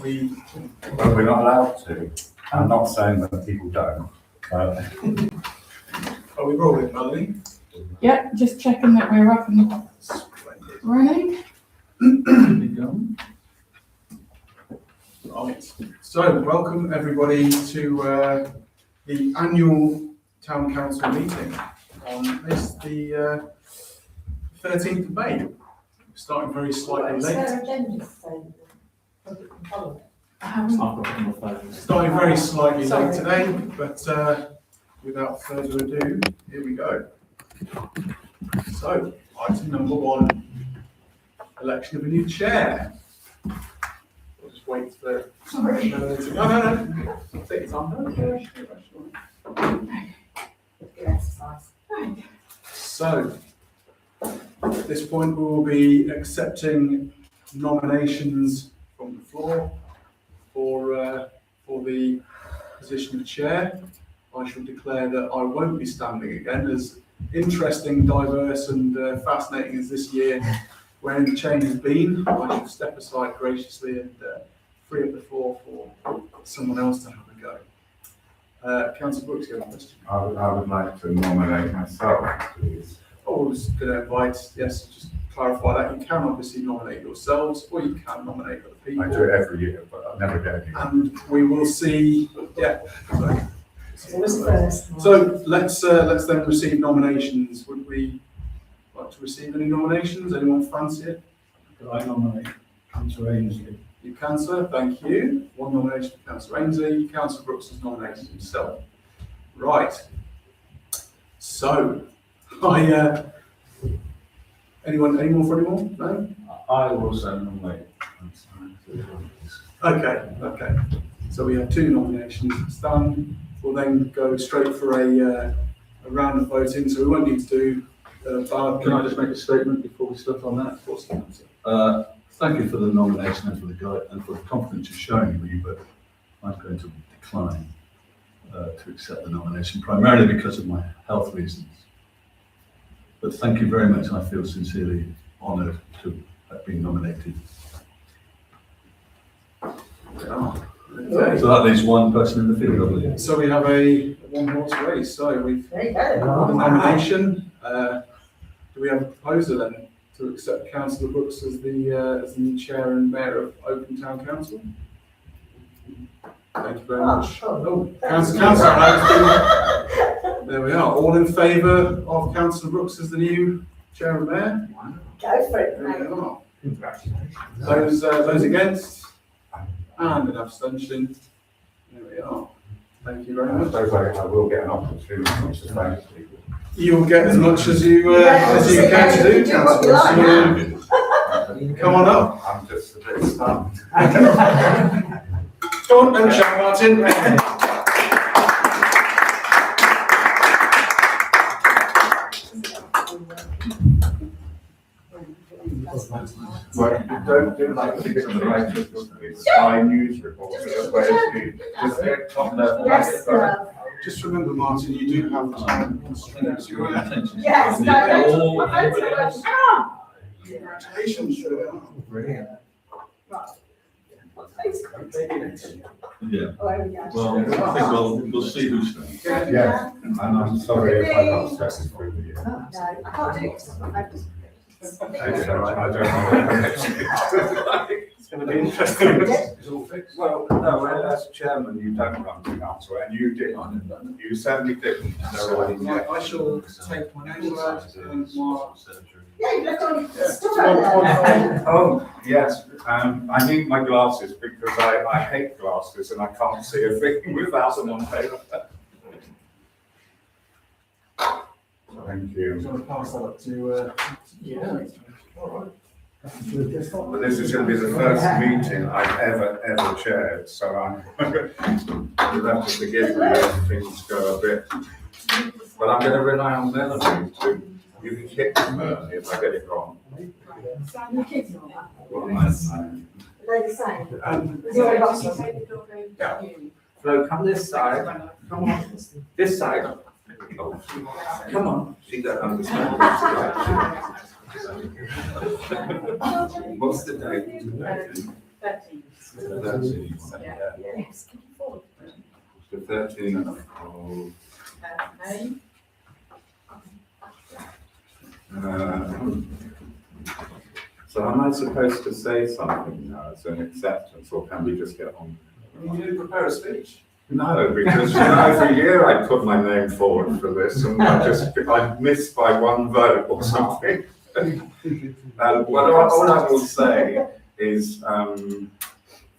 Well, we're not allowed to. I'm not saying that people don't. Are we rolling, Melanie? Yep, just checking that we're up and running. Right. So, welcome everybody to the annual Town Council meeting on this, the 13th of May. We're starting very slightly late. Starting very slightly late today, but without further ado, here we go. So, item number 1, election of a new chair. We'll just wait for Melanie to... No. Take your time. Good exercise. So, at this point, we will be accepting nominations from the floor for the position of chair. I shall declare that I won't be standing again, as interesting, diverse and fascinating as this year when the change has been. I shall step aside graciously and free up the floor for someone else to have a go. Councillor Brooks, you have a question? I would like to nominate myself, please. I was going to invite, yes, just clarify that you can obviously nominate yourselves, or you can nominate other people. I do it every year, but I never get it. And we will see. Yeah. First. So let's then receive nominations. Would we like to receive any nominations? Anyone fancy it? Could I nominate Councillor Ainsley? You can, sir. Thank you. One nomination for Councillor Ainsley. Councillor Brooks has nominated himself. Right. So, any more for anyone? No? I also nominate. Okay. So we have 2 nominations done. We'll then go straight for a round of voting. So we won't need to do ballot. Can I just make a statement before we start on that? Of course, sir. Thank you for the nomination and for the guide and for the confidence you're showing me, but I'm going to decline to accept the nomination, primarily because of my health reasons. But thank you very much. I feel sincerely honoured to have been nominated. Okay. So that leaves one person in the field, I believe. So we have a 1-horse race. So we've There you got go. the nomination. Do we have a proposer then to accept Councillor Brooks as the new chair and mayor of Oakham Town Council? Thank you very much. Councillor, there we are. All in favour of Councillor Brooks as the new chair and mayor? Go for it, There mate. we are. Congratulations. Those against? And an abstention. There we are. Thank you very I much. suppose I will get an opportunity to thank people. You'll get as much as you can to do, Councillor. So, come on up. I'm just a bit stunned. Go on and shout, Martin. Well, don't do like the Sky News report. Just get top level. Yes, Just remember, Martin, you do have time constraints. yes, no. Congratulations. Brilliant. Yeah. Oh, there we go. Well, I think we'll see who's next. Yeah, and I'm sorry if I got stressed through the year. No, I can't do it. I don't know. It's going to be interesting. Well, no, as chairman, you don't run the council, and you did. You certainly didn't. Right, I shall take my name out and mark. Yeah, you look on Yeah. story there. Oh, yes, I need my glasses because I hate glasses and I can't see a thing without them on paper. Thank I'm you. going to pass that up to, yeah. All right. But this is going to be the first meeting I've ever chaired, so you'll have to forgive me if things go a bit. But I'm going to rely on Melanie to, you can hit me if I get it wrong. Your kids know that. Well, They're the same. Yeah. So come this side, come on, this side. Come on. She don't understand. What's the date? 13th. Yeah. Yes. The 13th of May. so am I supposed to say something now as an acceptance, or can we just get on? You didn't prepare a speech. No, because every year I put my name forward for this, and I missed by one vote or something. What I will say is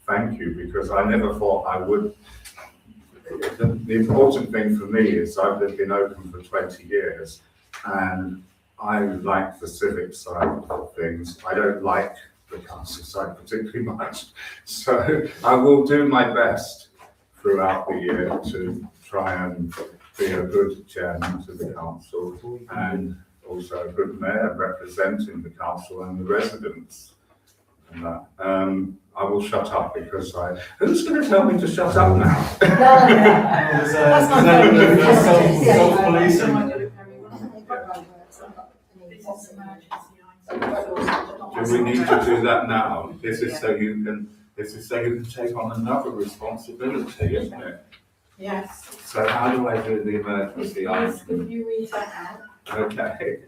thank you, because I never thought I would. The important thing for me is I've lived in Oakham for 20 years, and I like the civic side of things. I don't like the council side particularly much. So I will do my best throughout the year to try and be a good chairman to the council, and also a good mayor representing the council and the residents. And that. I will shut up because who's going to tell me to shut up now? There's self-policing. Do we need to do that now? This is so you can take on another responsibility, isn't it? Yes. So how do I do the emergency Yes, item? could you read that out? Okay.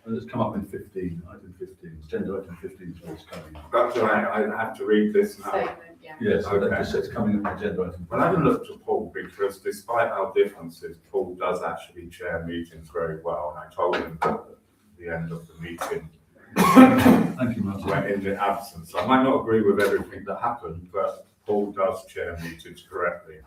Well, it's come up in 15, item 15, agenda item 15 is what's coming up. But do I have to read this now? Statement, yeah. Yes, so that Okay. just says coming up agenda item. Well, I haven't looked at Paul because despite our differences, Paul does actually chair meetings very well. And I told him that at the end of the meeting, Thank you, Martin. went into absence. I might not agree with everything that happened, but Paul does chair meetings correctly.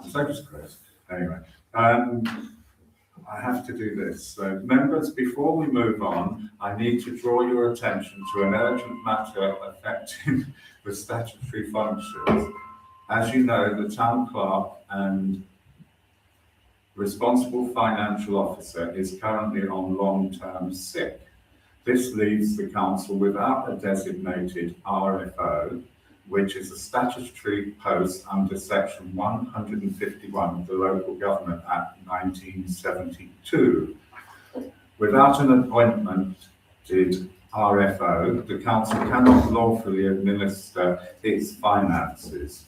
So does Chris. Anyway, I have to do this. So, members, before we move on, I need to draw your attention to an urgent matter affecting the statutory functions. As you know, the town clerk and responsible financial officer is currently on long-term sick. This leaves the council without a designated RFO, which is a statutory post under section 151 of the Local Government Act 1972. Without an appointed RFO, the council cannot lawfully administer its finances,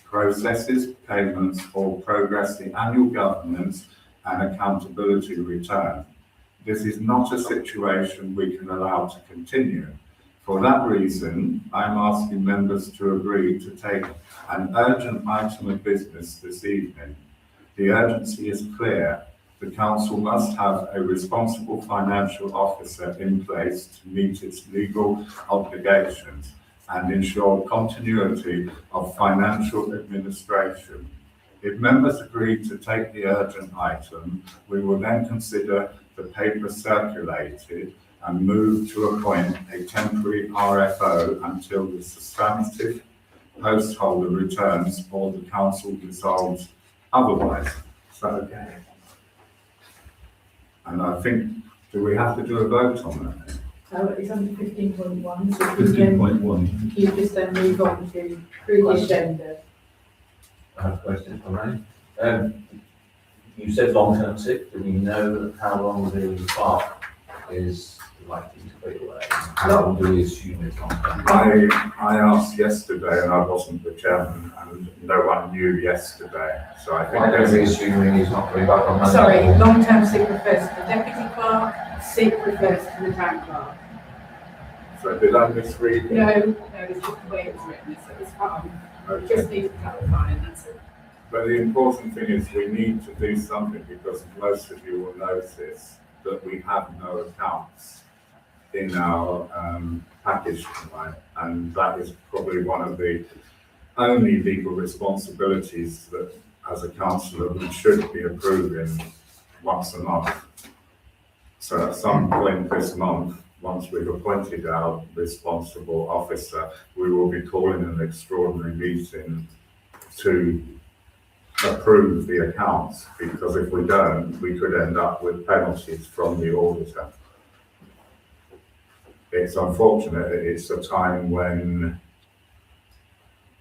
processes payments, or progress the annual governance and accountability return. This is not a situation we can allow to continue. For that reason, I'm asking members to agree to take an urgent item of business this evening. The urgency is clear. The council must have a responsible financial officer in place to meet its legal obligations and ensure continuity of financial administration. If members agree to take the urgent item, we will then consider the paper circulated and move to appoint a temporary RFO until the substantive post holder returns or the council dissolves otherwise. So, okay. And I think, do we have to do a vote on that? It's under 15.1, so if you can, 15.1. you just then move on to through the agenda. I have a question, all right. You said long-term sick. Do we know how long the clerk is likely to be away? How long do we assume it's long-term? I asked yesterday and I wasn't the chairman and no one knew yesterday. So I Why don't we think assume he's not coming back on Monday? Sorry, long-term sick refers to the deputy clerk, sick refers to the town clerk. so. Did I misread it? No, it's just the way it's written, so it's fine. Okay. Just need to clarify and that's it. But the important thing is we need to do something because most of you will notice that we have no accounts in our package tonight, and that is probably one of the only legal responsibilities that as a councillor we should be approving once a month. So at some point this month, once we've appointed our responsible officer, we will be calling an extraordinary meeting to approve the accounts, because if we don't, we could end up with penalties from the auditor. It's unfortunate, it's a time when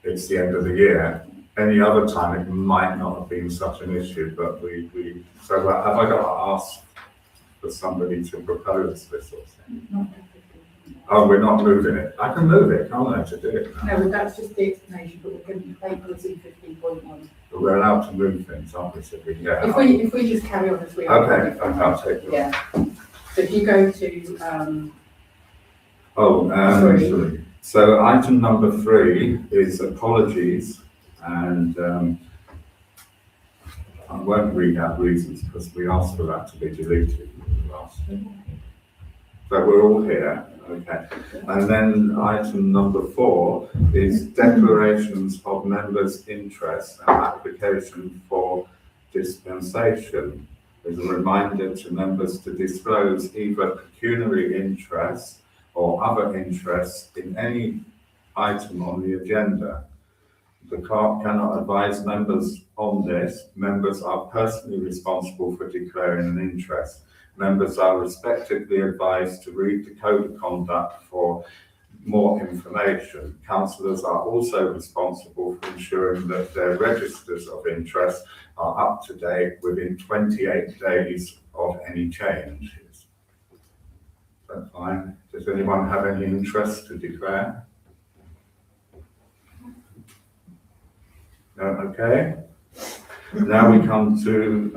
it's the end of the year. Any other time it might not have been such an issue, but so have I got to ask for somebody to propose this or something? Not 15. Oh, we're not moving it. I can move it, can't I, to do it now? No, but that's just the explanation, but we're going to take policy 15.1. But we're allowed to move things, aren't we, so we can get If out. we just carry on as we are. Okay, I'll take it. Yeah. So if you go to, Oh, so item number 3 is apologies, and I won't read out reasons because we asked for that to be deleted in the last. So we're all here, okay. And then item number 4 is declarations of members' interest and application for dispensation. There's a reminder to members to disclose either pecuniary interest or other interests in any item on the agenda. The clerk cannot advise members on this. Members are personally responsible for declaring an interest. Members are respectively advised to read the code of conduct for more information. Councillors are also responsible for ensuring that their registers of interest are up to date within 28 days of any changes. That's fine. Does anyone have any interest to declare? No, okay. Now we come to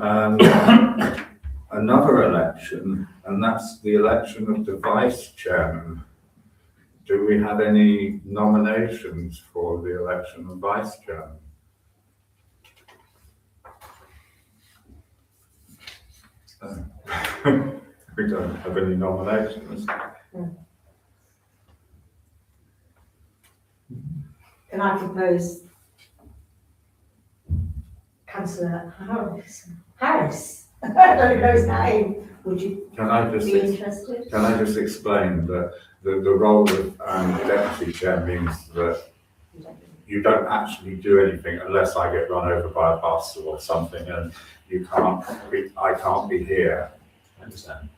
another election, and that's the election of the vice chairman. Do we have any nominations for the election of vice chairman? We don't have any nominations. Can I propose Councillor Harris? I don't know his name. Would you Can I just be interested? Can I just explain that the role of deputy chair means that you don't actually do anything unless I get run over by a bus or something, and I can't be here. I understand.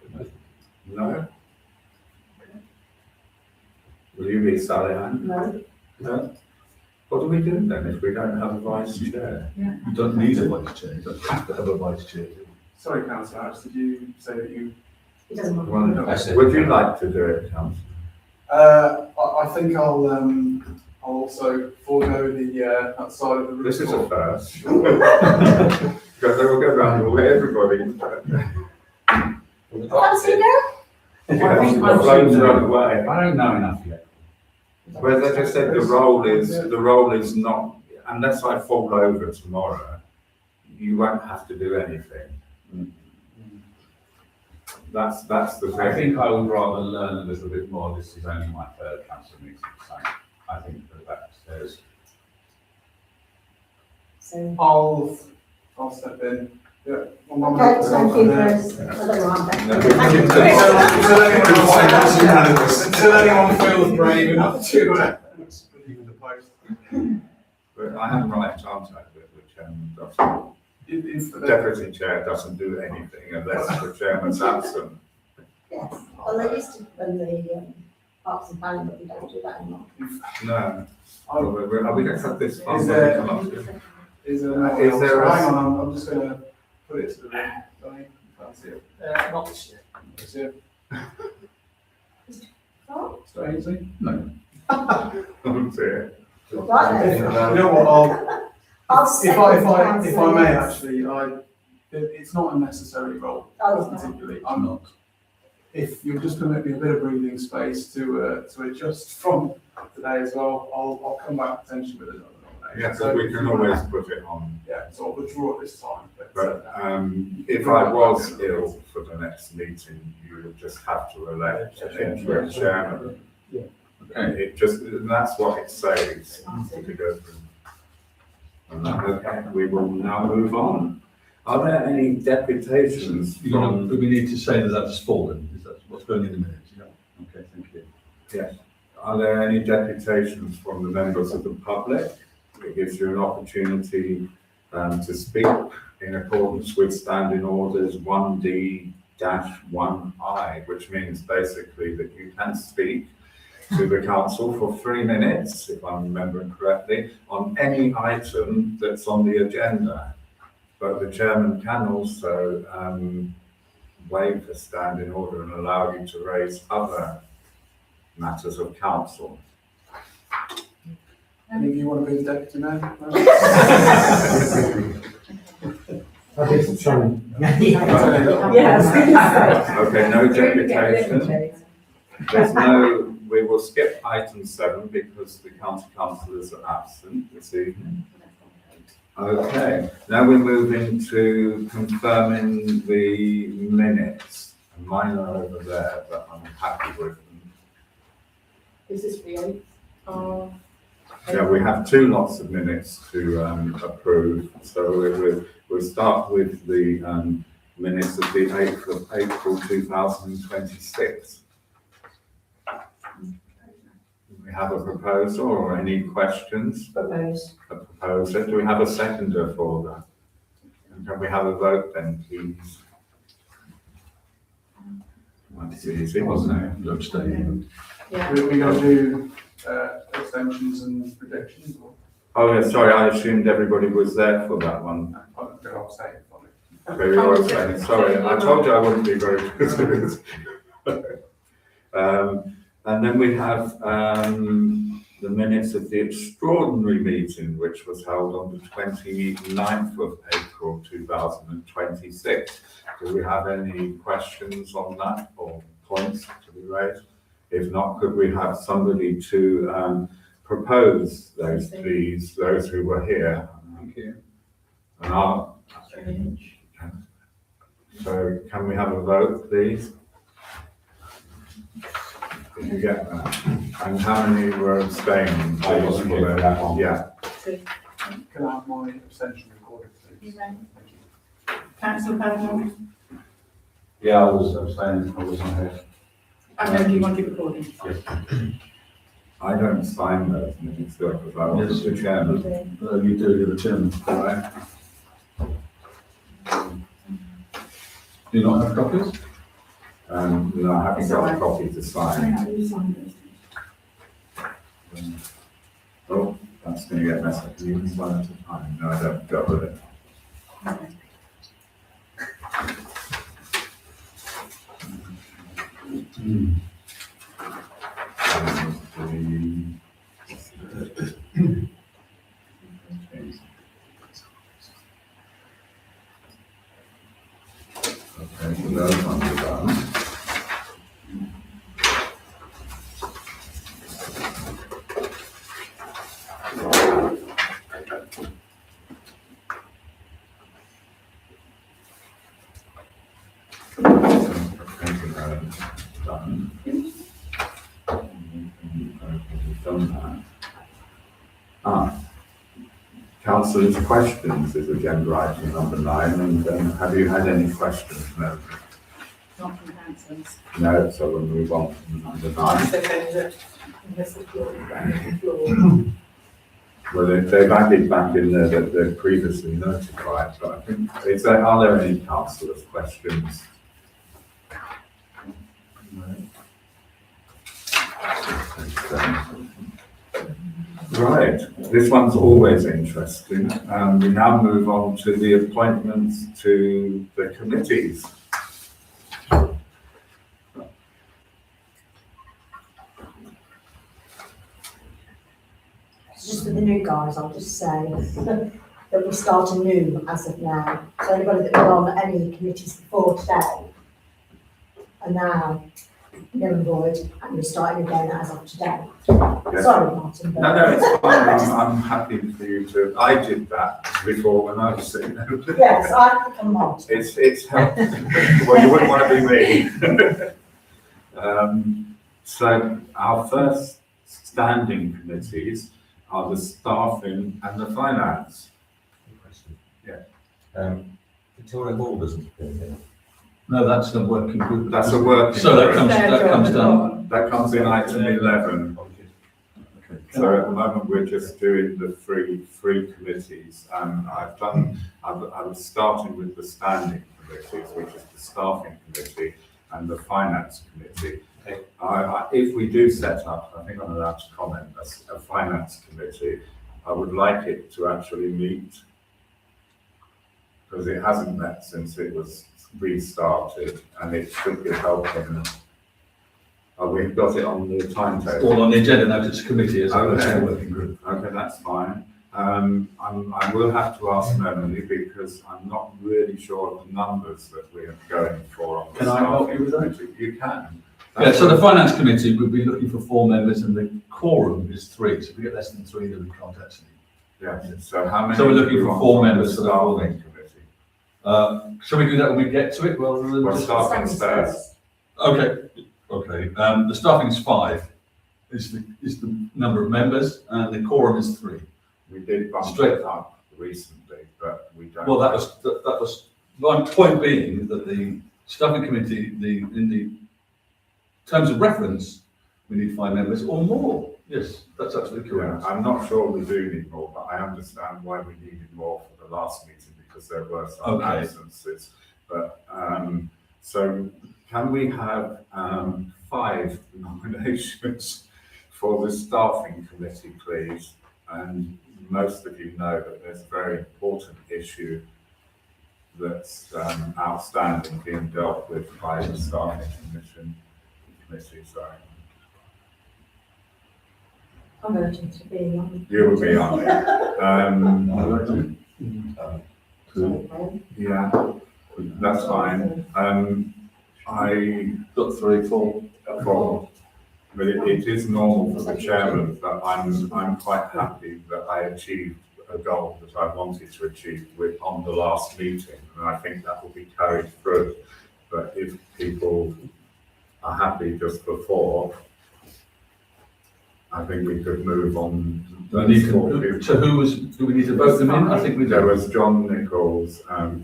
No? Will you be Sally Ann? No. No? What do we do then if we don't have a vice chair? You don't need a vice chair, you don't have to have a vice chair. Sorry, Councillor Harris, did you say that you? He doesn't want Well, I said- would you like to do it, Councillor? I think I'll also forego the that side of the room. This is a first. Because they will go around all everybody. Fancy girl? The flames run away. I don't know enough yet. Well, as I just said, the role is not, unless I fall over tomorrow, you won't have to do anything. That's the I thing. think I would rather learn a little bit more. This is only my third council meeting, so I think that there's. So, I'll step in. Yeah. okay, thank you, Chris. I don't know, I'm No, Until anyone feels brave enough to leave the post. But I have right contact with the chairman, the deputy chair doesn't do anything unless the chairman's absent. Yes, well, they used to, when the Parks and Planning, but we don't do that anymore. No. Are we going to have this fun? Is when we there- come up to it? Is Is there a- hang on, I'm just going to put it to the room. Don't you? Can't see it. Not this year. Is it? Oh, Mr. Ainsley? No. Oh dear. right You then. know what, I'll if second I Councillor may Yates. actually, it's not a necessary role Oh, it's not. particularly. I'm not. If you're just going to make me a bit of breathing space to adjust from today as well, I'll come back potentially with another nomination. Yeah, so we can always put it on. Yeah, so I'll withdraw at this time. But if I was ill for the next meeting, you would just have to elect an interim chairman. Okay. It just, and that's what it says to go through. And that, okay, we will now move on. Are there any deputations You know, from, we need to say that that's fallen, is that what's going in the minutes? Yeah. Okay, thank you. yes, are there any deputations from the members of the public? It gives you an opportunity to speak in accordance with standing orders 1D-1I, which means basically that you can speak to the council for 3 minutes, if I'm remembering correctly, on any item that's on the agenda. But the chairman can also waive the standing order and allow you to raise other matters of council. Any of you want to be the deputy mayor? No? I think it's Sonny. Yeah, I was gonna Okay, no deputation. There's no, we will skip item 7 because the county councillors are absent this evening. Okay, now we're moving to confirming the minutes. And mine are over there, but I'm happy with them. Is this the 8th? Oh. Yeah, we have 2 lots of minutes to approve. So we'll start with the minutes of the 8th of April 2026. We have a proposal or any questions? propose. A proposer. Do we have a seconder for that? And can we have a vote then, please? That's easy, wasn't it? You abstain. Yeah. We're going to do extensions and predictions, or Oh, yeah, sorry, I assumed everybody was there for that one. I'll say it on it. Very well, explained. Sorry, I told you I wouldn't be very good at it. And then we have the minutes of the extraordinary meeting, which was held on the 29th of April 2026. Do we have any questions on that or points to be raised? If not, could we have somebody to propose those, please, those who were here? Thank you. And so can we have a vote, please? Did you get that? And how many were abstaining? I wasn't here for that one. Yeah, Can I have my abstention recorded, please? You may. Thank you. Councillor Paramore? Yeah, I was abstaining, I wasn't here. I know, do you want it recorded? I don't sign those minutes, though, because I was the chairman. You do, you're the chairman. Right? Do you not have copies? No, I haven't got a copy to sign. You signed it. Oh, that's going to get messed up. You can sign at a time. No, I don't go with it. Okay. Okay, so those ones are done. Councillors' questions is agenda item number 9, and have you had any questions? No. Not from councillors. No, so we'll move on to number 9. So unless the floor, the floor. Well, they've added back in there that they're previously notified, but I think, are there any councillors' questions? Right, this one's always interesting. We now move on to the appointments to the committees. Just for the new guys, I'll just say that we start anew as of now. So anybody that was on any committees before today are now null and void, and we're starting again as of today. Yes. Sorry, Martin. But No, it's fine. I'm happy for you to. I did that before when I was sitting there. yes, I've become Martin. It's helped. Well, you wouldn't want to be me. So our first standing committees are the staffing and the finance. Question. Yeah. Victoria Hall doesn't appear here. No, that's the working group. That's a working So that group. comes down. That comes in item 11. Apologies. Okay. So at the moment, we're just doing the three committees. I was starting with the standing committees, which is the staffing committee and the finance committee. If we do set up, I think I'm allowed to comment, a finance committee, I would like it to actually meet, because it hasn't met since it was restarted, and it should be helping Oh, we've got it on the It's timetable. all on the agenda now, 'cause it's a committee, as a Okay. working group. Okay, that's fine. I will have to ask Melanie because I'm not really sure of the numbers that we are going for on the Can I help staffing you with that? committee. You can. Yeah, so the finance committee, we'll be looking for 4 members and the quorum is 3, so if we get less than 3, then we can't actually. Yeah, so how many? So we're do looking we for want 4 on the members for the full staffing committee. Shall we do that when we get to it, rather than Well, just? staffing first. Okay, okay, the staffing is 5, is the number of members, and the quorum is 3. We did bump Straight. it up recently, but we don't. Well, that was, my point being that the staffing committee, in the terms of reference, we need 5 members or more. Yes, that's absolutely Yeah, correct. I'm not sure we do need more, but I understand why we needed more for the last meeting because there were some Okay. absences. But, so can we have, 5 nominations for the staffing committee, please? And most of you know that there's a very important issue that's, outstanding being dealt with by the staffing committee, sorry. I'm urgent to be on. You will be on it. Sorry, Yeah, that's fine. I Got 3, 4. thought, but it is normal for the chairman, but I'm quite happy that I achieved a goal that I wanted to achieve on the last meeting, and I think that will be carried through. But if people are happy just before, I think we could move on. Do we need to, so do we need to vote them in? I think we There do. was John Nichols,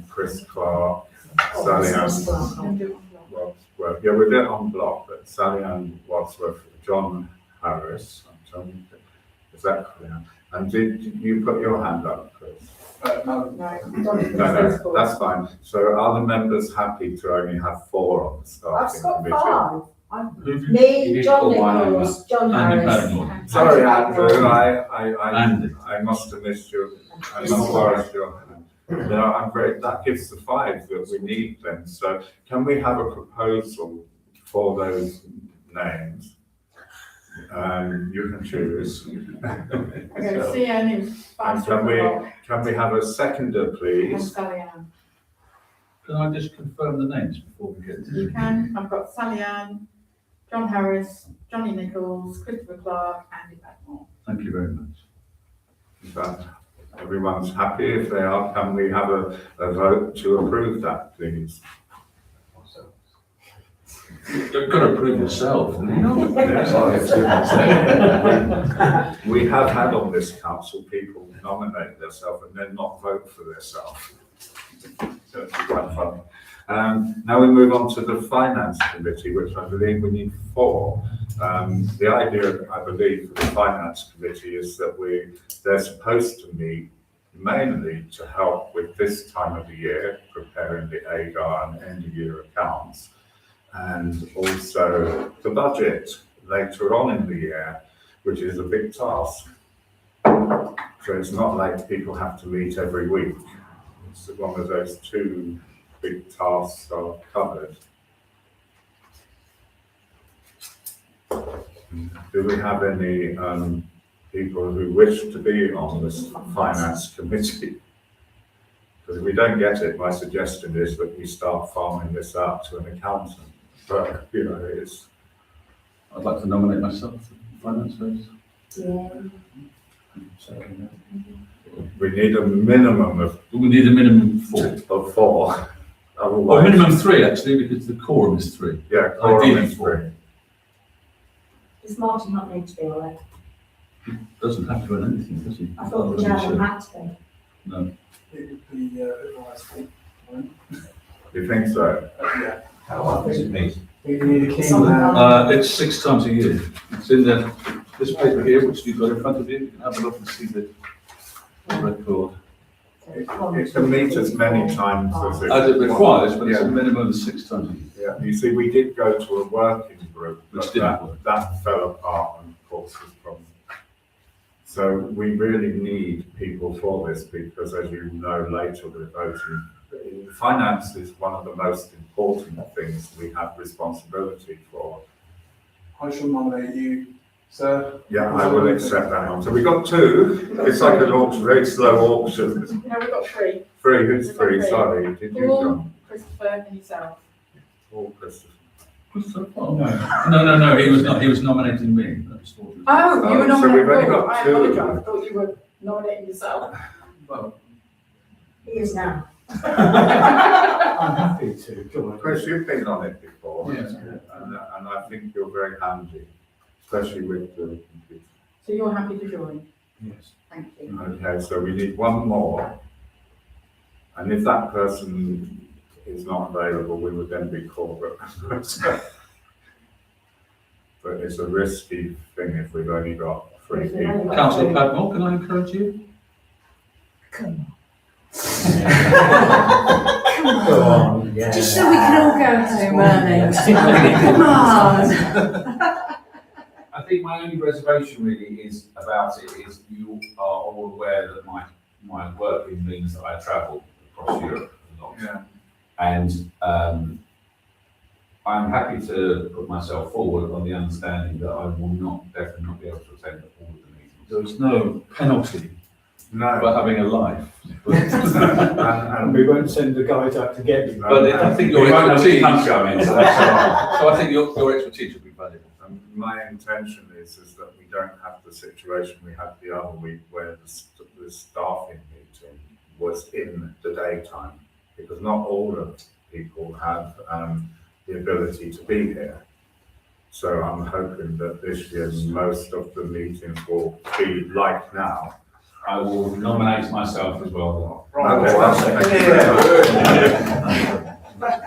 Chris Clark, Sally Ann Wadsworth. Yeah, we did it on block, but Sally Ann Wadsworth, John Harris, is that clear? And did you put your hand up, Chris? No, No, that's fine. So are the members happy to only have 4 on the I've staffing got committee? 5. You Me, need John to put one Nichols, John Andy Harris. Barrymore. Sorry, Andrew, Andy. I must have missed you. I must have missed your hand. No, I'm very, that gives the 5 that we need then. So can we have a proposal for those names? You can choose. Okay, CN is And Vice can we have a seconder, and please? Sally Ann. Can I just confirm the names before we get to You it? can, I've got Sally Ann, John Harris, Johnny Nichols, Christopher Clark, Andy Badmore. Thank you very much. Is that everyone's happy? If they are, can we have a vote to approve that, please? You've got to prove yourself. We have had on this council people nominate themselves and then not vote for themselves. So it's quite funny. Now we move on to the finance committee, which I believe we need 4. The idea, I believe, for the finance committee is that they're supposed to meet mainly to help with this time of the year, preparing the AGAR and end of year accounts, and also the budget later on in the year, which is a big task. So it's not like people have to meet every week. It's as long as those 2 big tasks are covered. Do we have any people who wish to be on this finance committee? Because if we don't get it, my suggestion is that we start farming this out to an accountant. But, you know, it's, I'd like to nominate myself for finance first. Yeah. we need a minimum of We need a minimum 4. 4. Or Otherwise, minimum 3 actually, because the quorum is 3. yeah, quorum Ideally is 4. 3. Does Martin not need to be on it? Doesn't have to run anything, does he? I thought the chairman had to be. No. it would be advisable. You think so? Yeah. How often does it meet? We need a key Some- man. It's 6 times a year. It's in this paper here, which you've got in front of you. You can have a look and see the record. It can meet as many times as As it requires, but it's a Yeah. minimum of 6 times a year. Yeah, you see, we did go to a working group, Which but didn't work. that fell apart and caused us problems. So we really need people for this because, as you know, later we're voting. Finance is one of the most important things we have responsibility for. I shall nominate you, sir. Yeah, I will accept that one. So we got two. It's like an auction, very slow auction. No, we've got three. Three, who's three? Sorry, did you, Paul, John? Christopher, and yourself. Paul, Christopher. Oh, no, he was not, he was nominating me. I just thought it was- Oh, you were so we've nominating only Paul. got I two. apologise. I thought you were nominating yourself. Well, He is now. I'm happy to join. Chris, you've been on it before. Yes. And I think you're very handy, especially with the computer. So you're happy to join? yes. Thank you. Okay, so we need one more. And if that person is not available, we would then be corporate. But it's a risky thing if we've only got three people. Councillor Padmore, can I encourage you? Come Go on, yeah. Just so we can all go home early. Come on. I think my only reservation really is about it is you are all aware that my working means that I travel across Europe a lot. Yeah. And I'm happy to put myself forward on the understanding that I will definitely not be able to attend all of the meetings. There's no penalty No. for having a life. And we won't send the guys out to get you. But I think your We won't have expertise, teams going, so that's all right. so I think your expertise will be valuable. And my intention is that we don't have the situation we had the other week where the staffing meeting was in the daytime, because not all of people have the ability to be here. So I'm hoping that this year most of the meetings will be like now. I will nominate myself as well. Okay,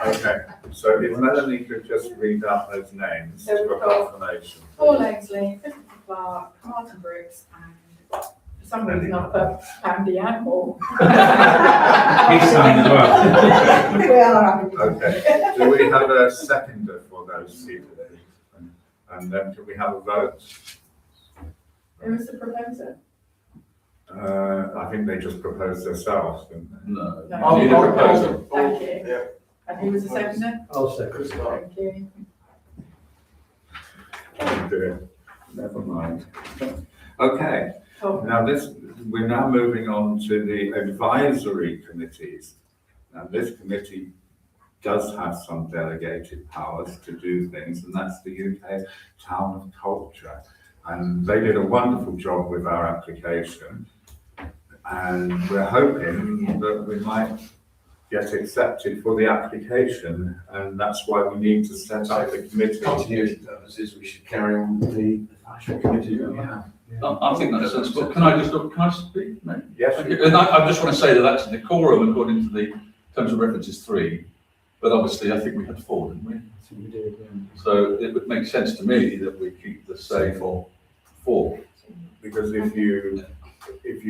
okay, so if Melanie could just read out those names So we've for got confirmation. Paul Ainsley, Christopher Clark, Martin Briggs, and for some reason I've put Andy Atmore. He's signing as well. We are having. Okay, do we have a seconder for those seated? And then do we have a vote? Who was the proposer? I think they just proposed themselves, didn't they? No. No. I'll- You need a I'll- proposal. Thank you. And who was the seconder? I'll second. Thank you. Oh dear, never mind. Okay, Oh, now we're now moving on to the advisory committees. Now this committee does have some delegated powers to do things, and that's the UK Town of Culture. And they did a wonderful job with our application. And we're hoping that we might get accepted for the application, and that's why we need to set up the committee. Continuity purposes, we should carry on with the advisory committee that we have. I think that's sensible. Can I speak, mate? Yes, Thank you. And I just want to say that that's the quorum according to the terms of reference is 3, but obviously I think we had 4, didn't we? I think we did, yeah. So it would make sense to me that we keep the say for 4. because if you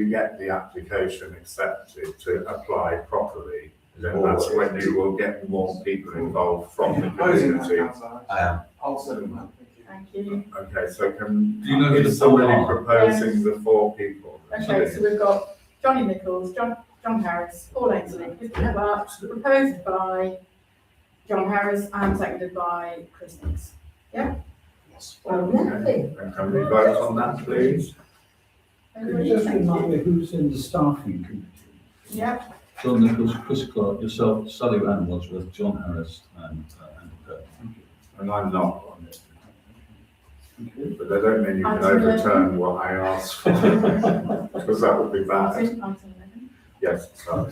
get the application accepted to apply properly, then that's when you will get more people involved from the Proposing that, community. councillor. I'll second that, thank you. thank you. Okay, so can, Do you know who the is somebody 4 are? proposing the 4 people? Okay, so we've got Johnny Nichols, John Harris, Paul Ainsley, Christopher Clark, proposed by John Harris and seconded by Chris Nicks. Oh, lovely. And can we vote on that, please? Everybody, Just thank remind you. me who's in the staffing committee. Yep, John Nichols, Chris Clark, yourself, Sally Ann Wadsworth, John Harris, and Andy Kirk. Thank you. And I'm not on it, Thank you. but I don't mean you can Item 11. overturn what I asked for, because that would be bad. item 11. Yes, sorry.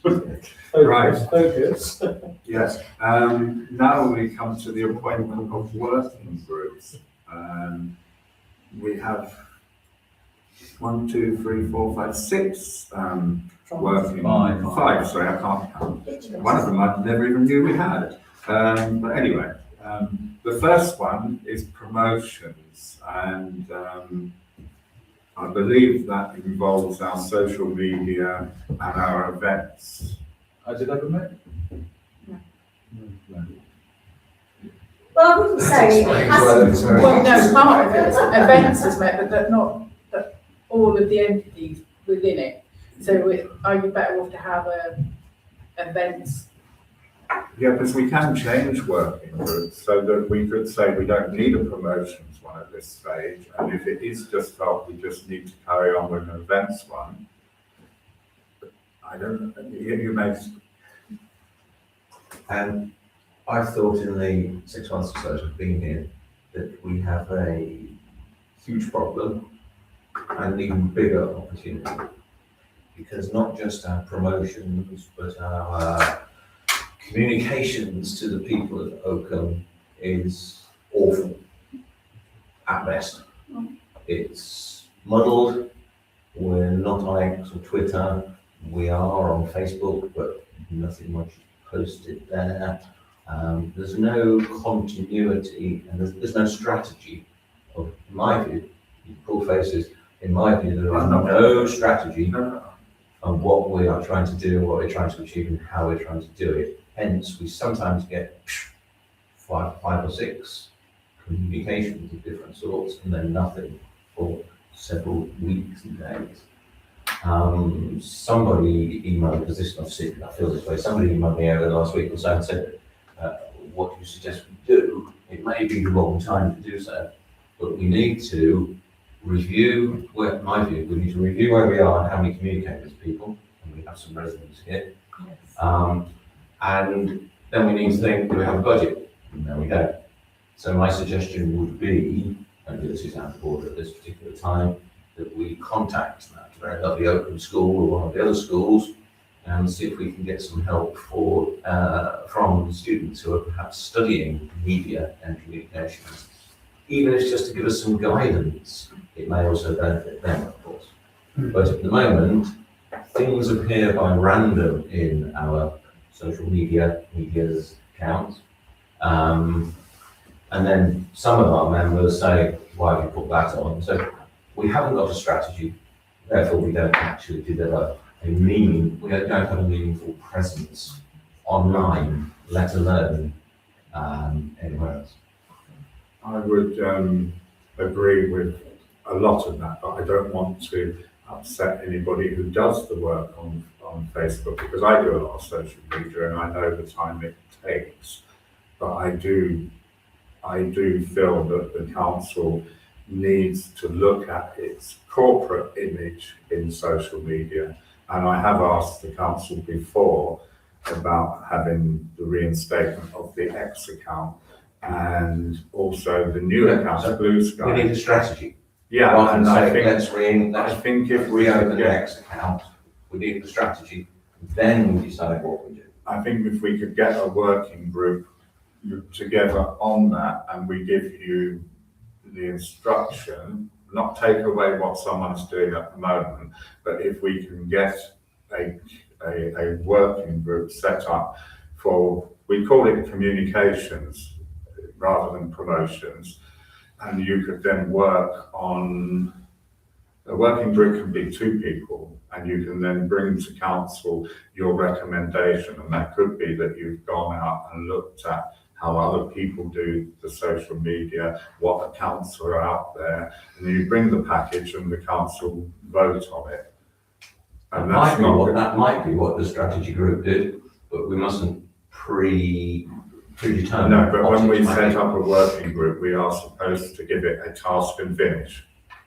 Focus, focus. Yes, now we come to the appointment of working groups. We have 1, 2, 3, 4, 5, 6 working. Five. 5, sorry, I can't count. One of them I never even knew we had. But anyway, the first one is promotions, and I believe that involves our social media and our events. Has it ever met? No. No. Well, I wouldn't say it hasn't. Well, no, part of it, events is met, but not all of the entities within it. So are you better off to have events Yeah, because we can change working groups so that we could say we don't need a promotions one at this stage. And if it is just felt we just need to carry on with an events one, I don't, you may, I thought in the 6 months or so I've been here that we have a huge problem and an even bigger opportunity. Because not just our promotions, but our communications to the people of Oakham is awful at best. It's muddled. We're not on X or Twitter. We are on Facebook, but nothing much posted there. There's no continuity and there's no strategy. In my view, you pull faces. In my view, there is no strategy on what we are trying to do, what we're trying to achieve, and how we're trying to do it. Hence, we sometimes get five or six communications of different sorts, and then nothing for several weeks and days. Somebody emailed, because this I feel this way, somebody emailed me over the last week or so and said, what do you suggest we do? It may be the wrong time to do so, but we need to review, well, in my view, we need to review where we are and how we communicate with people, and we have some residents here. And then we need to think, do we have a budget? No, we don't. So my suggestion would be, and this is out of order at this particular time, that we contact that very lovely Oakham school or one of the other schools and see if we can get some help from students who are perhaps studying media and communications. Even if it's just to give us some guidance, it may also benefit them, of course. But at the moment, things appear by random in our social media's accounts. And then some of our members say, why have you put that on? So we haven't got a strategy, therefore we don't actually develop we don't have a meaningful presence online, let alone anywhere else. I would agree with a lot of that, but I don't want to upset anybody who does the work on Facebook, because I do a lot of social media and I know the time it takes. But I do feel that the council needs to look at its corporate image in social media. And I have asked the council before about having the reinstatement of the X account and also the new account, Blue Sky. We need a strategy. Yeah, Rather and than I saying, think, let's I think if we reopen could the get, X account, we need the strategy, then we decide what we do. I think if we could get a working group together on that and we give you the instruction, not take away what someone's doing at the moment, but if we can get a working group set up for, we call it communications rather than promotions, and you could then work on, a working group can be 2 people, and you can then bring to council your recommendation, and that could be that you've gone out and looked at how other people do the social media, what accounts are out there, and you bring the package and the council vote on it. And that might be what the strategy group did, but we mustn't predetermine. No, but when we set up a working group, we are supposed to give it a task and finish.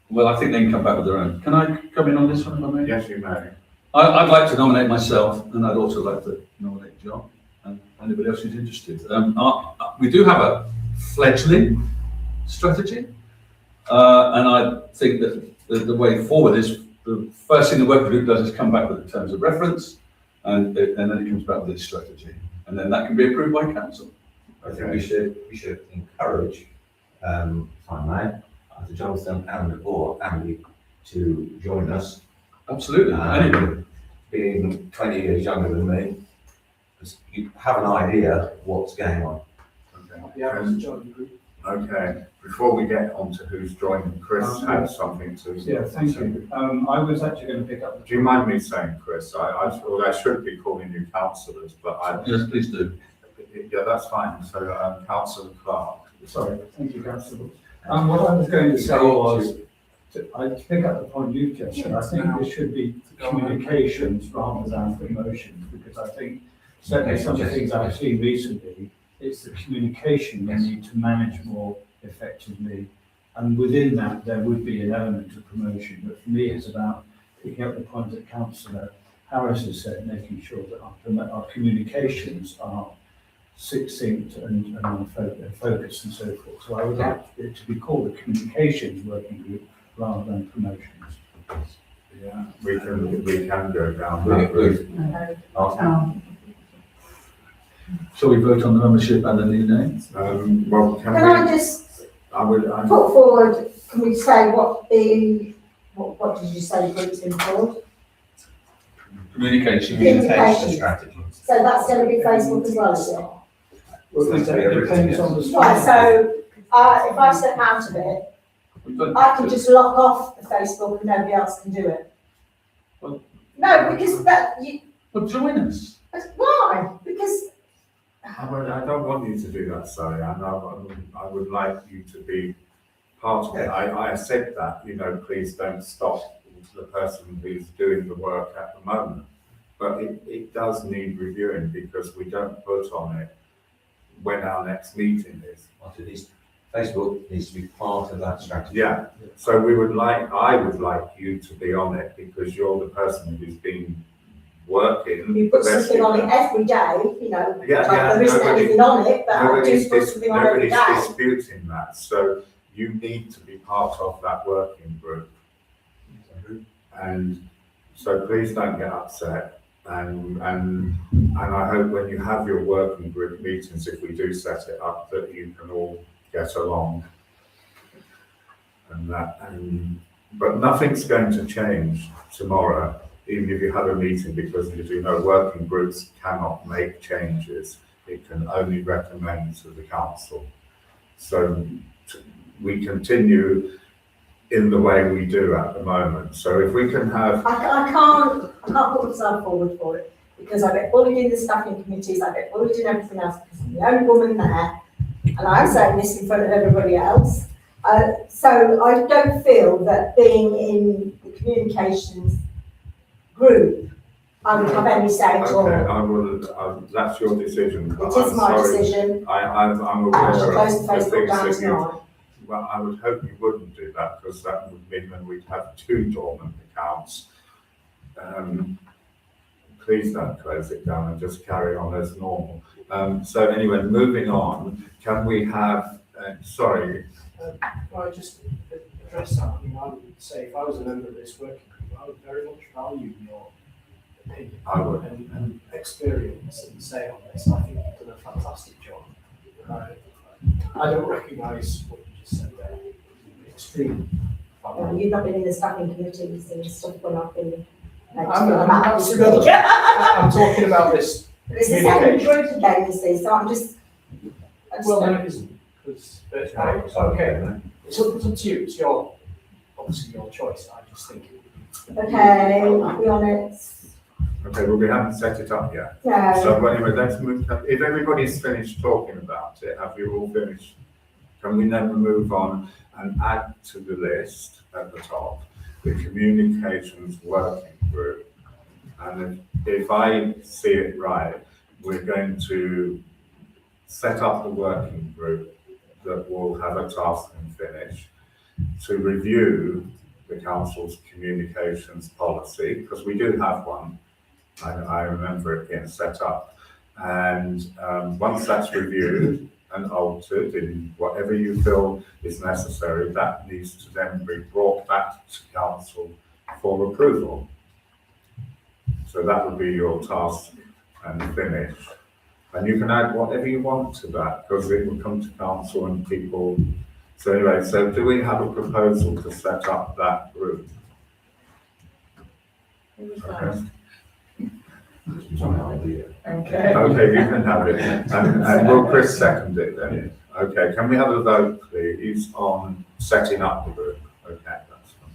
Well, I think they can come back with their own. Can I come in on this one, if I may? Yes, you may. I'd like to nominate myself, and I'd also like to nominate John and anybody else who's interested. We do have a fledgling strategy, and I think that the way forward is the first thing the working group does is come back with the terms of reference, and then it comes back with its strategy, and then that can be approved by council. I think we should encourage, if I may, either Jonathan or Andy to join us. Absolutely. Anybody. Being 20 years younger than me, you have an idea what's going on. Okay, before we get on to who's joining, Chris had something to say. Yeah, thank you. I was actually going to pick up. Do you mind me saying, Chris? I should be calling you councillors, but Yes, please do. Yeah, that's fine. So, Councillor Clark. Sorry, thank you, Councillor. What I was going to say was, to pick up the point you've just said, I think there should be communications rather than promotions, because I think certainly some of the things I've seen recently, it's the communication we need to manage more effectively. And within that, there would be an element of promotion, but for me, it's about picking up the point that Councillor Harris has said, making sure that our communications are succinct and focused and so forth. So I would like it to be called a communications working group rather than promotions. Yeah, we can go down that route. Shall we vote on the membership and the new names? Well, Can I just put forward, can we say what did you say the group's been called? Communication Communication. strategy. So that's going to be Facebook as well, is it? Well, it depends on the. Right, so if I step out of it, I can just lock off the Facebook and nobody else can do it. Well- No, because Well, join us. why? Because I don't want you to do that, Sally. I would like you to be part of it. I said that, please don't stop the person who's doing the work at the moment. But it does need reviewing because we don't put on it when our next meeting is. Facebook needs to be part of that strategy. Yeah, so I would like you to be on it because you're the person who's been working. you put something on it every day, Yeah, there isn't anything on it, but I do put something on every Nobody's day. disputing that, so you need to be part of that working group. And so please don't get upset. And I hope when you have your working group meetings, if we do set it up, that you can all get along. But nothing's going to change tomorrow, even if you have a meeting, because as you know, working groups cannot make changes. It can only recommend to the council. So we continue in the way we do at the moment. So if we can have... I can't put myself forward for it because I get bullied in the staffing committees, I get bullied in everything else because I'm the only woman there and I'm saying this in front of everybody else. So I don't feel that being in the communications group, I would have any say at all. Okay, I will, that's your decision. It is my decision. I'm aware I shall close of the the Facebook things down that you... tonight. Well, I would hope you wouldn't do that because that would mean that we'd have 2 dormant accounts. Please don't close it down and just carry on as normal. So anyway, moving on, can we have, sorry. Well, just address that. I mean, I would say if I was a member of this working group, I would very much value your opinion I would. and experience and say on this. I think you've done a fantastic job. I don't recognise what you just said there. Extremely. You've not been in the staffing committees and stuff when I've been. I'm talking about this. It's the second group again, you see, so I'm just. Well, no, it isn't. Because, okay, it's up to you. It's obviously your choice. I just think it would be. Okay, I'll be on it. Okay, well, we haven't set it up yet. No. So anyway, let's move, if everybody's finished talking about it, have you all finished? Can we then move on and add to the list at the top, the communications working group? And if I see it right, we're going to set up a working group that will have a task and finish to review the council's communications policy, because we do have one. I remember it being set up. And once that's reviewed and altered in whatever you feel is necessary, that needs to then be brought back to council for approval. So that would be your task and finish. And you can add whatever you want to that, because it will come to council and people. So anyway, so do we have a proposal to set up that group? Okay. Okay. Okay, you can have it. And will Chris second it then? Okay, can we have a vote, please, on setting up the group? Okay, that's fine.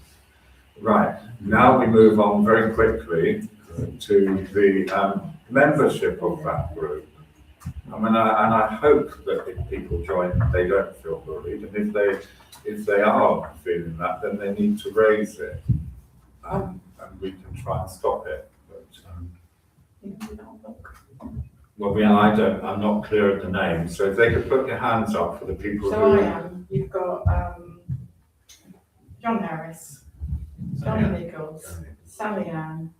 Right, now we move on very quickly to the membership of that group. I mean, and I hope that if people join, they don't feel bullied, and if they are feeling that, then they need to raise it, and we can try and stop it. But Well, I'm not clear of the name, so if they could put their hands up for the people So who. I am, you've got, John Harris, Johnny Nichols, Sally Ann.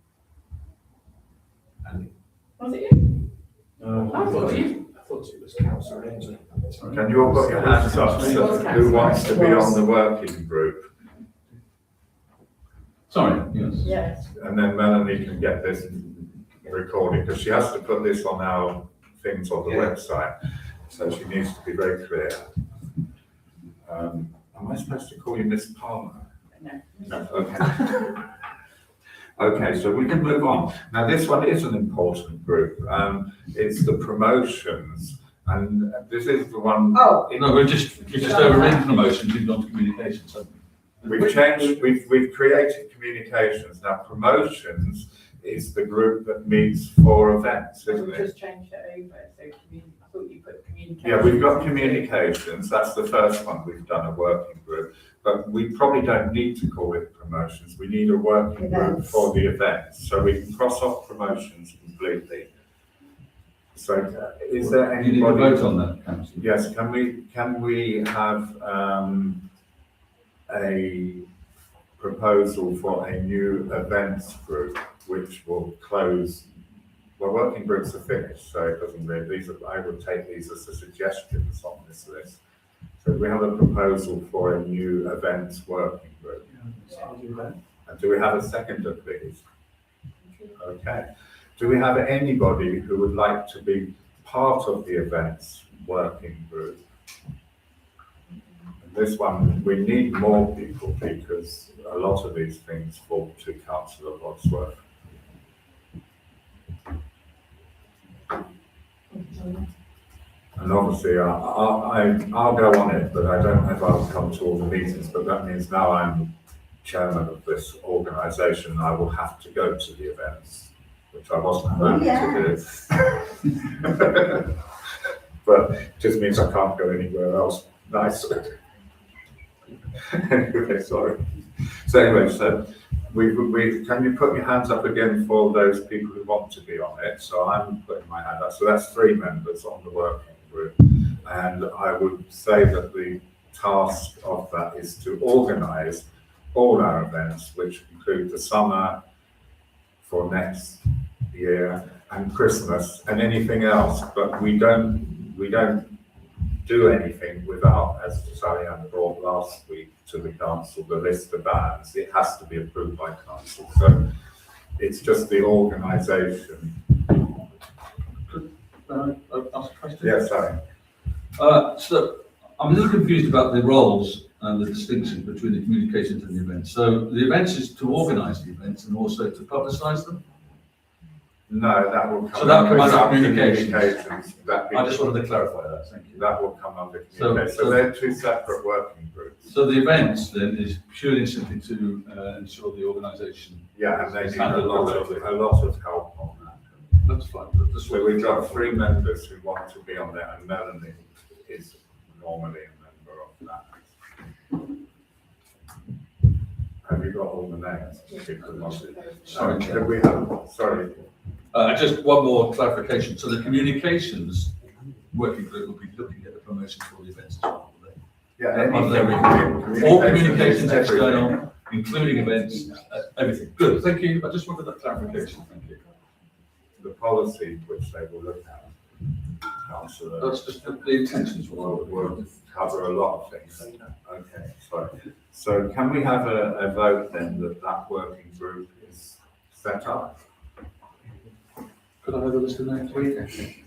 And Was it you? I I thought you. thought it was councillor Ainsley. Can you all put your hands up? So who wants to be on the working group? Sorry, yes. Yes. And then Melanie can get this recorded, because she has to put this on our things on the Yeah. website, so she needs to be very clear. Am I supposed to call you Miss Palmer? No. No, okay. Okay, so we can move on. Now, this one is an important group. It's the promotions, and this is the one. Oh, No, we're just overridden promotions, we've gone to communications, haven't we? We've changed, we've created communications. Now, promotions is the group that meets for events, isn't We've it? just changed it over, so I thought you put communication. Yeah, we've got communications, that's the first one we've done, a working group. But we probably don't need to call it promotions, we need a working group Events. for the events. So we can cross off promotions completely. So is there You need to anybody? vote on that, councillor. Yes, can we have a proposal for a new events group, which will close, well, working groups are finished, so it doesn't really, I would take these as the suggestions on this list. So we have a proposal for a new events working group. I'll do that. And do we have a seconder, please? Okay. Do we have anybody who would like to be part of the events working group? And this one, we need more people because a lot of these things fall to Councillor Wadsworth. And obviously, I'll go on it, but I don't know if I'll come to all the meetings, but that means now I'm chairman of this organisation, I will have to go to the events, which I wasn't planning to do. But it just means I can't go anywhere else nicer. Anyway, sorry. So anyway, so we can you put your hands up again for those people who want to be on it? So I'm putting my hand up. So that's 3 members on the working group. And I would say that the task of that is to organise all our events, which include the summer for next year and Christmas and anything else. But we don't do anything without, as Sally Ann brought last week to the council, the list of bands. It has to be approved by council. So it's just the organisation. Ask a question? Yes, Sally. So I'm a little confused about the roles and the distinction between the communications and the events. So the events is to organise the events and also to publicise them? No, that will come. So that will come under our communications. That I just wanted to clarify that, thank you. that will come under So- communications. So they're 2 separate working groups. So the events then is purely and simply to ensure the organisation. Yeah, and they It's need a handled lot of help on that. That's fine. That's So we've got 3 members who want to be on there, and Melanie is normally a member of that. Have you got all the names? People want to- Sorry, Chair. Could we have, sorry, Just one more clarification. So the communications working group will be looking at the promotions for the events as well, will they? yeah, All communications external, including events, everything. Good, thank you. I just wanted that clarification, thank you. The policy which they will look at. Councillor. That's just the intentions. Will cover a lot of things. Okay, sorry. So can we have a vote then that working group is set up? Could I have a list of names? We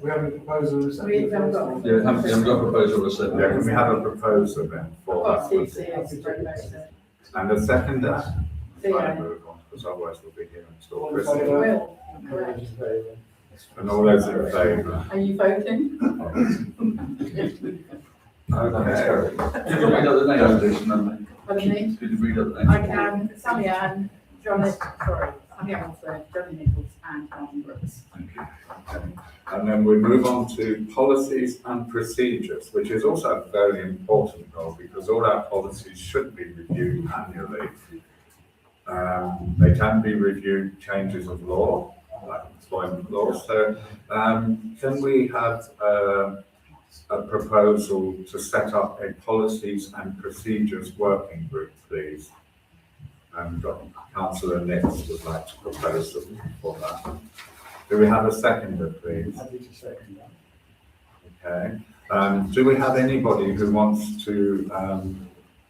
have a proposal. is that- We haven't got. Yeah, haven't got a proposal or a second. Yeah, can we have a proposer then for Got that? CC as proposer. And a seconder? So, yeah. Move on, because otherwise we'll be here until All in Christmas. favour? Will, correct. And all those in favour? Are you voting? Okay. Could you read out the names, please, Melanie? Pardon me? Could you read out the names? I can, Sally Ann, Sally Ann Wadsworth, Johnny Nichols and Martin Brooks. Thank you. And then we move on to policies and procedures, which is also a very important role because all our policies should be reviewed annually. They can be reviewed, changes of law, like employment law. So, can we have a proposal to set up a policies and procedures working group, please? Councillor Nix would like to propose something for that. Do we have a seconder, please? Happy to second that. Okay. Do we have anybody who wants to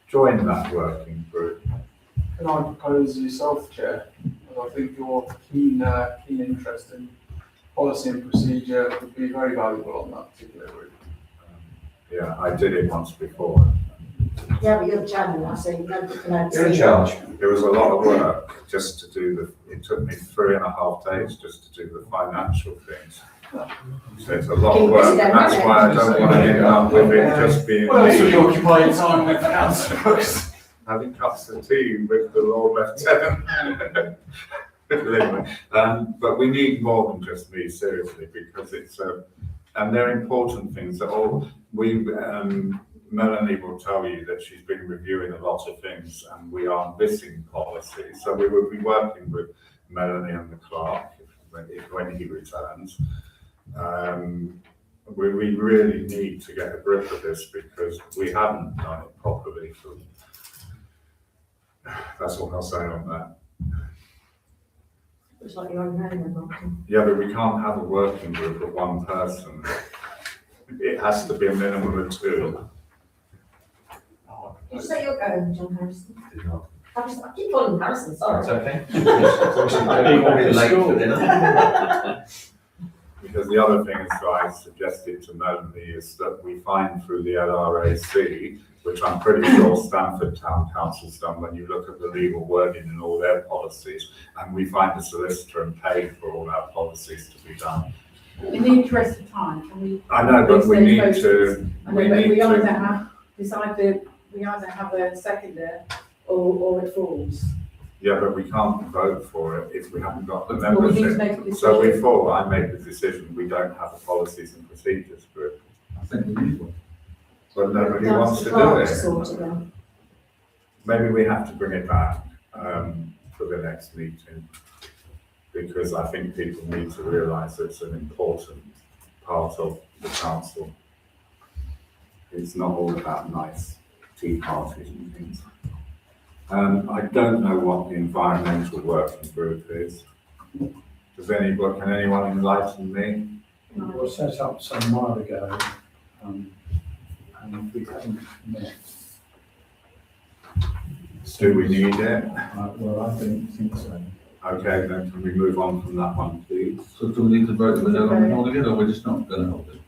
join that working group? Can I propose yourself, Chair? Because I think your keen interest in policy and procedure would be very valuable on that particular group. Yeah, I did it once before. Yeah, but you're the chairman now, so you know. You're in charge. It was a lot of work just to do it took me 3.5 days just to do the financial things. So it's a lot of work, and that's why I don't want to end up with it just being What else would you me occupy your time with, councillors? having cups of tea with the Lord Lieutenant. Anyway, but we need more than just me, seriously, because it's and they're important things that all Melanie will tell you that she's been reviewing a lot of things and we are missing policy. So we will be working with Melanie and the clerk when he returns. We really need to get a grip of this because we haven't done it properly. That's all I'll say on that. It's like your own home, then, Martin. Yeah, but we can't have a working group of one person. It has to be a minimum of 2. Did you say you're going, John Harrison? Did not. I keep calling him Harrison, It's sorry. okay. Probably late for dinner. Because the other thing is that I suggested to Melanie is that we find through the LRAC, which I'm pretty sure Stamford Town Council's done when you look at the legal wording in all their policies, and we find a solicitor and pay for all our policies to be done. In the interest of time, can we? I know, but we need to, we need We either to, have, we either have a seconder or it falls. yeah, but we can't vote for it if we haven't got the Well, we need to membership. make a So decision. before I made the decision, we don't have a policies and procedures group. I think we need one. But nobody That's wants the to clerk do it. sort of then. Maybe we have to bring it back for the next meeting, because I think people need to realise it's an important part of the council. It's not all about nice tea parties and things. I don't know what the environmental working group is. Can anyone enlighten me? It was set up some while ago, and we haven't met. Do we need it? Well, I don't think so. Okay, then can we move on from that one, please? So do we need to vote whether we're holding it or we're just not going to hold it?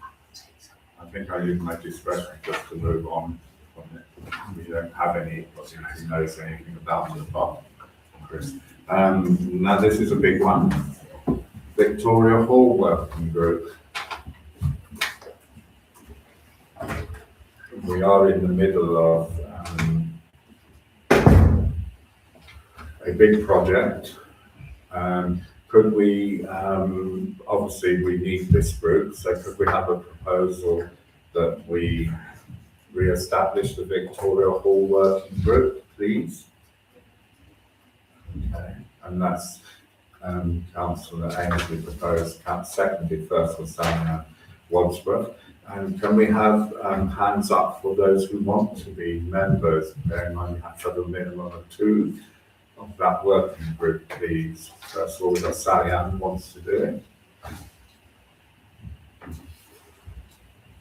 I think I use my discretion just to move on from it. We don't have anybody who knows anything about it apart from Chris. Now this is a big one. Victoria Hall Working Group. We are in the middle of a big project. Could we, obviously we need this group, so could we have a proposal that we re-establish the Victoria Hall Working Group, please? Okay, and that's Councillor Ainsley proposed, seconded first was Sam Wadsworth. And can we have hands up for those who want to be members? Bear in mind you have to have a minimum of 2 of that working group, please. First of all, we've got Sally Ann wants to do it.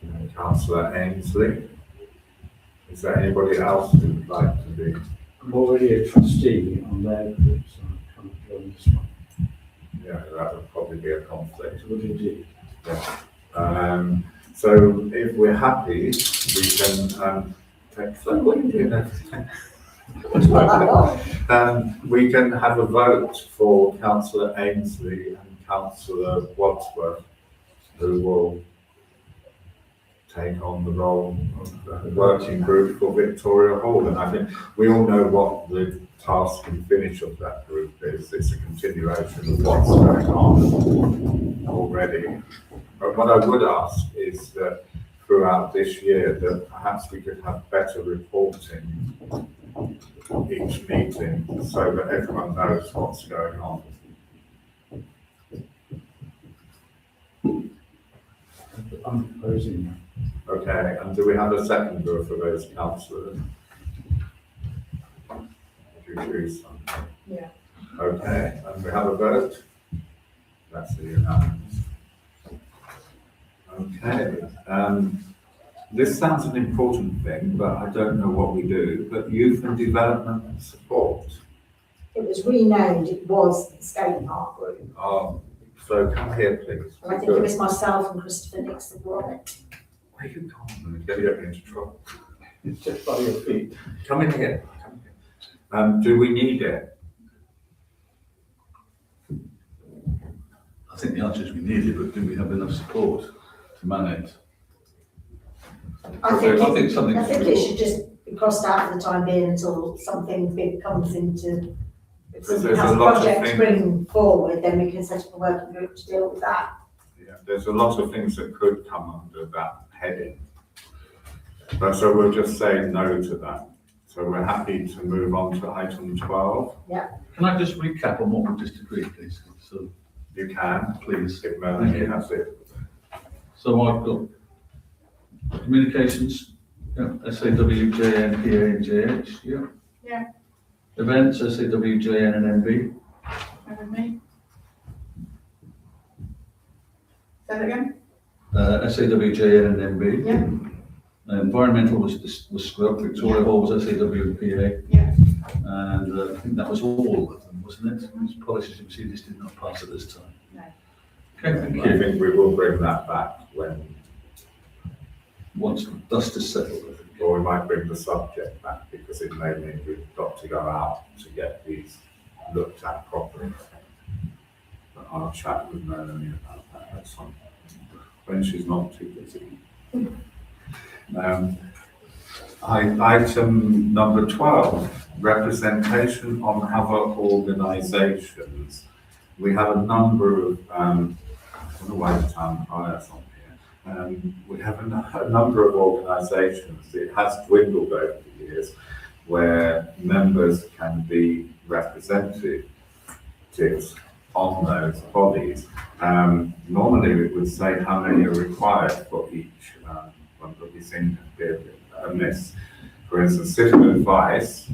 And Councillor Ainsley. Is there anybody else who would like to be? I'm already a trustee on their group, so I can't join this one. Yeah, that would probably be a conflict. Would indeed. So if we're happy, we can take we can have a vote for Councillor Ainsley and Councillor Wadsworth, who will take on the role of the working group for Victoria Hall. And I think we all know what the task and finish of that group is. It's a continuation of what's going on already. But what I would ask is that throughout this year, that perhaps we could have better reporting each meeting so that everyone knows what's going on. I'm proposing that. Okay, and do we have a seconder for those councillors? Would you choose some? Yeah. Okay, and we have a vote? That's a unanimous. Okay, this sounds an important thing, but I don't know what we do, but youth and development support. It was renamed, it was the skate park group. So come here, please. And I think it was myself and Christopher Nix that were on it. Where you going? Get you into trouble. Just by your feet. Come in here. Come here. Do we need it? I think the answer is we need it, but do we have enough support to manage? I think something. I think it should just be crossed out for the time being until something big comes into, if Because something there's has a a lot of project to things- bring forward, then we can set up a working group to deal with that. Yeah, there's a lot of things that could come under that heading. But so we'll just say no to that. So we're happy to move on to item 12. Can I just recap on what we just agreed, please? So, You can, please. if Melanie has it. So I've got communications, yeah, SAW, JN, PA and JH, yeah. Yeah. Events, SAW, JN and MB. Go with me. Say that again? SAW, JN and MB. Yeah. Environmental was scrubbed, Victoria Hall was SAW and PA. Yeah. And I think that was all of them, wasn't it? These policies and procedures did not pass at this time. No. Okay, thank I you. think we will bring that back when, Once the dust is settled, I think. or we might bring the subject back because it may mean we've got to go out to get these looked at properly. But I'll chat with Melanie about that at some point, when she's not too busy. Item number 12, representation on other organisations. We have a number of, I don't know why the town hires on here. We have a number of organisations. It has dwindled over the years where members can be representatives on those bodies. Normally we would say how many are required for each one, but we seem to be a bit amiss. For instance, citizen advice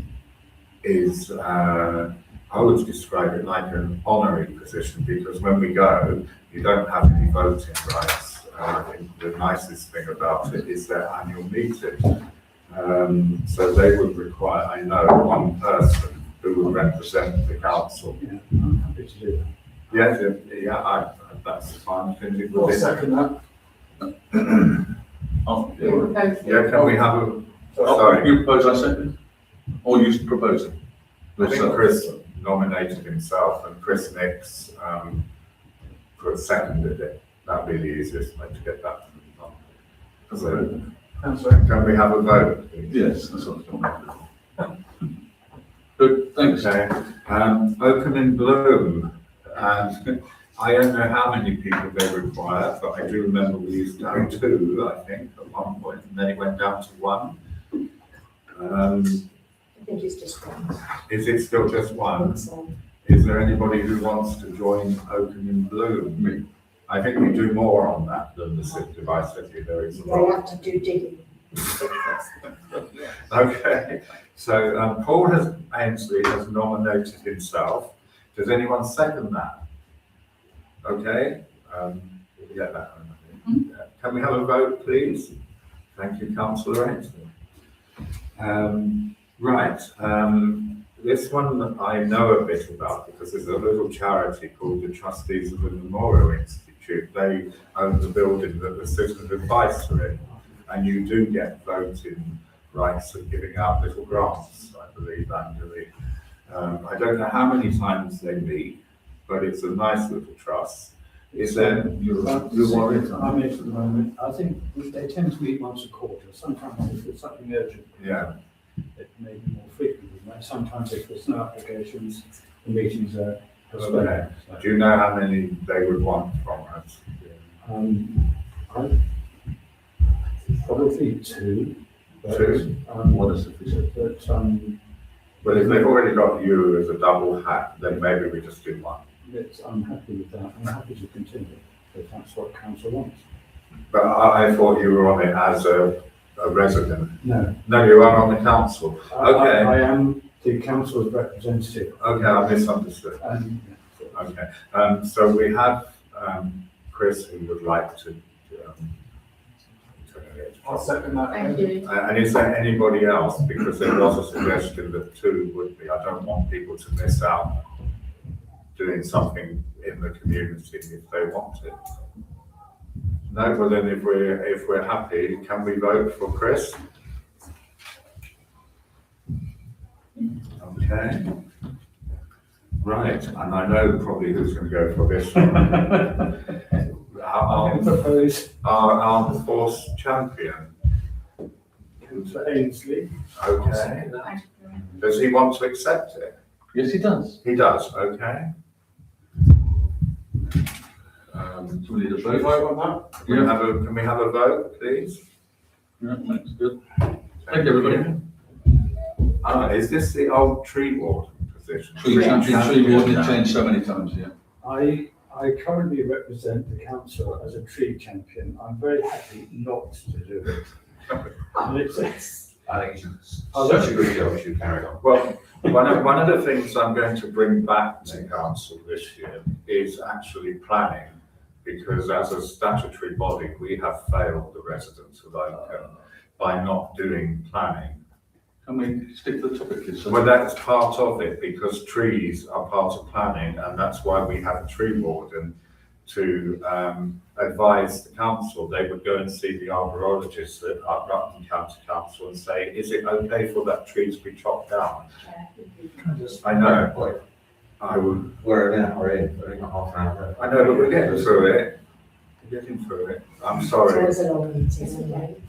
is, I would describe it like an honorary position because when we go, you don't have any voting rights. I think the nicest thing about it is their annual meeting. So they would require, I know, one person who would represent the council. Yeah, I'm happy to do that. Yes, that's fine. I'll second that. Oh, You propose it. Yeah, can we have a, Oh, sorry, you propose I second? Or you propose it? I think Chris nominated himself and Chris Nix, seconded it. That'd be the easiest way to get that. So, can we have a vote, please? Yes, that's what I thought. Good, thanks. Okay, Oakham in Bloom, and I don't know how many people they require, but I do remember we used to have 2, I think, at one point, and then it went down to 1. I think it's just one. Is it still just I 1? think so. Is there anybody who wants to join Oakham in Bloom? Me. I think we do more on that than the civic device city, there is a They lot. have to do digging. Okay, so Paul Ainsley has nominated himself. Does anyone second that? Okay, did we get that? Yeah. Can we have a vote, please? Thank you, Councillor Ainsley. Right, this one I know a bit about because there's a little charity called the Trustees of the Memorial Institute. They own the building that the Citizen Advice are in, and you do get voting rights of giving out little grants, I believe, annually. I don't know how many times they meet, but it's a nice little trust. Is there, You are it, I'm it at the moment. I think they tend to meet once a quarter. Sometimes if it's something urgent, yeah, it may be more frequent than that. Sometimes if there's no applications, the meetings are okay. postponed. Do you know how many they would want from us? I probably 2. But, 2? What is sufficient? But Well, if they've already got you as a double hat, then maybe we just do 1. I'm happy with that. I'm happy to continue. if that's what council wants. But I thought you were on it as a resident. No. No, you are on the council. Okay. I am the council's representative. Okay, I misunderstood. And Okay, so we have, Chris who would like to, I'll second that. Thank you. and is there anybody else? Because there was a suggestion that 2 would be. I don't want people to miss out doing something in the community if they want it. No, well then if we're happy, can we vote for Chris? Okay. Right, and I know probably who's going to go for this one. I propose Our armed force champion. Councillor Ainsley. Okay. Thank you. Does he want to accept it? Yes, he does. He does, okay. Do we need a Shall we vote? vote on that? Can we have a vote, please? Yeah, that's good. Thank you, everybody. Is this the old tree warden position? Tree champion, tree warden, it changed so many times, yeah. I currently represent the council as a tree champion. I'm very happy not to do it. And it's, I think you should, such a good job, you should carry on. Well, one of the things I'm going to bring back to council this year is actually planning, because as a statutory body, we have failed the residents of Oakham by not doing planning. Can we stick to the topic, please? Well, that's part of it, because trees are part of planning, and that's why we have a tree warden to advise the council. They would go and see the arborologist at Rutland County Council and say, is it okay for that tree to be chopped down? I know. I would. We're in, we're in half an hour. I know, but we're getting through it. We're getting through it. I'm It's sorry. always a long meeting, isn't it?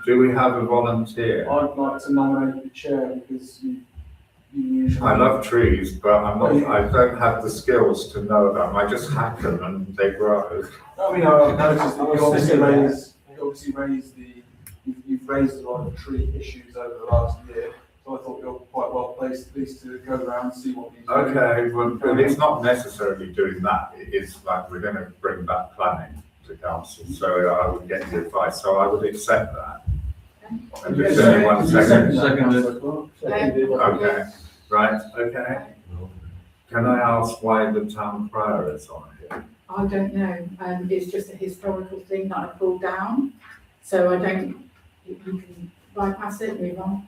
Do we have a volunteer? I'd like to nominate the chair because you usually. I love trees, but I don't have the skills to know them. I just hack them and they grow. I mean, I've noticed that you've raised a lot of tree issues over the last year. So I thought you're quite well placed, at least to go around and see what these. Okay, well, but it's not necessarily doing that. It's like we're going to bring back planning to council, so I would get your advice. So I would accept that. And just anyone second. Okay, right, okay. Can I ask why the town crier is on here? I don't know, it's just a historical thing that I pulled down, so I don't, you can bypass it, move on.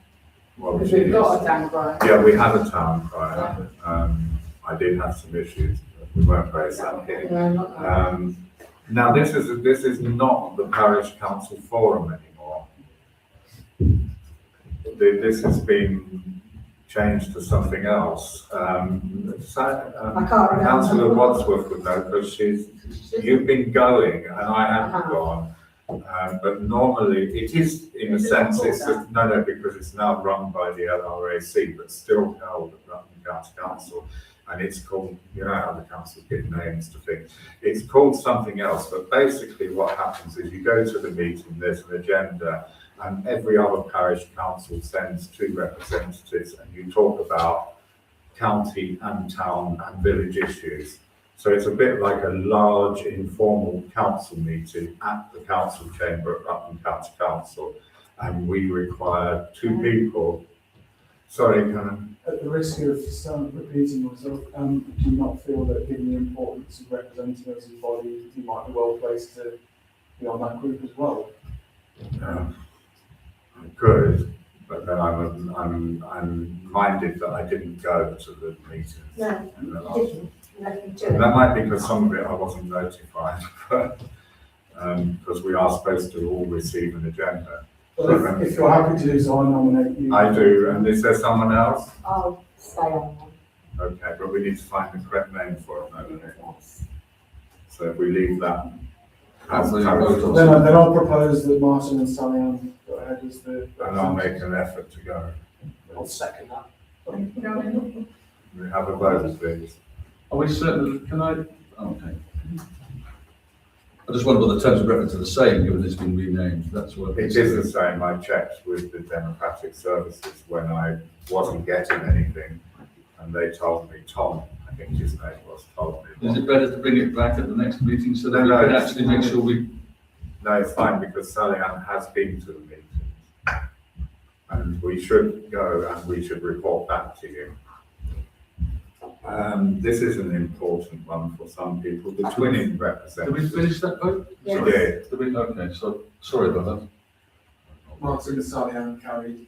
Well, Because we've got a town crier. Yeah, we have a town crier. I did have some issues, but we won't raise that here. No, not that. Now, this is not the parish council forum anymore. This has been changed to something else. I can't remember. Councillor Wadsworth would know, because you've been going and I haven't gone. But normally it is, in a sense, no, because it's now run by the LRAC, but still held at Rutland County Council. And it's called, you know how the council give names to things. It's called something else, but basically what happens is you go to the meeting, there's an agenda, and every other parish council sends 2 representatives, and you talk about county and town and village issues. So it's a bit like a large informal council meeting at the council chamber at Rutland County Council, and we require 2 people. Sorry, Canon. At the risk of repeating myself, do you not feel that given the importance of representing us as a body, you might be well placed to be on that group as well? I could, but then I'm minded that I didn't go to the meeting. No, in the you last. didn't. You left me to And it. that might be because some of it I wasn't notified, but because we are supposed to all receive an agenda. Well, if you're happy to do so, I nominate you. I do, and is there someone else? I'll stay on then. Okay, but we need to find the correct name for it, don't we? Yes. So if we leave that as Well, council, Then I'll propose that Martin and Sally go ahead as the. and I'll make an effort to go. I'll second that. We have a vote, please. Are we certain, can I, okay. I just wonder what the terms of reference are the same, given it's been renamed, that's what. It is the same. I checked with the Democratic Services when I wasn't getting anything, and they told me, Tom, I think his name was, told me Is it better to bring it back at the next meeting so that we No, can it's- actually make sure we, No, it's fine because Sally Ann has been to the meeting. And we should go and we should report back to you. This is an important one for some people, the twinning did we representative. finish that vote? We Yes. did. Did we? Okay, so, sorry about that. Martin and Sally Ann carried.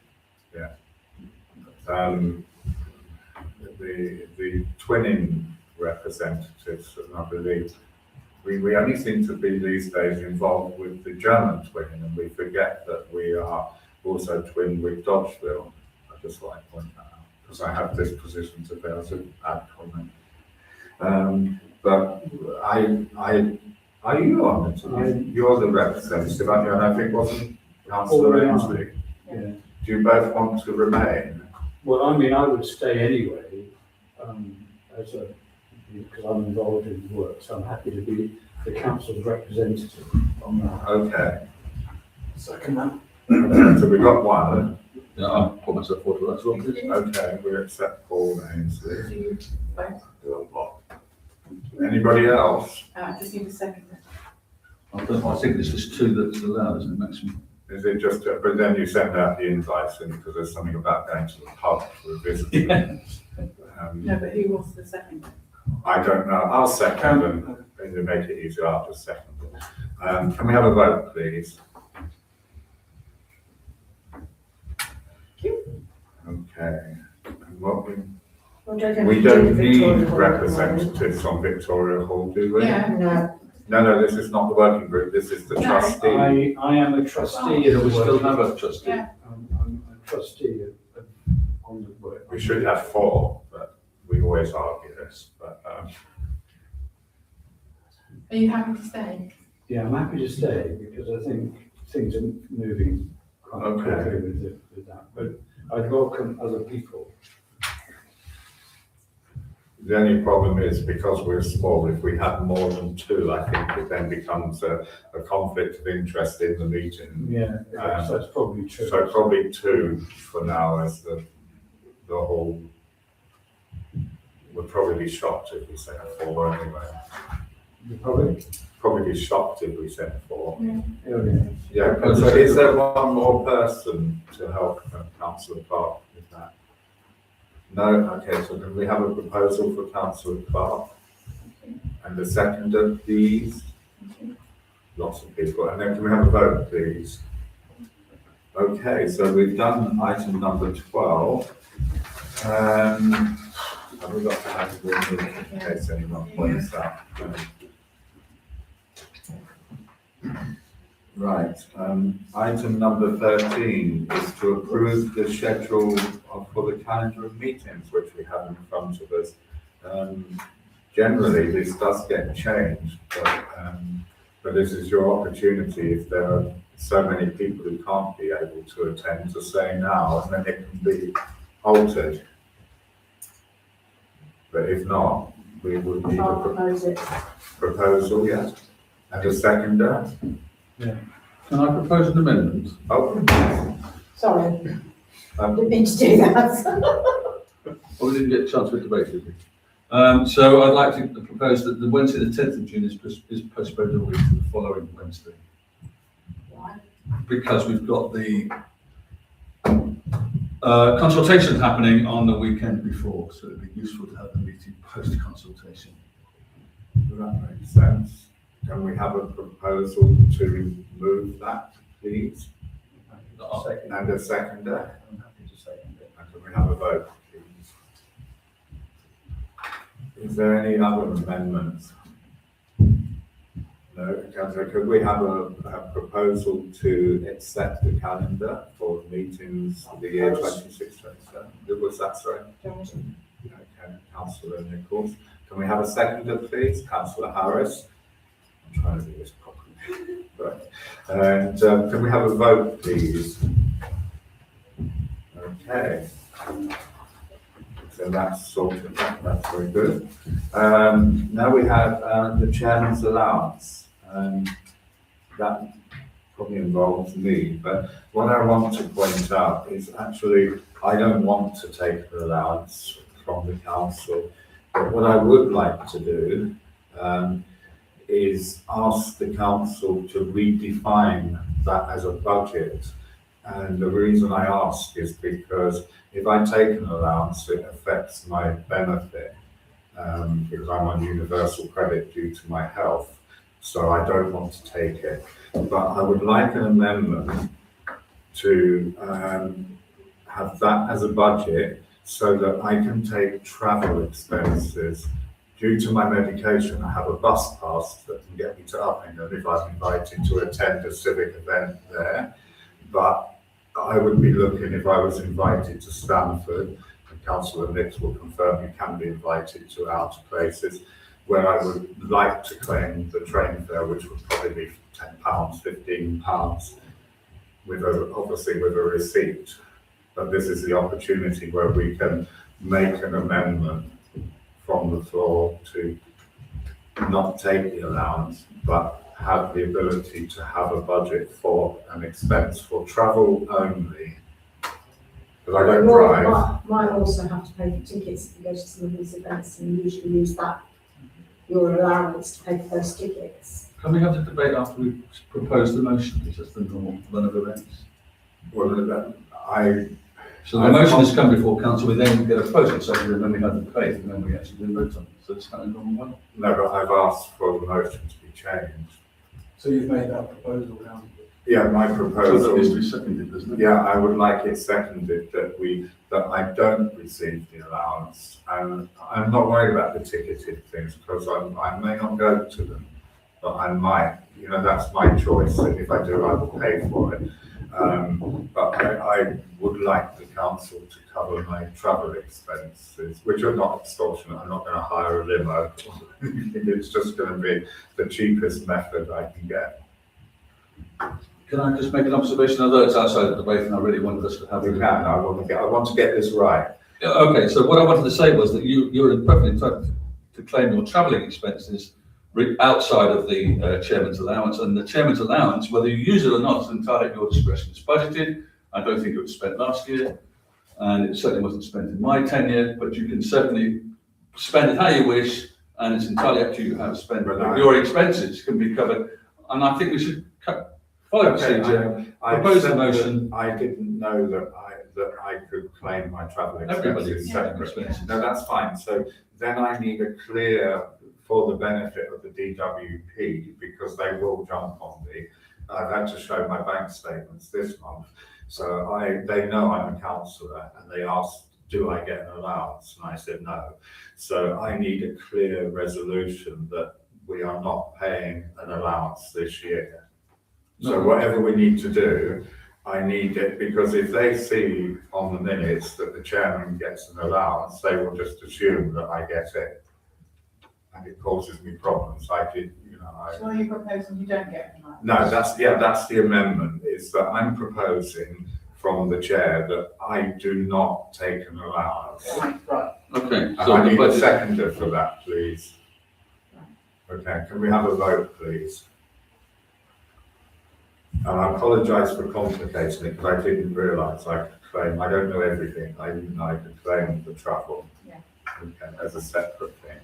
The twinning representatives, I believe, we only seem to be these days involved with the German twinning, and we forget that we are also twinned with Dodgeville. I just like to point that out, because I have this position to bear to add comment. But are you on it? You're the representative, aren't you? And I think wasn't Councillor Ainsley? Yeah. Do you both want to remain? Well, I mean, I would stay anyway, because I'm involved in the work, so I'm happy to be the council's representative on that. Okay, Second that. so we got one. Yeah, I'll put myself forward for that as well, please. Okay, we accept Paul Ainsley. Do you vote? Anybody else? I just need a second. I think this is two that's allowed, isn't it, maximum? Is it just, but then you send out the invites in because there's something about going to the pub for a visit. No, but who wants the second? I don't know, I'll second and to make it easier, I'll just second it. Can we have a vote, please? Okay, and what we don't need representatives on Victoria Hall, do we? Yeah. No, No, this is not the working group, this is the No. trustee. I am a trustee Yeah, of we the still work. have a trustee. Yeah. I'm a trustee on the work. We should have four, but we always argue this, but, Are you happy to stay? Yeah, I'm happy to stay because I think things are moving quite Okay. quickly with that. But I'd welcome other people. the only problem is because we're small, if we have more than two, I think it then becomes a conflict of interest in the meeting. Yeah, that's probably true. So probably two for now as the whole, we'll probably be shocked if we say four anyway. You probably. Probably be shocked if we said four. Yeah. Yeah, but so is there one more person to help Councillor Clark with that? No, okay, so then we have a proposal for Councillor Clark. And the second of these, lots of people, and then can we have a vote, please? Okay, so we've done item number 12. Have we got to have a meeting in case anyone points out? Right, item number 13 is to approve the schedule for the calendar of meetings which we have in front of us. Generally, this does get changed, but this is your opportunity if there are so many people who can't be able to attend to say now, and then it can be altered. But if not, we would need I'll a propose it. proposal, yes, and a seconder. Can I propose an amendment? Oh, Sorry, didn't mean to do that. Well, we didn't get a chance to debate, did we? So I'd like to propose that the Wednesday, the 10th of June is postponed a week to the following Wednesday. Why? Because we've got the consultation happening on the weekend before, so it'd be useful to have the meeting post-consultation. that makes sense. Can we have a proposal to move that, please? Second. And a seconder? I'm happy to second it. And can we have a vote, please? Is there any other amendments? No, Councillor, could we have a proposal to accept the calendar for meetings for the year 26-27? Was that sorry? Okay, Councillor Nichols. Can we have a seconder, please? Councillor Harris. I'm trying to do this properly. Right. And can we have a vote, please? Okay. So that's sorted. That's very good. Now we have the chairman's allowance. That probably involves me, but what I want to point out is actually I don't want to take an allowance from the council. But what I would like to do is ask the council to redefine that as a budget. And the reason I ask is because if I take an allowance, it affects my benefit because I'm on universal credit due to my health. So I don't want to take it. But I would like an amendment to have that as a budget so that I can take travel expenses. Due to my medication, I have a bus pass that can get me to Uppingham if I'm invited to attend a civic event there. But I would be looking, if I was invited to Stamford, and Councillor Nix will confirm you can be invited to outer places, where I would like to claim the train fare, which would probably be £10, £15, obviously with a receipt. But this is the opportunity where we can make an amendment from the floor to not take the allowance, but have the ability to have a budget for an expense for travel only. Because I don't drive. Might also have to pay for tickets if you go to some of these events and usually use that, your allowance to pay for those tickets. Can we have the debate after we propose the motion? It's just the normal run of events. Well, So the motion has come before council, we then get a vote second, and then we have the debate, and then we actually do vote on it. So it's kind of normal one. no, but I've asked for the motion to be changed. So you've made that proposal now? Yeah, my So that proposal. needs to be seconded, doesn't it? Yeah, I would like it seconded that I don't receive the allowance, and I'm not worried about the ticketed things because I may not go to them, but I might. You know, that's my choice, and if I do, I will pay for it. But I would like the council to cover my travel expenses, which are not extortionate. I'm not going to hire a limo. It's just going to be the cheapest method I can get. Can I just make an observation, although it's outside the debate and I really wanted us to have We it. can. I want to get this right. Yeah, okay, so what I wanted to say was that you're perfectly entitled to claim your travelling expenses outside of the chairman's allowance, and the chairman's allowance, whether you use it or not, is entirely at your discretion. It's budgeted. I don't think it was spent last year, and it certainly wasn't spent in my tenure, but you can certainly spend it how you wish, and it's entirely up to you how to spend it. But your expenses can be covered, and I think we should follow procedure. Propose a motion. I didn't know that I could claim my travel Everybody expenses can claim separately. expenses. No, that's fine. So then I need a clear, for the benefit of the DWP, because they will jump on me. I've had to show my bank statements this month. So they know I'm a councillor, and they asked, do I get an allowance? And I said no. So I need a clear resolution that we are not paying an allowance this year. So whatever we need to do, I need it, because if they see on the minutes that the chairman gets an allowance, they will just assume that I get it. And it causes me problems. So are you proposing you don't get an allowance? No, that's the amendment, is that I'm proposing from the chair that I do not take an allowance. Right. Okay, And so I the need a budget, seconder for that, please. Okay, can we have a vote, please? And I apologise for complicating it, because I didn't realise I could claim, I don't know everything, I didn't know I could claim the travel. Yeah. Okay, as a separate thing.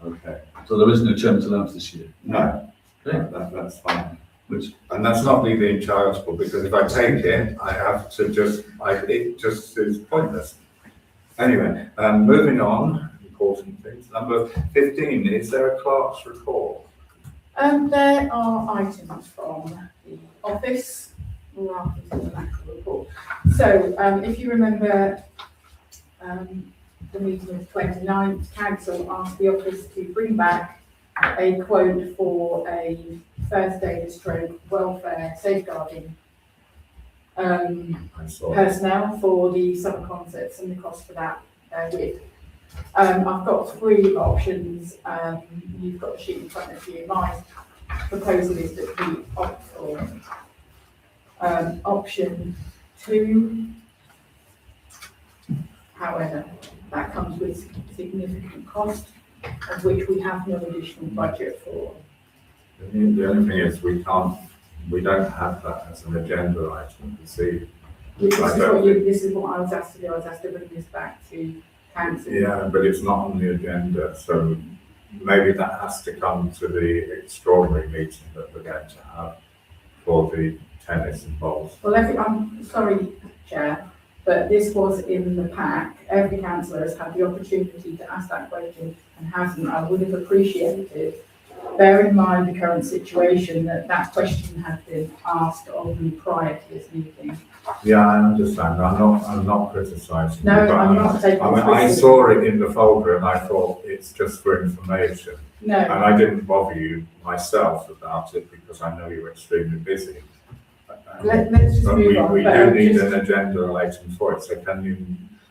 Okay, so there is no chairman's allowance this year. no, Okay. that's fine. Which, And that's not me being charitable, because if I take it, I have to it just is pointless. Anyway, moving on, important things. Number 15, is there a clerk's report? There are items from the office rather than an actual report. So if you remember the meeting of 29th, council asked the office to bring back a quote for a first aid stroke welfare safeguarding I saw it. personnel for the summer concerts and the cost for that with. I've got three options. You've got the sheet in front of you. My proposal is that we opt for option 2. However, that comes with significant cost, of which we have no additional budget for. The only thing is we don't have that as an agenda item to see. This is what I was asked to do. I was asked to bring this back to council. Yeah, but it's not on the agenda, so maybe that has to come to the extraordinary meeting that we're going to have for the tennis and bowls. Well, I'm sorry, Chair, but this was in the pack. Every councillor has had the opportunity to ask that question and hasn't. I would have appreciated, bear in mind the current situation, that question had been asked of me prior to this meeting. Yeah, I understand. I'm not criticising. No, you, but I'm not taking I criticism. saw it in the folder and I thought it's just for information. No, And I didn't bother you myself about it because I know you're extremely busy. let's just But move on. we But do I'm need just- an agenda item for it, so can you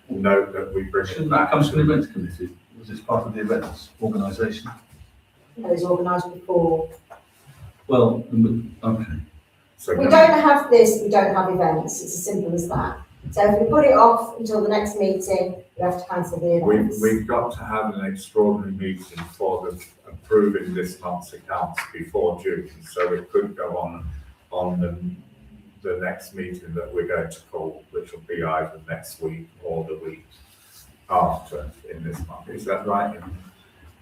note that we bring it Shouldn't that back? come to the events committee? Was this part of the events organisation? It was organised before. Well, okay. So We can- don't have this, we don't have events, it's as simple as that. So if we put it off until the next meeting, we have to cancel the events. We've got to have an extraordinary meeting for the approving this month's accounts before June, so it could go on the next meeting that we're going to call, which will be either next week or the week after in this month. Is that right?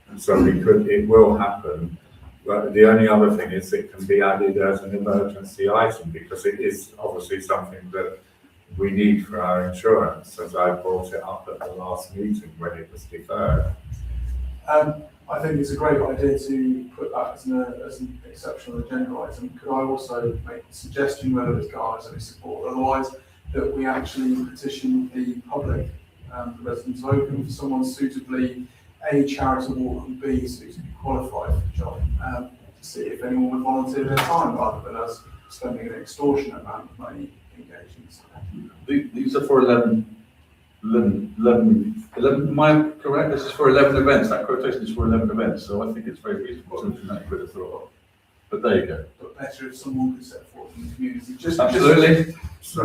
And so it will happen. But the only other thing is it can be added as an emergency item because it is obviously something that we need for our insurance, as I brought it up at the last meeting when it was deferred. I think it's a great idea to put that as an exceptional agenda item. Could I also make a suggestion, whether it's garners any support, otherwise, that we actually petition the public, the residents of Oakham, for someone suitably A, charitable, and B, suitably qualified for the job, to see if anyone would volunteer their time rather than us spending an extortionate amount of money engaging in something. These are for 11, am I correct? This is for 11 events, that quotation is for 11 events, so I think it's very reasonable, something that could have thought of. But there you go. But better if someone could set forth in the community, Absolutely. So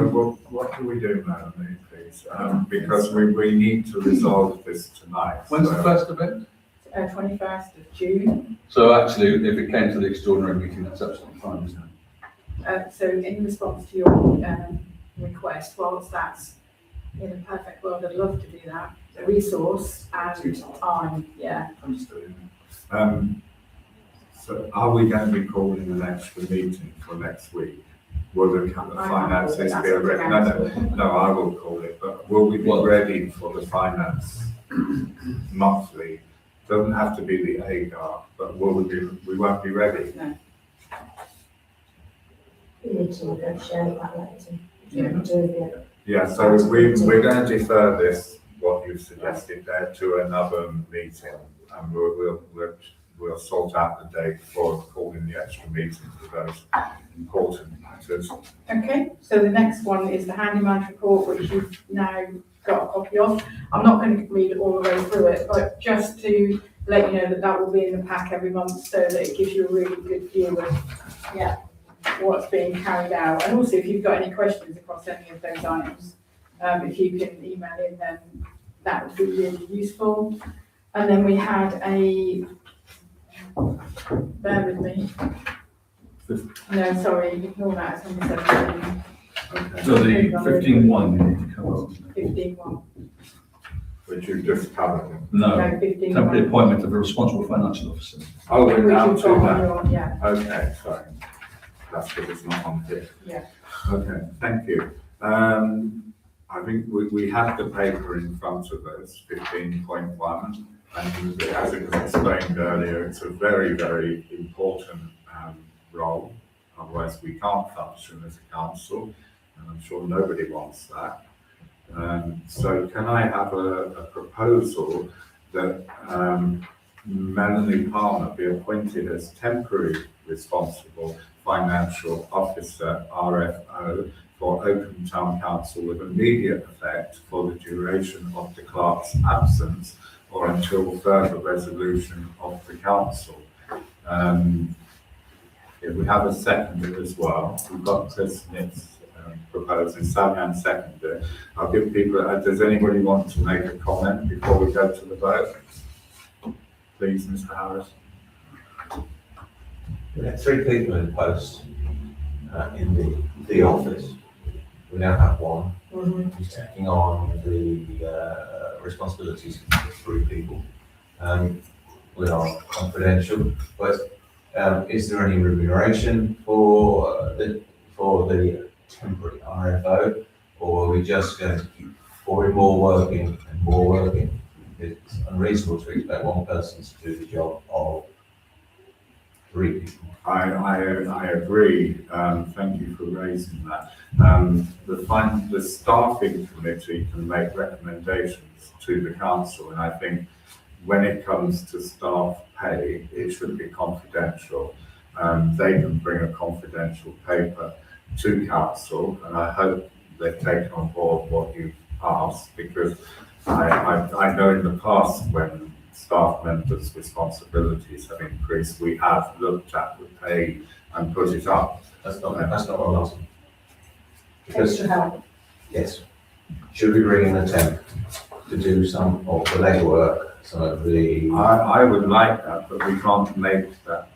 what do we do, Madam Mayor, please? Because we need to resolve this tonight. When's the So- first event? 21st of June. So actually, if it came to the extraordinary meeting, that's absolutely fine, isn't it? So in response to your request, whilst that's in a perfect world, I'd love to do that. Resource and time, yeah. Understood. So are we going to be calling an extra meeting for next week? Will the finances be ready? No, I will call it, but will we be ready for the finance monthly? Doesn't have to be the AGAR, but we won't be ready. No. We need to negotiate that later. Yeah. Yeah, so we're going to defer this, what you've suggested there, to another meeting, and we'll sort out the date for calling the extra meeting for those important matters. Okay, so the next one is the handyman's report, which you've now got a copy of. I'm not going to read all the way through it, but just to let you know that will be in the pack every month, so that it gives you a really good view of what's being carried out. And also, if you've got any questions across any of those items, if you can email in, then that would be really useful. And then we had bear with me. No, sorry, ignore that, it's number 17. So the 15.1 you need to cover off. 15.1. Which you've just covered. No, No, 15.1. temporary appointment of a responsible financial officer. Oh, we're Which now you've to got on that. your, yeah, Okay, sorry. That's because it's not on here. yeah. Okay, thank you. I think we have the paper in front of us, 15.1, and as it was explained earlier, it's a very, very important role. Otherwise, we can't function as a council, and I'm sure nobody wants that. So can I have a proposal that Melanie Palmer be appointed as temporary responsible financial officer, RFO, for Oakham Town Council with immediate effect for the duration of the clerk's absence or until further resolution of the council. If we have a seconder as well, we've got Chris Smith's proposing, Sally seconder. I'll give people, does anybody want to make a comment before we go to the vote? Please, Mr. Harris. We had 3 people in post in the office. We now have 1. Mhm. He's taking on the responsibilities for 3 people. We are confidential, but is there any remuneration for the temporary RFO, or are we just going to keep pouring more work in and more work in? It's unreasonable to expect one person to do the job of 3 people. I agree. Thank you for raising that. The staffing committee can make recommendations to the council, and I think when it comes to staff pay, it should be confidential. They can bring a confidential paper to council, and I hope they've taken on board what you've asked, because I know in the past when staff members' responsibilities have increased, we have looked at the pay and put it up. That's not what I'm asking. Because, Extra help. yes, should we bring in a temp to do some of the legwork, some of the... I would like that, but we can't make that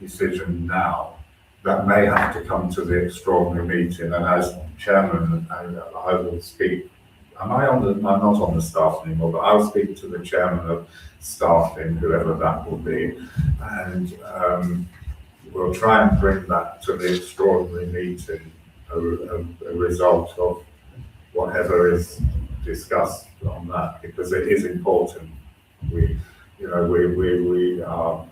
decision now. That may have to come to the extraordinary meeting, and as chairman, I will speak. I'm not on the staff anymore, but I'll speak to the chairman of staffing, whoever that will be, and we'll try and bring that to the extraordinary meeting, a result of whatever is discussed on that, because it is important. We are,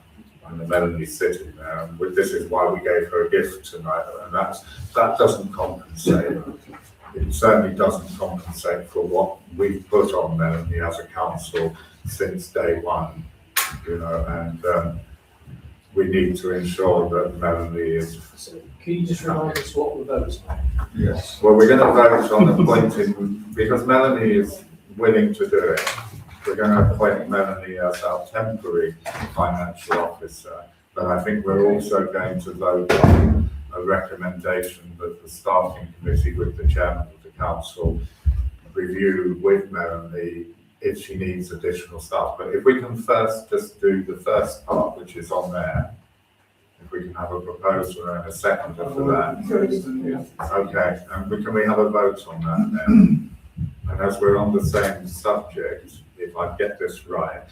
and Melanie's sitting there, and this is why we gave her a gift tonight, and that doesn't compensate. It certainly doesn't compensate for what we've put on Melanie as a council since day one, and we need to ensure that Melanie is. So can you just remind us what we're voting on? Yes. Well, we're going to vote on appointing, because Melanie is willing to do it. We're going to appoint Melanie as our temporary financial officer, but I think we're also going to vote on a recommendation that the staffing committee with the chairman of the council review with Melanie if she needs additional staff. But if we can first just do the first part, which is on there, if we can have a proposal and a seconder for that. Okay, and can we have a vote on that then? And as we're on the same subject, if I get this right,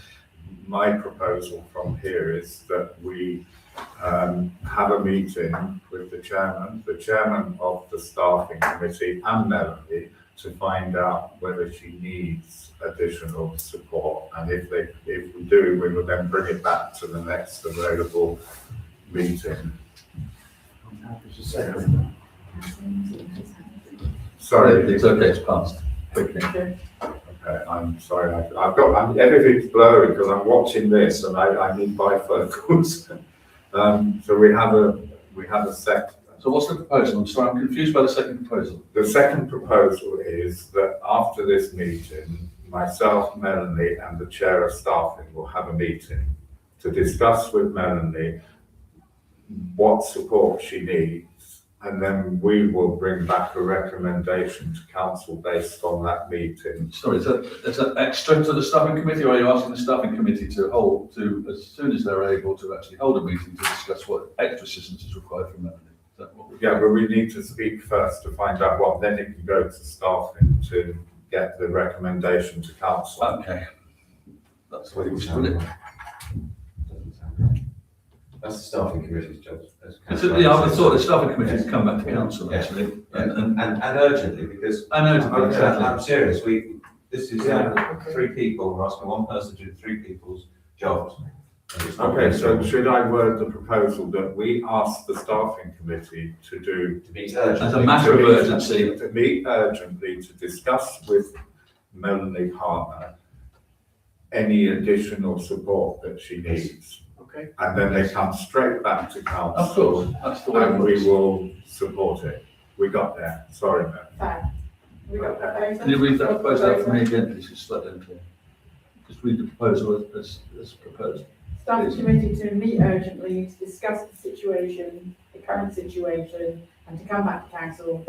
my proposal from here is that we have a meeting with the chairman of the staffing committee and Melanie to find out whether she needs additional support. And if we do, we will then bring it back to the next available meeting. I'm happy to say. Sorry, It's okay, it's passed. quickly. Okay, I'm sorry. Everything's blurry because I'm watching this and I need bifocals. So we have a second. So what's the proposal? I'm sorry, I'm confused by the second proposal. The second proposal is that after this meeting, myself, Melanie, and the chair of staffing will have a meeting to discuss with Melanie what support she needs, and then we will bring back a recommendation to council based on that meeting. Sorry, is that extra to the staffing committee, or are you asking the staffing committee to as soon as they're able to actually hold a meeting to discuss what extra assistance is required from Melanie? Is that what Yeah, but we need to speak first to find out what, then it can go to staffing to get the recommendation to council. Okay. That's the way we should put it. That's the staffing committee's job. Yeah, I thought the staffing committee has come back to council Yeah. actually. And urgently, because I know, exactly. I'm serious, this is 3 people, we're asking one person to do 3 people's jobs. And it's not Okay, so reasonable should I word the proposal that we ask the staffing committee to do to meet urgent. As a matter of urgency. to meet urgently to discuss with Melanie Harmer any additional support that she needs. Okay. And then they come straight back to council. Of course, that's the way it And we works. will support it. We got there. Sorry, man. Fine. We got that. Can you read that proposal out for me again, please? It's slightly unclear. Just read the proposal as proposed. Staff committee to meet urgently to discuss the situation, the current situation, and to come back to council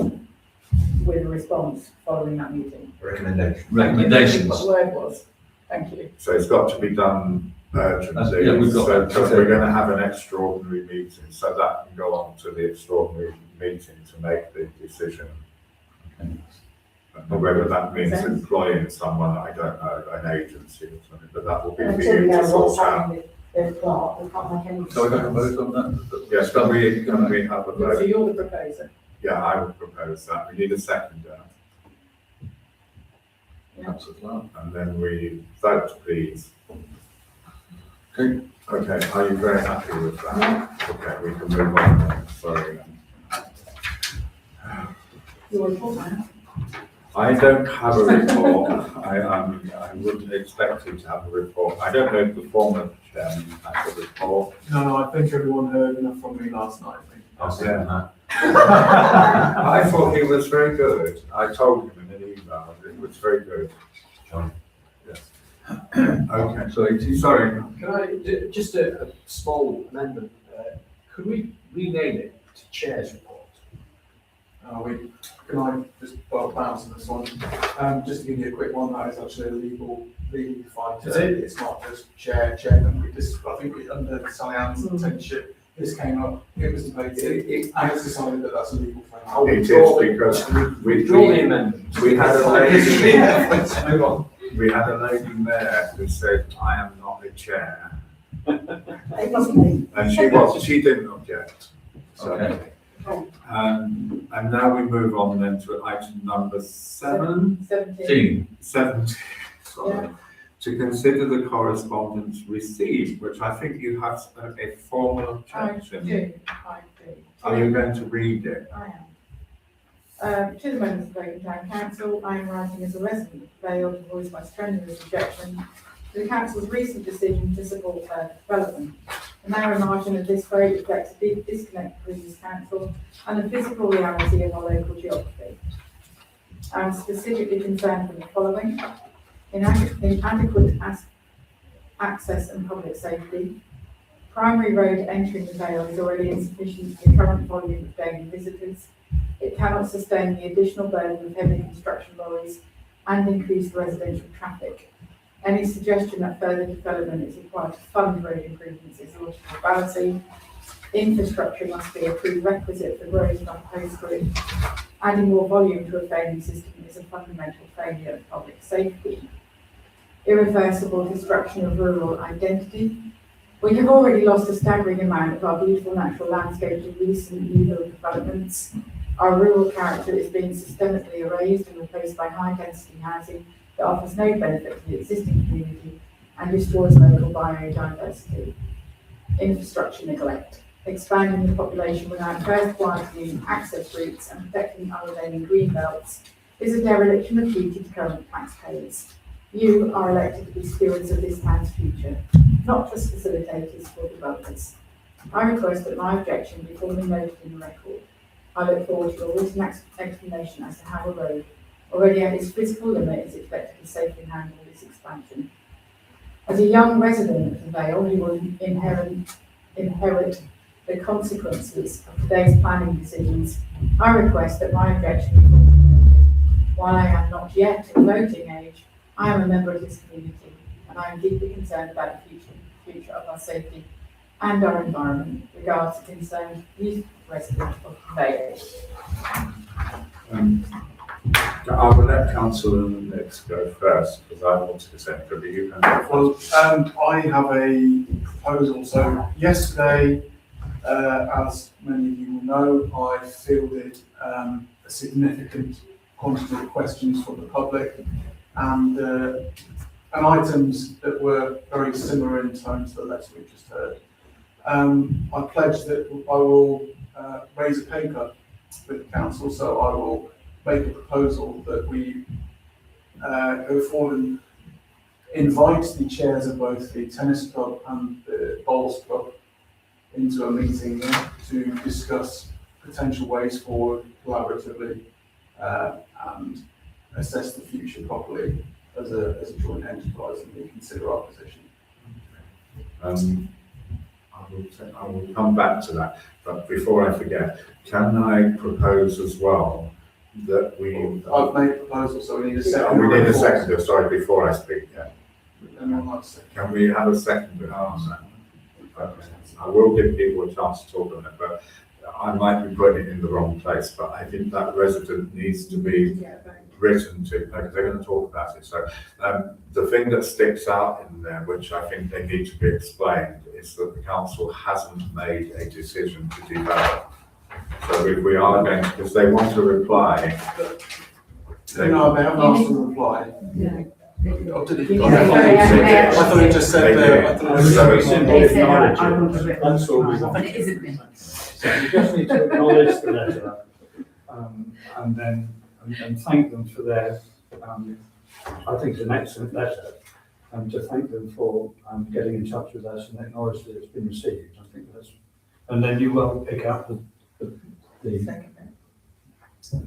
with a response following that meeting. Recommendation. Recommendations. What the word was. Thank you. So it's got to be done urgently. Yeah, we've got So, that. because we're going to have an extraordinary meeting, so that can go on to the extraordinary meeting to make the decision. Or whether that means employing someone, I don't know, an agency or something, but that will be for Until we you know to what's sort out. happening with the plot, we can't make any. So I got a vote on that? Yes, can we have a So vote? you're the proposer. Yeah, I would propose that. We need a seconder, Councillor Clark. and then we vote, please. Okay. Okay, are you very happy with that? Okay, we can move on then, sorry. Your report now. I don't have a report. I wouldn't expect you to have a report. I don't know if the former chairman has a report. No, I think everyone heard enough from me last night. I'll second that. I thought he was very good. I told him in an email that it was very good. John. Yes. Okay, So 18. sorry. Can I, just a small amendment, could we rename it to Chair's Report? Can I just bounce on this one? Just to give you a quick one, that is actually a legally defined term. Is it? It's not just chairman. This, I think under Sally Ann's tenureship, this came up, it was debated, and it's decided that that's a legal framework. It is because Withdraw the amendment. we had a lady, Let's move on. we had a lady mayor who said, I am not the chair. It wasn't me. And she didn't object. So, Okay. and now we move on then to item number 17, sorry, Yeah. to consider the correspondence received, which I think you have a formal I objection. do. Are you going to read it? I am. To the members of Oakham Town Council, I am writing as a resident of Vale to voice my strenuous objection to the council's recent decision to support further development. The narrow margin of this vote reflects a deep disconnect between this council and the physical reality of our local geography. I am specifically concerned with the following: inadequate access and public safety. Primary road entering the Vale is already insufficient for the current volume of daily visitors. It cannot sustain the additional burden of heavy construction lorries and increased residential traffic. Any suggestion that further development is required to fund road improvements is a fallacy. Infrastructure must be a prerequisite for growth, not post-grid. Adding more volume to a failing system is a fundamental failure of public safety. Irreversible destruction of rural identity. We have already lost a staggering amount of our beautiful natural landscape to recent new build developments. Our rural character is being systemically erased and replaced by high-density housing that offers no benefit to the existing community and destroys local biodiversity. Infrastructure neglect. Expanding the population without first widening access routes and protecting unremaining green belts is a dereliction of duty to current taxpayers. You are elected to be stewards of this town's future, not just facilitators for developers. I request that my objection be formally noted in the record. I look forward to your written explanation as to how a road, already at its physical limit, is expected to safely handle this expansion. As a young resident of the Vale, you will inherit the consequences of today's planning decisions. I request that my objection be formally noted. While I am not yet in voting age, I am a member of this community, and I am deeply concerned about the future of our safety and our environment, regards to concerned youth residents of the Vale. I will let Councillor Nix go first, because I wanted to say, but you can go first. Well, I have a proposal. So yesterday, as many of you will know, I fielded a significant quantity of questions from the public and items that were very similar in tone to the letter we just heard. I pledge that I will raise a paper with the council, so I will make a proposal that we go forward and invite the chairs of both the tennis club and the bowls club into a meeting to discuss potential ways forward collaboratively and assess the future properly as a joint enterprise and reconsider our position. I will come back to that, but before I forget, can I propose as well that we... I've made a proposal, so we need a second. We need a seconder, sorry, before I speak, yeah. Anyone like to say? Can we have a seconder on that? I will give people a chance to talk on it, but I might be putting it in the wrong place, but I think that resident needs to be written to, because they're going to talk about it. So the thing that sticks out in there, which I think they need to be explained, is that the council hasn't made a decision to develop. So if we are going, because they want to reply. No, they haven't asked for a reply. Yeah. Oh, did it? Yeah, I thought it just said there. I thought it They said did. They said, I want a written That's all we reply, want. but it isn't written. So you just need to acknowledge the letter, and then, and thank them for their, I think it's an excellent letter, and to thank them for, getting in touch with us and acknowledge that it's been received. I think that's, and then you will pick up the Second bit.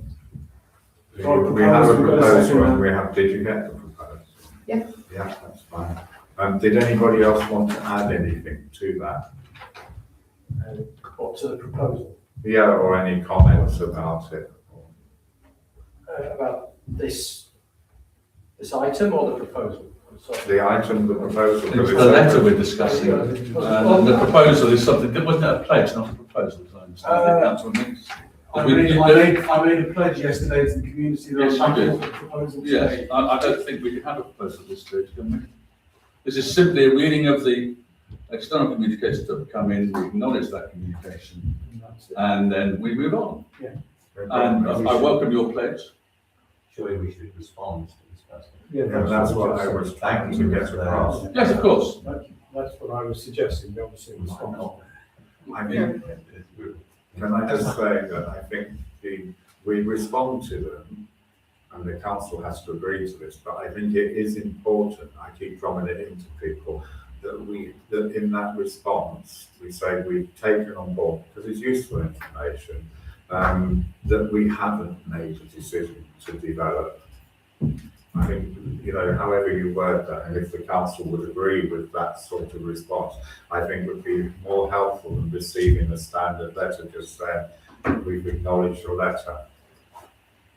We have a proposal and we have, did you get the proposal? Yeah. Yeah, that's fine. Did anybody else want to add anything to that? What to the proposal, Yeah, or any comments about it? about this item or the proposal? I'm sorry. The item, the proposal. It's the letter we're discussing, and the proposal is something, wasn't it a pledge, not a proposal, as I understand the council means? I made a pledge yesterday to the community that Yes, I'm you happy did. with the proposal Yes, today. I don't think we can have a proposal at this stage, can we? This is simply a reading of the external communications that have come in, we acknowledge that communication, and that's it. and then we move on. Yeah. And I welcome your pledge. Surely we should respond to this person. Yeah, that's what I was trying to get across. Yes, of course. That's what I was suggesting, we obviously respond. I mean, can I just say that I think we respond to them, and the council has to agree to this, but I think it is important, I keep drumming it into people, that in that response, we say we've taken on board, because it's useful information, that we haven't made a decision to develop. I think, however you word that, and if the council would agree with that sort of response, I think would be more helpful than receiving a standard letter just saying, we've acknowledged your letter.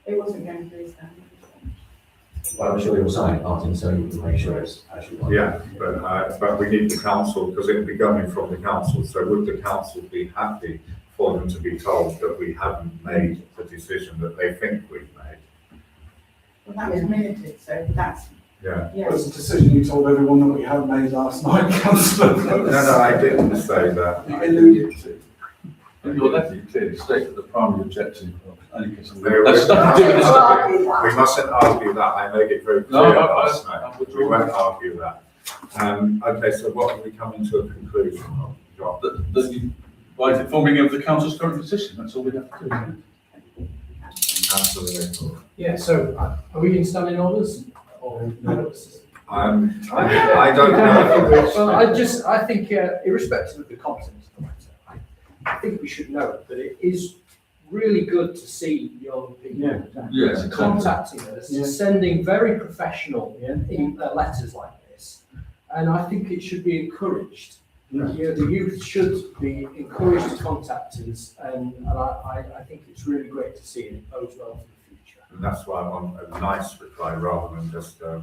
It wasn't going through standard. Well, I'm sure you'll sign it, Martin, so you can make sure it's actually. Yeah, but we need the council, because it will be coming from the council, so would the council be happy for them to be told that we haven't made the decision that they think we've made? Well, that was minuted, so that's, Yeah. yeah. That's a decision you told everyone that we had made last night, councillor. No, I didn't say that. You alluded to. In your letter, you clearly state that the primary objective of any piece of No, that's nothing to do with this. we mustn't argue that, I made it very No, clear I last night, we won't argue that. Okay, so what are we coming to a conclusion of, John? By informing of the council's current position, that's all we have to do. Absolutely. Yeah, so are we in standing orders? Or no? I don't know. Well, I think irrespective of the content of the matter, I think we should note that it is really good to see young people Yeah, exactly. Yes, exactly. contacting us, Yeah. sending very professional Yeah. letters like this. And I think it should be encouraged. Yeah. The youth should be encouraged to contact us, and I think it's really great to see it. It bodes well for the future. And that's why I want a nice reply rather than just a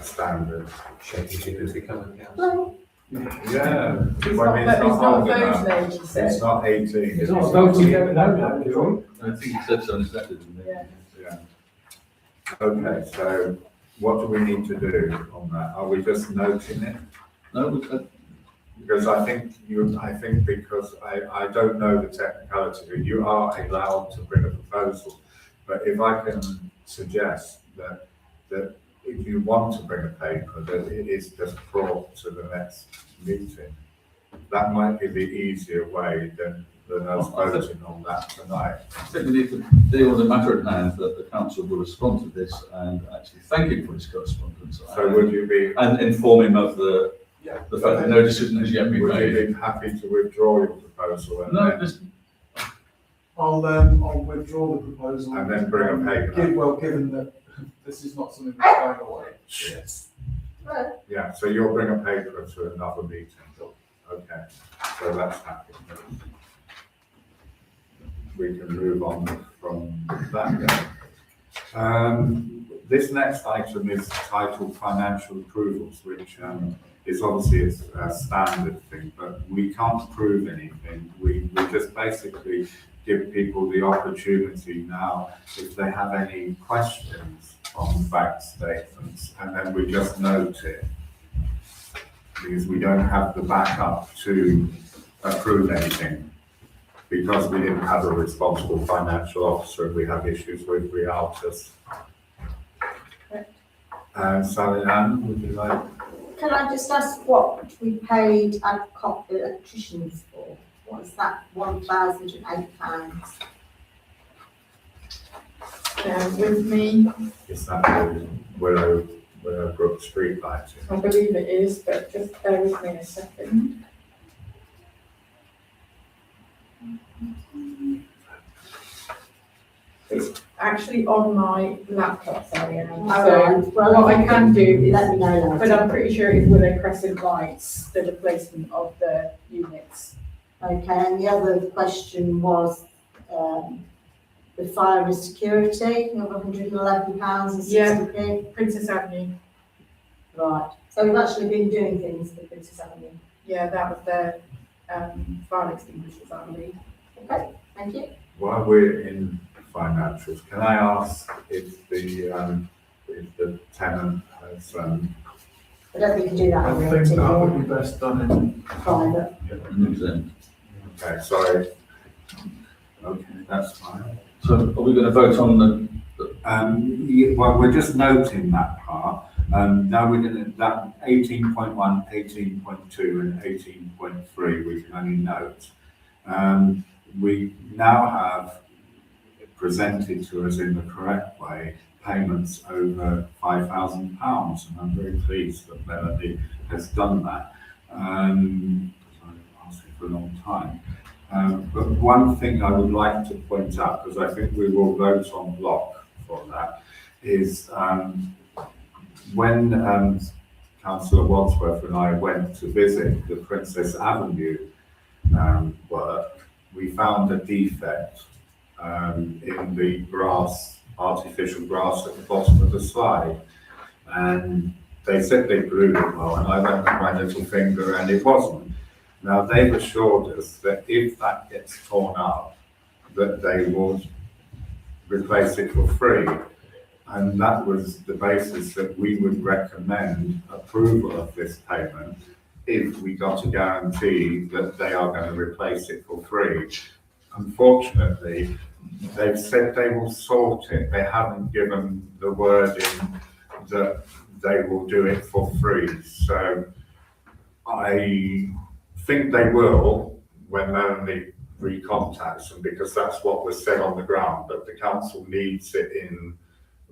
standard. Shaky fingers become a council. Yeah. It's Well, I mean, not old voting enough. age, he It's said. not 18. It's not voting, no, I think he said so in his letter, didn't he? Yeah. Yeah. Okay, so what do we need to do on that? Are we just noting it? No, Because I think because I don't know the technicality, you are allowed to bring a proposal. But if I can suggest that if you want to bring a paper, that it is just brought to the next meeting, that might be the easier way than us voting on that tonight. I think we need to deal with the matter at hand, that the council will respond to this and actually thank him for his correspondence. So would you be, And inform him of the Yeah. fact that no decision has yet been would you made. be happy to withdraw your proposal and No, then, just, I'll withdraw the proposal. and then bring a paper? Given that this is not something that's going away. Yes. Yeah, so you'll bring a paper to another meeting. Okay, so that's happening. We can move on from that. This next item is titled financial approvals, which is obviously a standard thing, but we can't approve anything. We just basically give people the opportunity now, if they have any questions on bank statements, and then we just note it. Because we don't have the backup to approve anything. Because we didn't have a responsible financial officer, we have issues with realtors. Sally Ann, would you like? Can I just ask what we paid Adcock electricians for? What's that, £1,008? With me, Is that the Willowbrook street lighting? I believe it is, but just bear with me a second. It's actually on my laptop, sorry, Anne. All So right. Well, what I can do is, let me know later. but I'm pretty sure it's Willow Crescent lights, the replacement of the units. Okay, and the other question was, the fire and security of £111.60. Princess Avenue, Right, so we've actually been doing things for Princess Avenue. yeah, that was their fire extinguishers, I believe. Okay, thank you. While we're in financials, can I ask if the tenant has, I don't think you can do that I on think that the would be best done in private. okay, sorry. Okay, that's fine. So are we going to vote on the, Well, we're just noting that part. Now we're gonna, that 18.1, 18.2 and 18.3, we can only note. We now have presented to us in the correct way payments over £5,000, and I'm very pleased that Melody has done that. Because I've asked it for a long time. But one thing I would like to point out, because I think we will vote on block for that, is when Councillor Wadsworth and I went to visit the Princess Avenue work, we found a defect in the grass, artificial grass at the bottom of the slide. And they said they glued it well, and I went with my little finger and it wasn't. Now, they've assured us that if that gets torn up, that they will replace it for free. And that was the basis that we would recommend approval of this payment if we got a guarantee that they are going to replace it for free. Unfortunately, they've said they will sort it. They haven't given the wording that they will do it for free. So I think they will when Melanie recontacts them, because that's what was said on the ground, but the council needs it in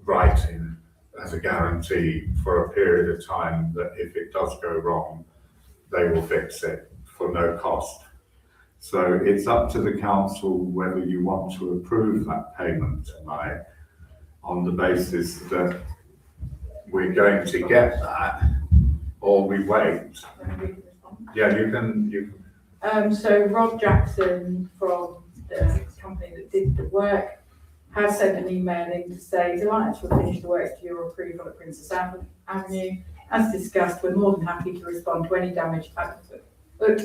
writing as a guarantee for a period of time that if it does go wrong, they will fix it for no cost. So it's up to the council whether you want to approve that payment tonight on the basis that we're going to get that, or we wait. Yeah, you can. So Rob Jackson from the company that did the work has sent an email in to say, delighted to have finished the works to your approval at Princess Avenue. As discussed, we're more than happy to respond to any damage at the foot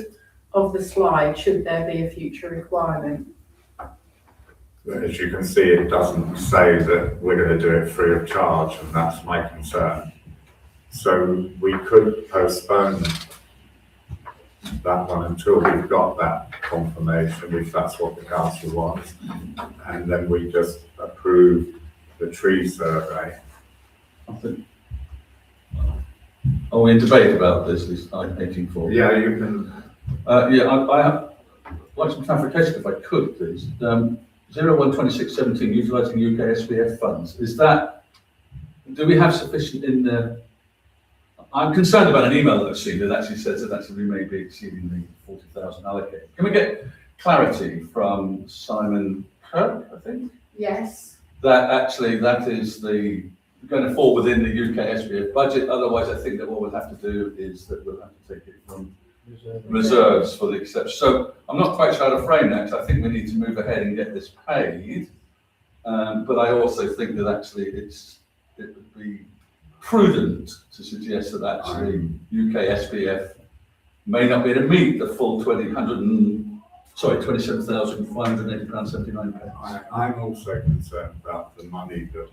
of the slide should there be a future requirement. As you can see, it doesn't say that we're going to do it free of charge, and that's my concern. So we could postpone that one until we've got that confirmation, if that's what the council wants, and then we just approve the tree survey. I think, are we in debate about this 18.4? Yeah, you can. I'd like some clarification if I could, please. 012617, utilising UK SPF funds. Is that, do we have sufficient in there? I'm concerned about an email that I've seen that actually says that actually we may be exceeding the 40,000 allocated. Can we get clarity from Simon Kirk, I think? Yes. That actually that is going to fall within the UK SPF budget. Otherwise, I think that what we'll have to do is that we'll have to take it from reserves for the exception. So I'm not quite sure how to frame that, because I think we need to move ahead and get this paid. But I also think that actually it would be prudent to suggest that actually UK SPF may not be able to meet the full 160 Sorry, £27,580.79. I'm also concerned about the money that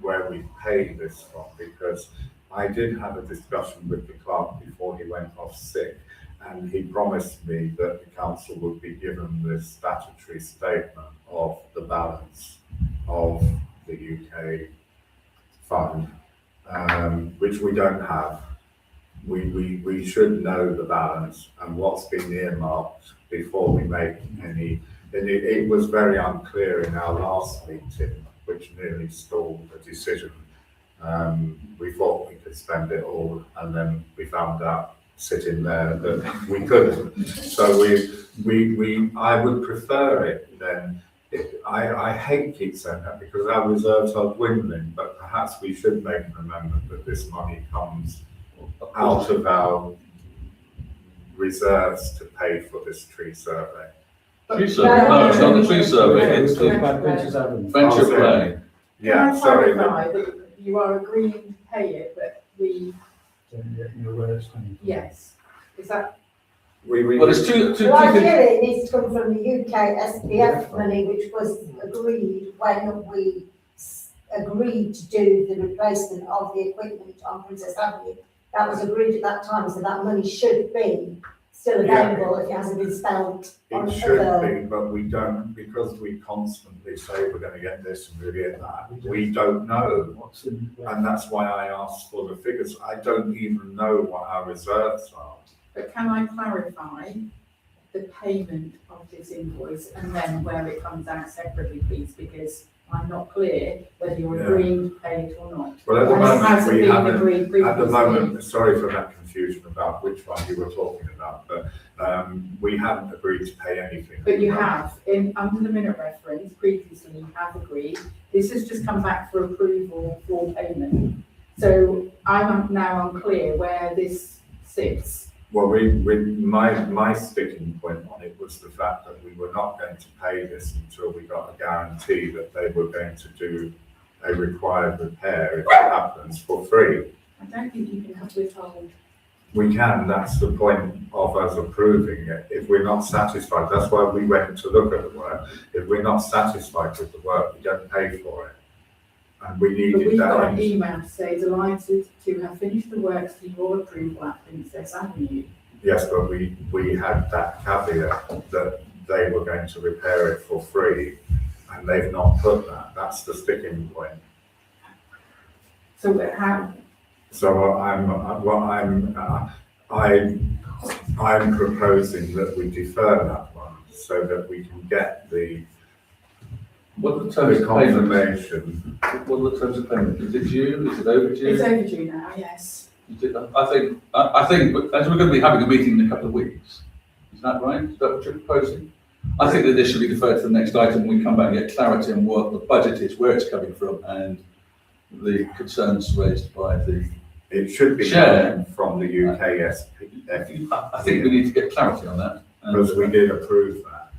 where we pay this from, because I did have a discussion with the clerk before he went off sick, and he promised me that the council would be given this statutory statement of the balance of the UK fund, which we don't have. We should know the balance and what's been earmarked before we make any, and it was very unclear in our last meeting, which nearly stalled the decision. We thought we could spend it all, and then we found out sitting there that we couldn't. So I would prefer it then. I hate keep saying that because our reserves are dwindling, but perhaps we should make an amendment that this money comes out of our reserves to pay for this tree survey. Tree survey? No, it's not the tree survey, it's the venture play. Yeah, Can I sorry. clarify that you are agreeing to pay it, but we, yes, is that, Well, there's two Well, things. ideally, it needs to come from the UK SPF money, which was agreed when we agreed to do the replacement of the equipment on Princess Avenue. That was agreed at that time, so that money should be still available if it hasn't been spent on It should other. be, but we don't, because we constantly say we're going to get this and we're going to get that. We don't know, and that's why I asked for the figures. I don't even know what our reserves are. but can I clarify the payment of this invoice and then where it comes out separately, please, because I'm not clear whether you're Yeah. agreeing to pay it or not. Well, at the And it moment, hasn't we been haven't, agreed at the previously. moment, sorry for that confusion about which one you were talking about, but we haven't agreed to pay anything. But you have, under the minute reference, previously you have agreed, this has just come back for approval for payment. So I'm now unclear where this sits. Well, my sticking point on it was the fact that we were not going to pay this until we got a guarantee that they were going to do a required repair if it happens for free. I don't think you can have withhold. We can, that's the point of us approving it. If we're not satisfied, that's why we went to look at the work. If we're not satisfied with the work, we don't pay for it. And we But needed we've got that. an email to say delighted to have finished the works to your approval at Princess Avenue. Yes, but we had that caveat that they were going to repair it for free, and they've not put that. That's the sticking point. So how, So I'm proposing that we defer that one so that we can get the What are the terms of payment? confirmation. What are the terms of payment? Is it due? Is it overdue? it's overdue now, yes. I think, as we're going to be having a meeting in a couple of weeks, is that right? Is that what you're proposing? I think that this should be deferred to the next item. We come back and get clarity on what the budget is, where it's coming from, and the concerns raised by the. It should be Chair. coming from the UKSP, I think we need to get clarity on that. because we did approve that.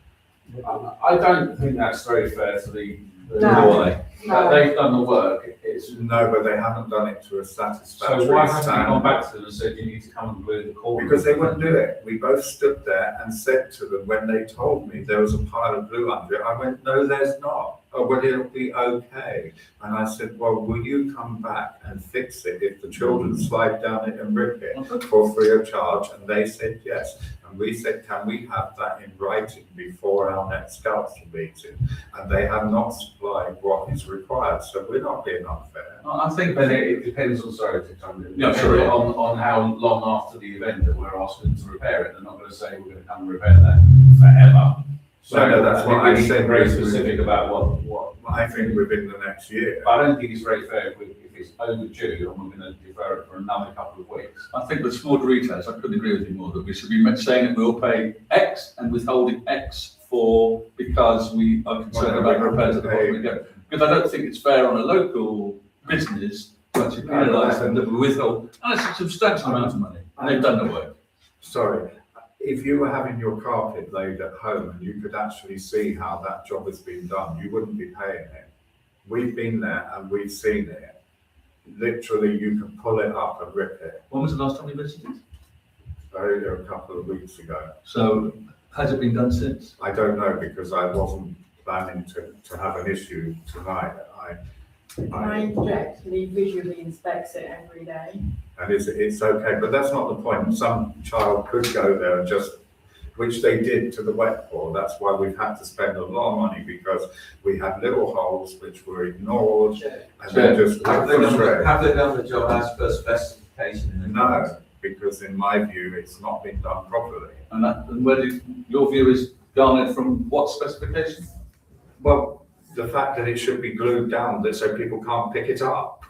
I don't think that's very fair to the. No. Why? They've done the work, it's. No, but they haven't done it to a satisfactory So why haven't you gone standard. back to them and said you need to come and glue the cord? Because they wouldn't do it. We both stood there and said to them, when they told me there was a pile of glue under it, I went, no, there's not. Oh, well, it'll be okay. And I said, well, will you come back and fix it if the children slide down it and rip it for free of charge? And they said yes. And we said, can we have that in writing before our next council meeting? And they have not supplied what is required, so we're not being unfair. I think But it depends on, sorry to come in. Yeah, sorry. On how long after the event that we're asking to repair it. They're not gonna say we're gonna come and repair that forever. So No, that's what I think I we need to said. be very specific about what. I think within the next year. But I don't think it's very fair if it's overdue and we're gonna defer it for another couple of weeks. I think the small retailers, I couldn't agree with you more, that we should be saying that we'll pay X and withholding X for, because we are concerned about the repairs at the bottom we go. Because I don't think it's fair on a local business to actually penalise them that we withhold, and it's a substantial amount of money, and they've done the work. Sorry, if you were having your carpet laid at home and you could actually see how that job has been done, you wouldn't be paying it. We've been there and we've seen it. Literally, you can pull it up and rip it. When was the last time we visited? A couple of weeks ago. So Has it been done since? I don't know, because I wasn't planning to have an issue tonight. Can I interject? He visually inspects it every day. And it's okay, but that's not the point. Some child could go there and just, which they did to the wet board. That's why we've had to spend a lot of money, because we had little holes which were ignored and then just Have they done the job as per specification? in the no, because in my view, it's not been done properly. And where your view is garnered from what specification? Well, the fact that it should be glued down so people can't pick it up.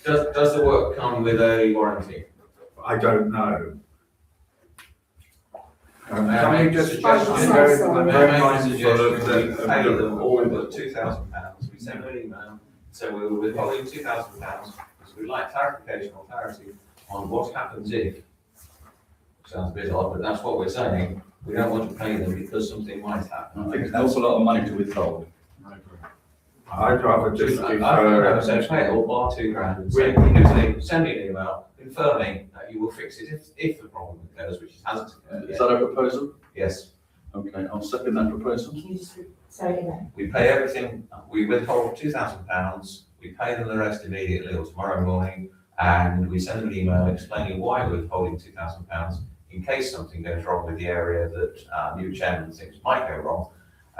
Does the work come with a warranty? I don't know. May Can I we make a just suggestion? I'm very- sorry. I'm May very I make a mindful suggestion? of We the- pay them all the £2,000, we send an email, so we were withholding £2,000, because we'd like clarification or clarity on what happens if. Sounds a bit odd, but that's what we're saying, we don't want to pay them because something might happen. I think it's an awful lot of money to withhold. I'd rather just I defer. so pay it all bar £2,000, and send me an email confirming that you will fix it if the problem occurs, which it hasn't occurred Is yet. that a proposal? Yes, Okay, I'll second that proposal. Can you just say it again? we pay everything, we withhold £2,000, we pay them the rest immediately or tomorrow morning, and we send them an email explaining why we're withholding £2,000 in case something goes wrong with the area that new chairman thinks might go wrong,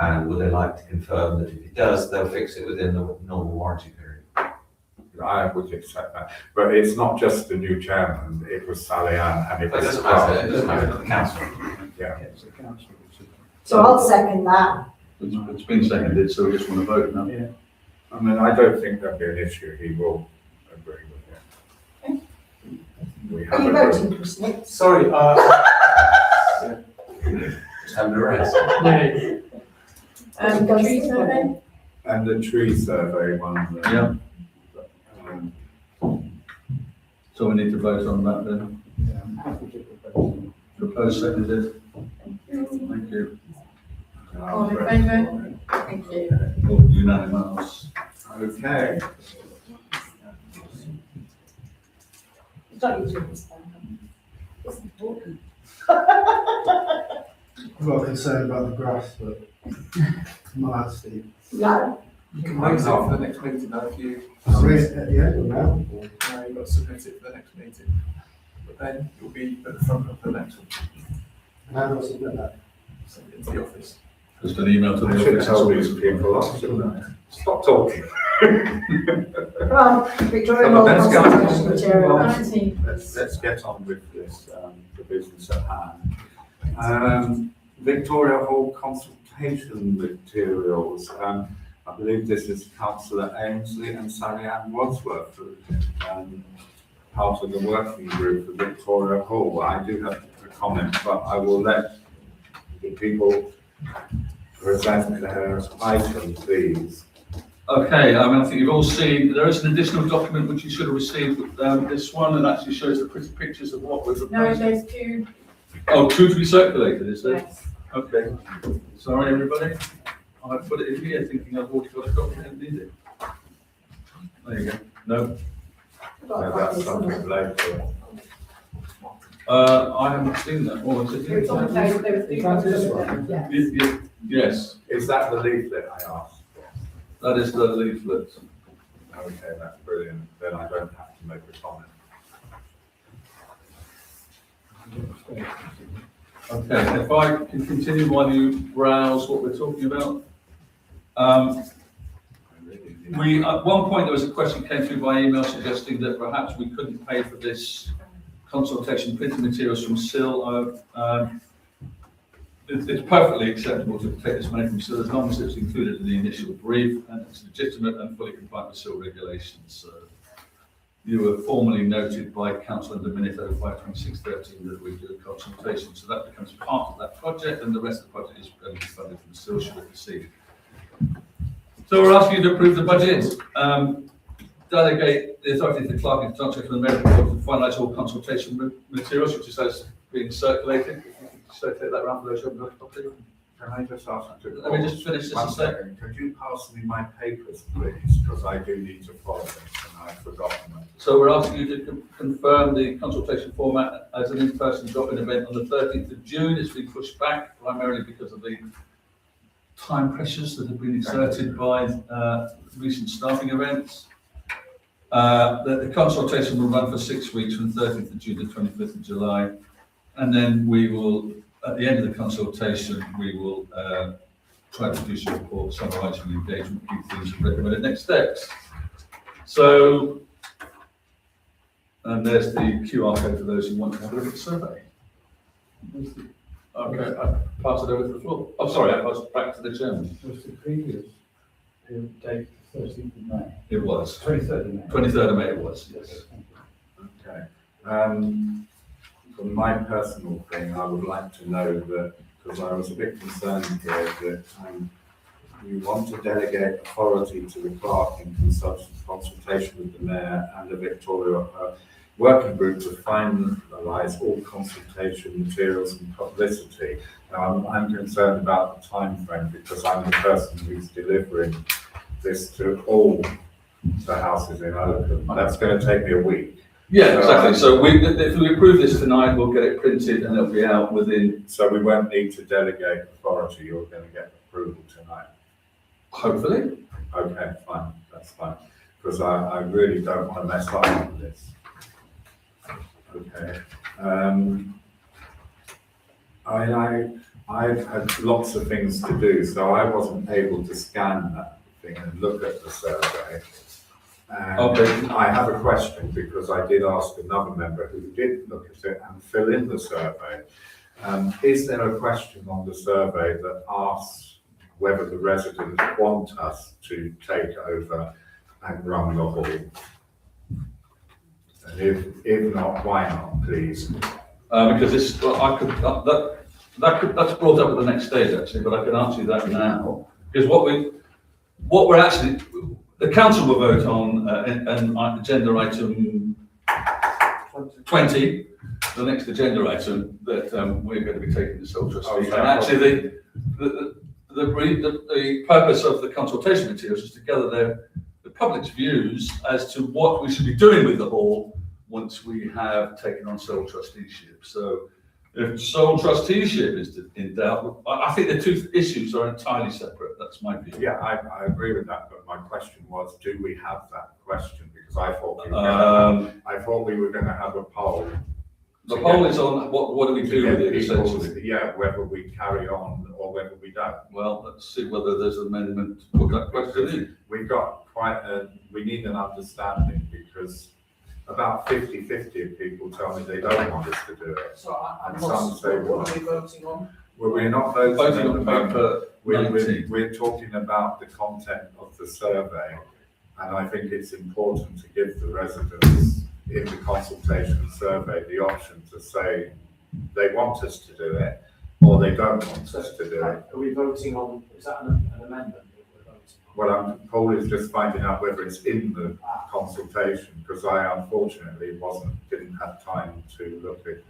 and would they like to confirm that if it does, they'll fix it within the normal warranty period. I would accept that, but it's not just the new chairman, it was Sally Ann and it But it was. doesn't matter, it doesn't matter to the council. Yeah. So I'll second that. It's been seconded, so we just want to vote now. Yeah. I mean, I don't think there'll be an issue, he will agree with it. We Are have you a voting, Chris Nick? Sorry, Just have the rest. Tree survey? and the tree survey one. Yeah, um, so we need to vote on that then. I'm happy to propose. Proposed, seconded. Thank you. All in favour? Thank you. All unanimous. Okay, It's not you doing this, it's important. I've got a concern about the grass, but I'm not allowed to. No, You can raise it for the next meeting though, if you, Raise it at the end or now? you've got to submit it for the next meeting. But then you'll be at the front of the next one, And how do I submit that? send it into the office. Just an email to I the should office. tell these people off, shouldn't I? Stop talking. come on, Victoria Come on, Hall let's go. consultation material. 19. Let's get on with this, the business at hand. Victoria Hall consultation materials. I believe this is Councillor Ainsley and Sally Ann Wadsworth, part of the working group for Victoria Hall. I do have a comment, but I will let the people present their item, please. Okay, I think you've all seen, there is an additional document which you should have received, this one, and actually shows the pretty pictures of what we're No, proposing. there's two. Oh, two to be circulated, is there? Yes. Okay, sorry, everybody. I put it in here thinking I've already got a copy, and need it. There you go. No, So that's something later. I haven't seen that. Oh, is it? It's on the table, there was two. That's this one. Yeah. Yes, Is that the leaflet I asked for? that is the leaflet. Okay, that's brilliant. Then I don't have to make a comment. Okay, if I can continue while you browse what we're talking about. At one point, there was a question came through by email suggesting that perhaps we couldn't pay for this consultation printing materials from SIL. It's perfectly acceptable to take this money from SIL as long as it's included in the initial brief and it's legitimate and fully compliant with SIL regulations. You were formally noted by Council under Minute 052613 that we do a consultation, so that becomes part of that project, and the rest of the project is going to be funded from SIL should it proceed. So we're asking you to approve the budget, delegate the authority to the clerk and transfer from the mayor to finalise all consultation materials, which is as being circulated. If you can circulate that around for those who haven't got a copy. Can I just ask you? Let me just finish this One and say, second, could you pass me my papers, please, because I do need to follow this and I've forgotten them. so we're asking you to confirm the consultation format as an in-person drop-in event on the 13th of June. It's been pushed back primarily because of the time pressures that have been exerted by recent staffing events. The consultation will run for 6 weeks from 13th of June to 25th of July. And then we will, at the end of the consultation, we will try to produce a report summarising the engagement, key themes and recommended next steps. So, and there's the QR code for those who want to have a look at the survey. Okay, I pass it over to the floor. Oh, sorry, I pass it back to the chairman. Was the previous date 13th of May? It was. 23rd of May? 23rd of May it was, yes. Okay. For my personal thing, I would like to know that, because I was a bit concerned here, that you want to delegate authority to the clerk in consultation with the mayor and the Victoria working group to finalise all consultation materials and publicity. Now, I'm concerned about the time frame because I'm the person who's delivering this to all the houses in Oakham. That's going to take me a week. Yeah, exactly. So if we approve this tonight, we'll get it printed and it'll be out within. So we won't need to delegate authority. You're going to get approval tonight. Hopefully. Okay, fine. That's fine. Because I really don't want to mess up with this. Okay. I've had lots of things to do, so I wasn't able to scan that thing and look at the survey. And Okay. I have a question because I did ask another member who did look at it and fill in the survey. Is there a question on the survey that asks whether the residents want us to take over and run the hall? And if not, why not, please? Because this, well, that's brought up at the next stage actually, but I can answer you that now. Because what we're actually, the council will vote on an agenda item 20, the next agenda item that we're going to be taking to sole trustee. And actually the purpose of the consultation materials is to gather the public's views as to what we should be doing with the hall once we have taken on sole trusteeship. So if sole trusteeship is in doubt, I think the two issues are entirely separate. That's my view. Yeah, I agree with that, but my question was, do we have that question? Because I thought we were going to have a poll. The poll is on what do we do with it essentially. Yeah, whether we carry on or whether we don't. Well, let's see whether there's an amendment to put that question in. We've got we need an understanding because about 50-50 of people tell me they don't want us to do it. So And some say, what are we voting on? Well, we're not voting on paper 19. We're talking about the content of the survey, and I think it's important to give the residents in the consultation survey the option to say they want us to do it or they don't want us to do it. Are we voting on, is that an amendment that we're voting on? Well, Paul is just finding out whether it's in the consultation because I unfortunately didn't have time to look at it.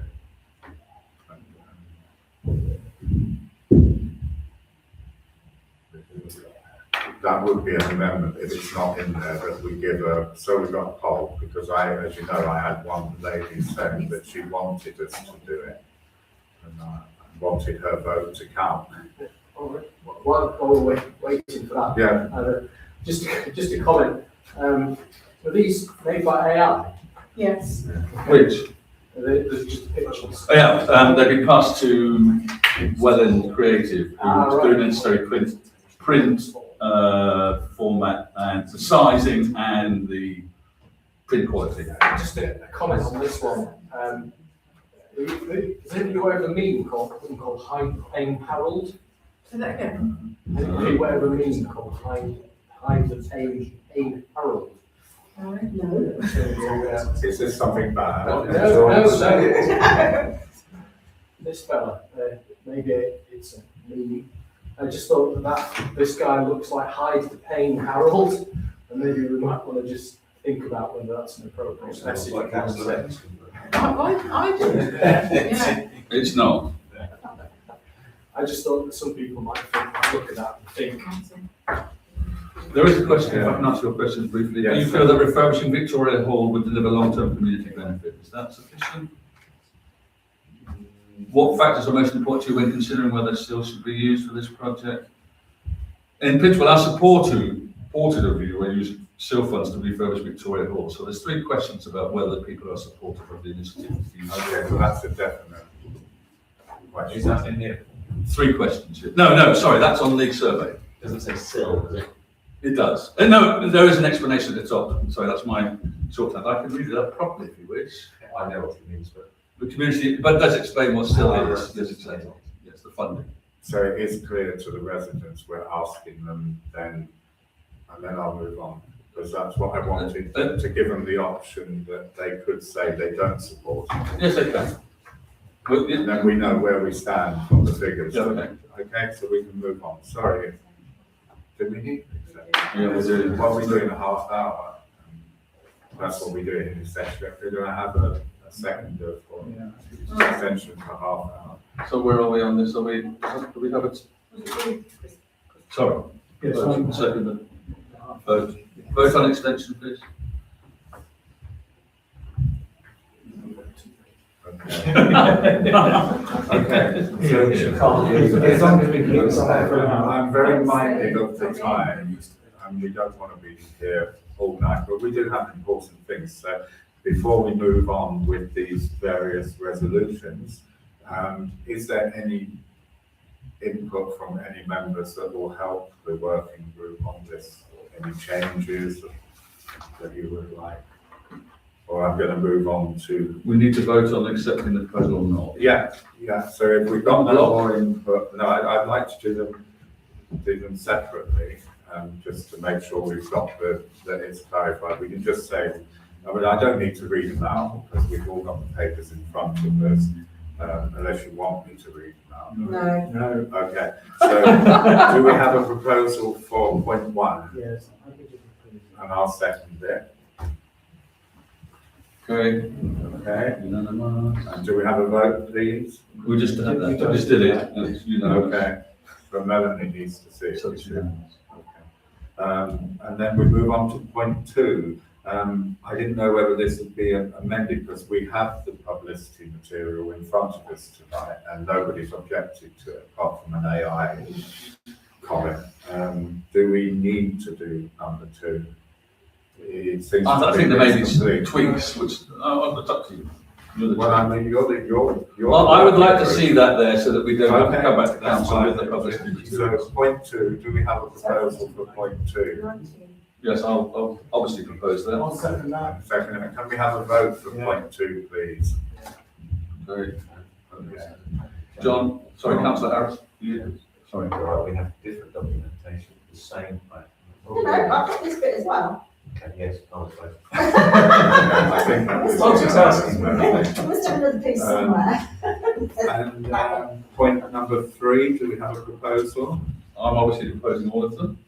That would be an amendment if it's not in there, that we give so we've got a poll, because as you know, I had one lady saying that she wanted us to do it, and I wanted her vote to count. All right. While we're waiting for that, Yeah. Just a comment. Were these made by AI? Yes. Which? There's just pictures. Oh, yeah, they've been passed to Welland Creative, who's doing the necessary print format and the sizing and the print quality. Just a comment on this one. Is anybody aware of a meme called Hide the Pain Harold? Say that again. Anybody aware of a meme called Hide the Pain Harold? No. Is this something bad? No. This fella, maybe it's a meme. I just thought that this guy looks like Hide the Pain Harold, and maybe we might want to just think about whether that's an appropriate message. Like that's the I do. Yeah. It's not. I I just thought that some people might look at that and think, There is a question, if I can answer your question briefly. Do you Yes. feel that refurbishing Victoria Hall would deliver long-term community benefit? Is that sufficient? What factors are most important to you when considering whether sills should be used for this project? In principle, our supported of you when use sill funds to refurbish Victoria Hall. So there's 3 questions about whether people are supportive of the initiative. Okay, so that's a definite question. Is that in here? 3 questions. No, sorry, that's on League Survey. Doesn't say sill, does it? It does. No, there is an explanation at the top. Sorry, that's my shorthand. I can read it up properly if you wish. I know what it means, but. The community, but it does explain what still is. Yes, exactly. Yes, the funding. So it is clear to the residents, we're asking them then, and then I'll move on, because that's what I wanted, to give them the option that they could say they don't support it. Yes, they can. Well, And then we know where we stand from the figures. Yeah, okay. Okay, so we can move on. Sorry. Did we need? Yeah, we're doing. What we do in a half hour. That's what we do in this session. We're going to have a second of extension for half hour. So where are we on this? Do we have it? Sorry. Yes, Second. Vote on extension, please. Okay. I'm very minded of the time, and we don't want to be here all night, but we do have important things. So before we move on with these various resolutions, is there any input from any members that will help the working group on this? Any changes that you would like? Or I'm going to move on to. We need to vote on accepting the proposal or not. Yeah. So if we've got no more input, no, I'd like to do them separately, just to make sure we've got that it's clarified. We can just say, I don't need to read them out because we've all got the papers in front of us, unless you want me to read them out. No. Okay. So do we have a proposal for point 1? yes. And I'll second it. Okay. Okay. Unanimous. And do we have a vote, please? We just had that. We just did it. It's unanimous. Okay. So Melanie needs to see it. So it's unanimous. And then we move on to point 2. I didn't know whether this would be amended because we have the publicity material in front of us tonight and nobody's objected to it apart from an AI comment. Do we need to do number 2? It seems I to think be there may be complete. tweaks, which, it's up to you. You're the Well, I mean, you're. Well, I would like to see that there so that we don't have to Okay, come back to that's council fine. with the publicity materials. So point 2, do we have a proposal for point 2? Yes, I'll obviously propose that. I'll second that. Second, can we have a vote for point 2, please? Very. Okay. John, sorry, councillor Harris. Sorry. Well, we have different documentation, the same plan. No, I've got this bit as well. Okay, yes, I'll vote. I think that was. Multitasking. There must have another piece somewhere. And point number 3, do we have a proposal? I'm obviously proposing all of them.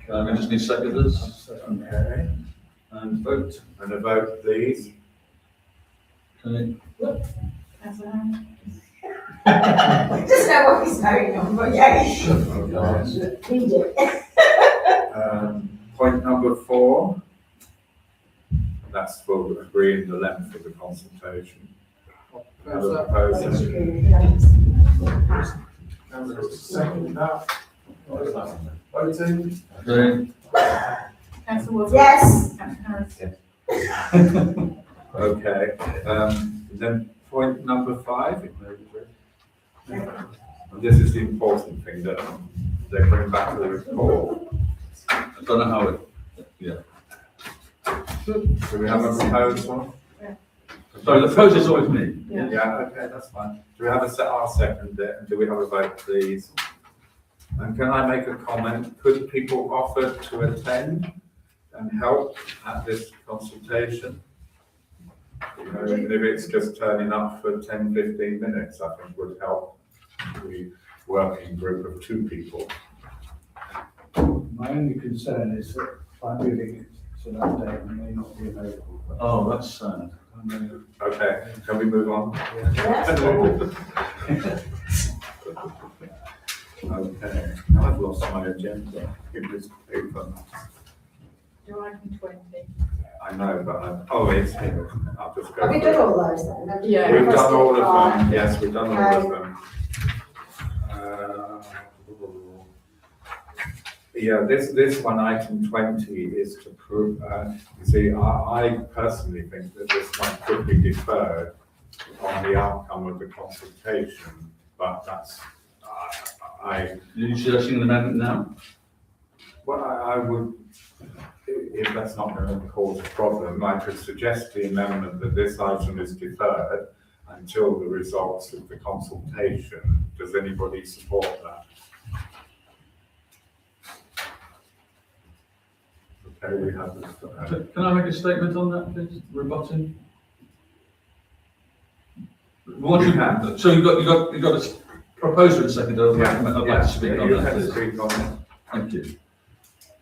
We just need seconders. Okay. And vote. And a vote, please. Okay. Councillor Harris? Just know what he's voting on, but yeah, read it. Point number 4. That's for agreeing the length of the consultation. Have a proposal. Second that. Voting. Okay. Councillor Wood? Yes. Councillor Harris? Okay, then point number 5. And this is the important thing that they bring back to the report. I don't know how it, yeah. Do we have a proposal? Sorry, the proposal is always me. Yeah. Yeah, okay, that's fine. Do we have I'll second it, and do we have a vote, please? And can I make a comment? Could people offer to attend and help at this consultation? You know, even if it's just turning up for 10, 15 minutes, I think would help the working group of 2 people. My only concern is that by moving it to that date, it may not be available. Oh, that's sad. Okay, can we move on? Okay, now I've lost my agenda in this paper. Do item 20. I know, but oh, it's here. I'll just go. Have you through done it. all those then? Have you Yeah. We've done requested all of five? them, yes, we've done all of them. Yeah, this one, item 20, is to prove, you see, I personally think that this one could be deferred on the outcome of the consultation, but that's, You suggesting an amendment now? well, I would, if that's not going to cause a problem, I could suggest the amendment that this item is deferred until the results of the consultation. Does anybody support that? Okay, we have this. Can I make a statement on that, please? Rebutting? What you have, so you got a proposer and seconder. I'd like to speak on you that, can please. speak on it. Thank you.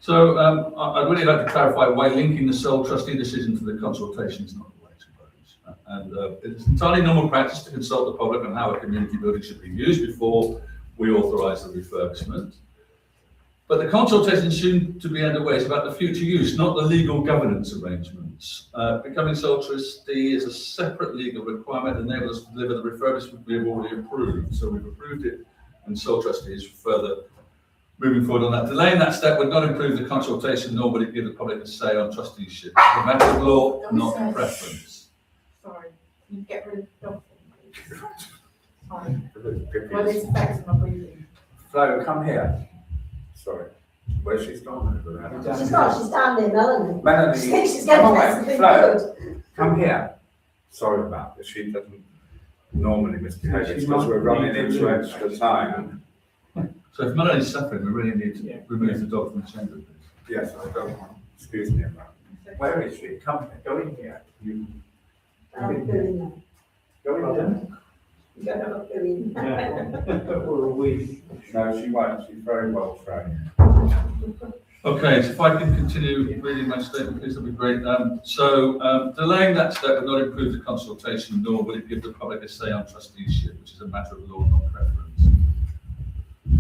So, I'd really like to clarify why linking the sole trustee decision to the consultation is not the way to propose. And it's entirely normal practice to consult the public on how a community building should be used before we authorise the refurbishment. But the consultation soon to be underway is about the future use, not the legal governance arrangements. Becoming sole trustee is a separate legal requirement that enables us to deliver the refurbishment we have already approved. So we've approved it, and sole trustee is further moving forward on that. Delaying that step would not improve the consultation, nor would it give the public a say on trusteeship. It's a matter of law, not preference. Sorry, can you get rid of the dog thing, please? Sorry. Well, this affects my breathing. Flo, come here. Sorry. Where's she gone? She's not, she's down near Melanie. Melanie, She thinks she's come going to away. get something Flo, good. come here. Sorry about this. She doesn't normally misbehave. It's because we're running into extra time. So if Melanie's suffering, we really need to remove the dog from the chamber, please. Yes, I don't want. Excuse me a moment. Where is she? Come here. Go in here. You I'll go in there. go in there. You don't have to go in. Or a week. No, she won't. She's very well trained. Okay, so if I can continue reading my statement, please, that'd be great. Delaying that step would not improve the consultation, nor would it give the public a say on trusteeship, which is a matter of law, not preference.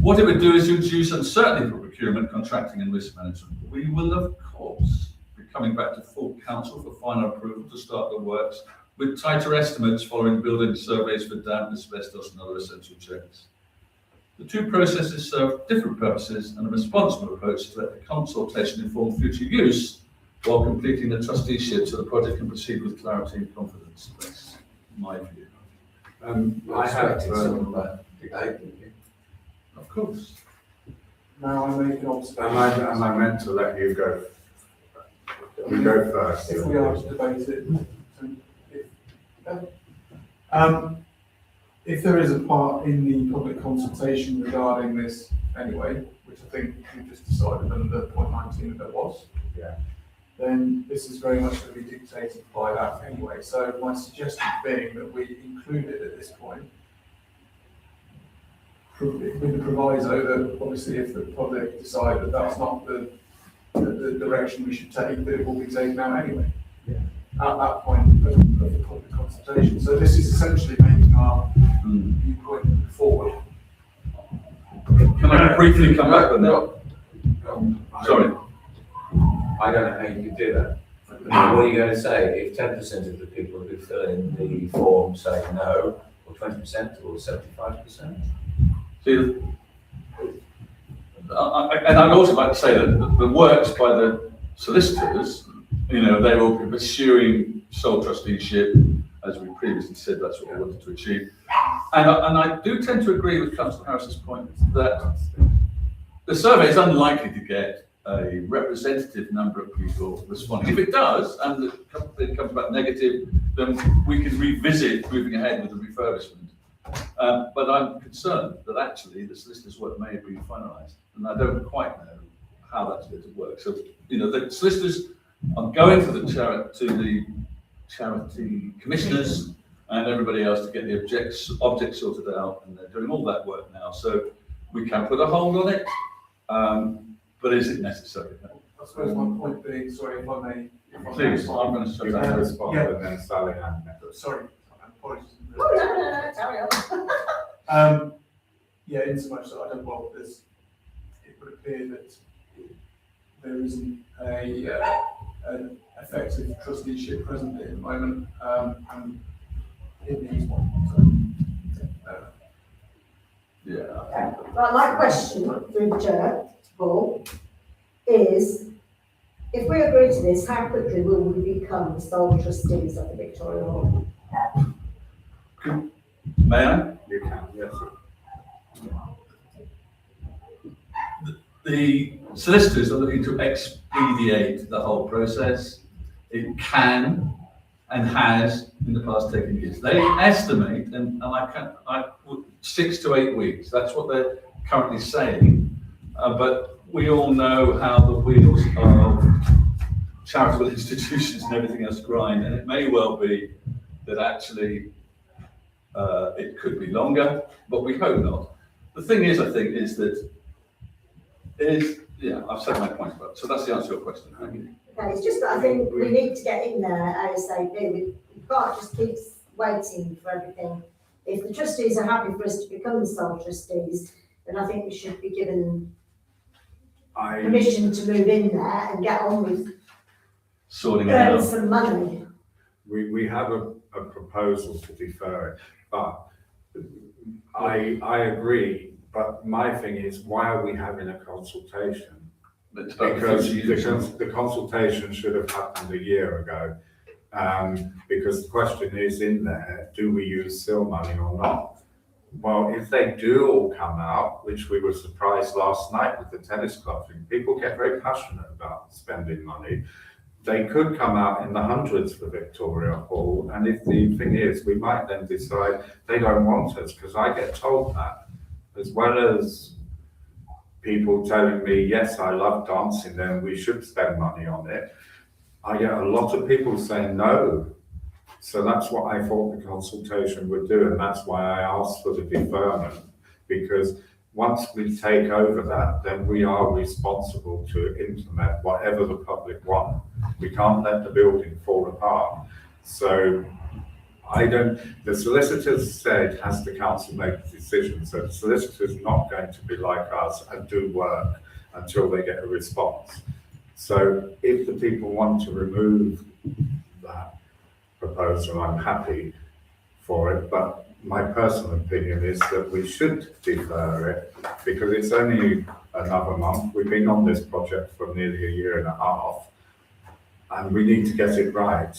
What it would do is reduce uncertainty for procurement, contracting and risk management. We will, of course, be coming back to full council for final approval to start the works with tighter estimates following building surveys for damp, asbestos and other essential checks. The two processes serve different purposes, and a responsible approach to let the consultation inform future use while completing the trusteeship so the project can proceed with clarity and confidence. That's my view. I have Of course. Now I make an observation. am I meant to let you go? You go first. If we are to debate it. If there is a part in the public consultation regarding this anyway, which I think we just decided under point 19 that there was, Yeah. then this is very much going to be dictated by that anyway. So my suggestion being that we include it at this point, with the proviso that obviously if the public decide that that's not the direction we should take, that it will be taken out anyway. Yeah. At that point of the public consultation. So this is essentially making our viewpoint forward. Can I briefly come back on that? Sorry. I don't know how you could do that. What are you going to say if 10% of the people who fill in the form say no, or 20%, or 75%? See, and I'd also like to say that the works by the solicitors, you know, they will be pursuing sole trusteeship, as we previously said, that's what we wanted to achieve. And I do tend to agree with Councillor Harris's point that the survey is unlikely to get a representative number of people responding. If it does, and it comes back negative, then we can revisit moving ahead with the refurbishment. But I'm concerned that actually the solicitor's work may have been finalised, and I don't quite know how that's going to work. So, you know, the solicitors are going to the charity commissioners and everybody else to get the objects sorted out, and they're doing all that work now. So we can put a hold on it, but is it necessary? I suppose my point being, sorry if I may. Please, I'm going to shut You down. can respond and then Sally Ann. Sorry, apologies. Oh, no, carry on. Yeah, in so much that I don't, well, it would appear that there isn't an effective trusteeship presently at the moment, and it needs one. So, Yeah. Okay. Right, my question through the chair, Paul, is if we agree to this, how quickly will we become sole trustees of the Victoria Hall? May I? You can, yes. The solicitors are looking to expedite the whole process. It can and has in the past taken years. They estimate, and 6 to 8 weeks. That's what they're currently saying. But we all know how the wheels of charitable institutions and everything else grind, and it may well be that actually it could be longer, but we hope not. The thing is, I think, I've said my point about it, so that's the answer to your question. Okay, it's just that I think we need to get in there ASAP. We can't just keep waiting for everything. If the trustees are happy for us to become the sole trustees, then I think we should be given permission to move in there and get on with Sorting it earning out. some money. We have a proposal to defer it, but I agree, but my thing is, why are we having a consultation? Because the consultation should have happened a year ago. Because the question is in there, do we use SIL money or not? Well, if they do all come out, which we were surprised last night with the tennis club thing, people get very passionate about spending money. They could come out in the hundreds for Victoria Hall, and if the thing is, we might then decide they don't want us, because I get told that, as well as people telling me, yes, I love dancing there and we should spend money on it. I get a lot of people saying no. So that's what I thought the consultation would do, and that's why I asked for the deferment, because once we take over that, then we are responsible to implement whatever the public want. We can't let the building fall apart. So the solicitors said, has the council make a decision? So the solicitor's not going to be like us and do work until they get a response. So if the people want to remove that proposal, I'm happy for it, but my personal opinion is that we should defer it because it's only another month. We've been on this project for nearly a year and a half, and we need to get it right.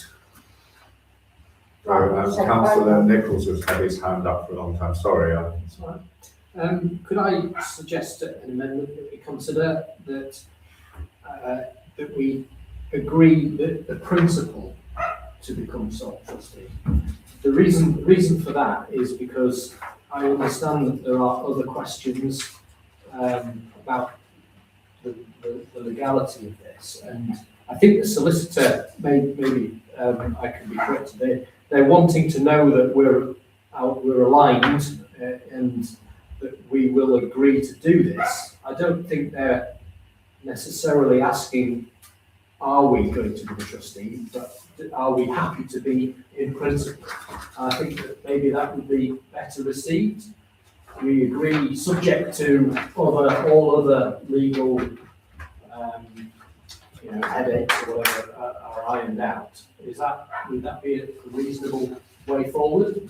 Councillor Nichols has had his hand up for a long time. Sorry. Could I suggest an amendment that we consider that we agree that the principle to become sole trustee? The reason for that is because I understand that there are other questions about the legality of this, and I think the solicitor maybe I can be corrected. They're wanting to know that we're aligned and that we will agree to do this. I don't think they're necessarily asking, are we going to be the trustee, but are we happy to be in principle? I think that maybe that would be better received. We agree, subject to all other legal headaches or whatever are ironed out. Would that be a reasonable way forward?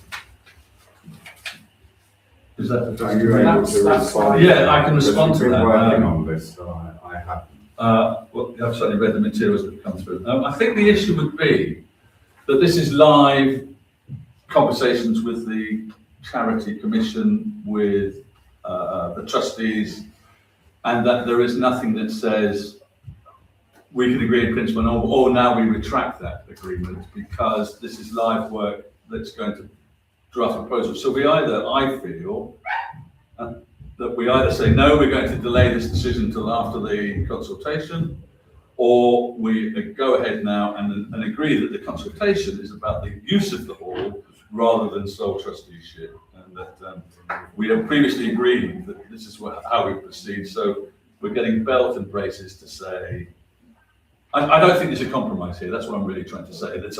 Is that Are you able to respond? Yeah, I can respond to We've that. been working on this, so I haven't. Well, I've certainly read the materials that have come through. I think the issue would be that this is live conversations with the Charity Commission, with the trustees, and that there is nothing that says we can agree in principle or now we retract that agreement, because this is live work that's going to draft a proposal. So I feel that we either say, no, we're going to delay this decision until after the consultation, or we go ahead now and agree that the consultation is about the use of the hall rather than sole trusteeship. And that we have previously agreed that this is how we proceed. So we're getting belt and braces to say, I don't think there's a compromise here. That's what I'm really trying to say. It's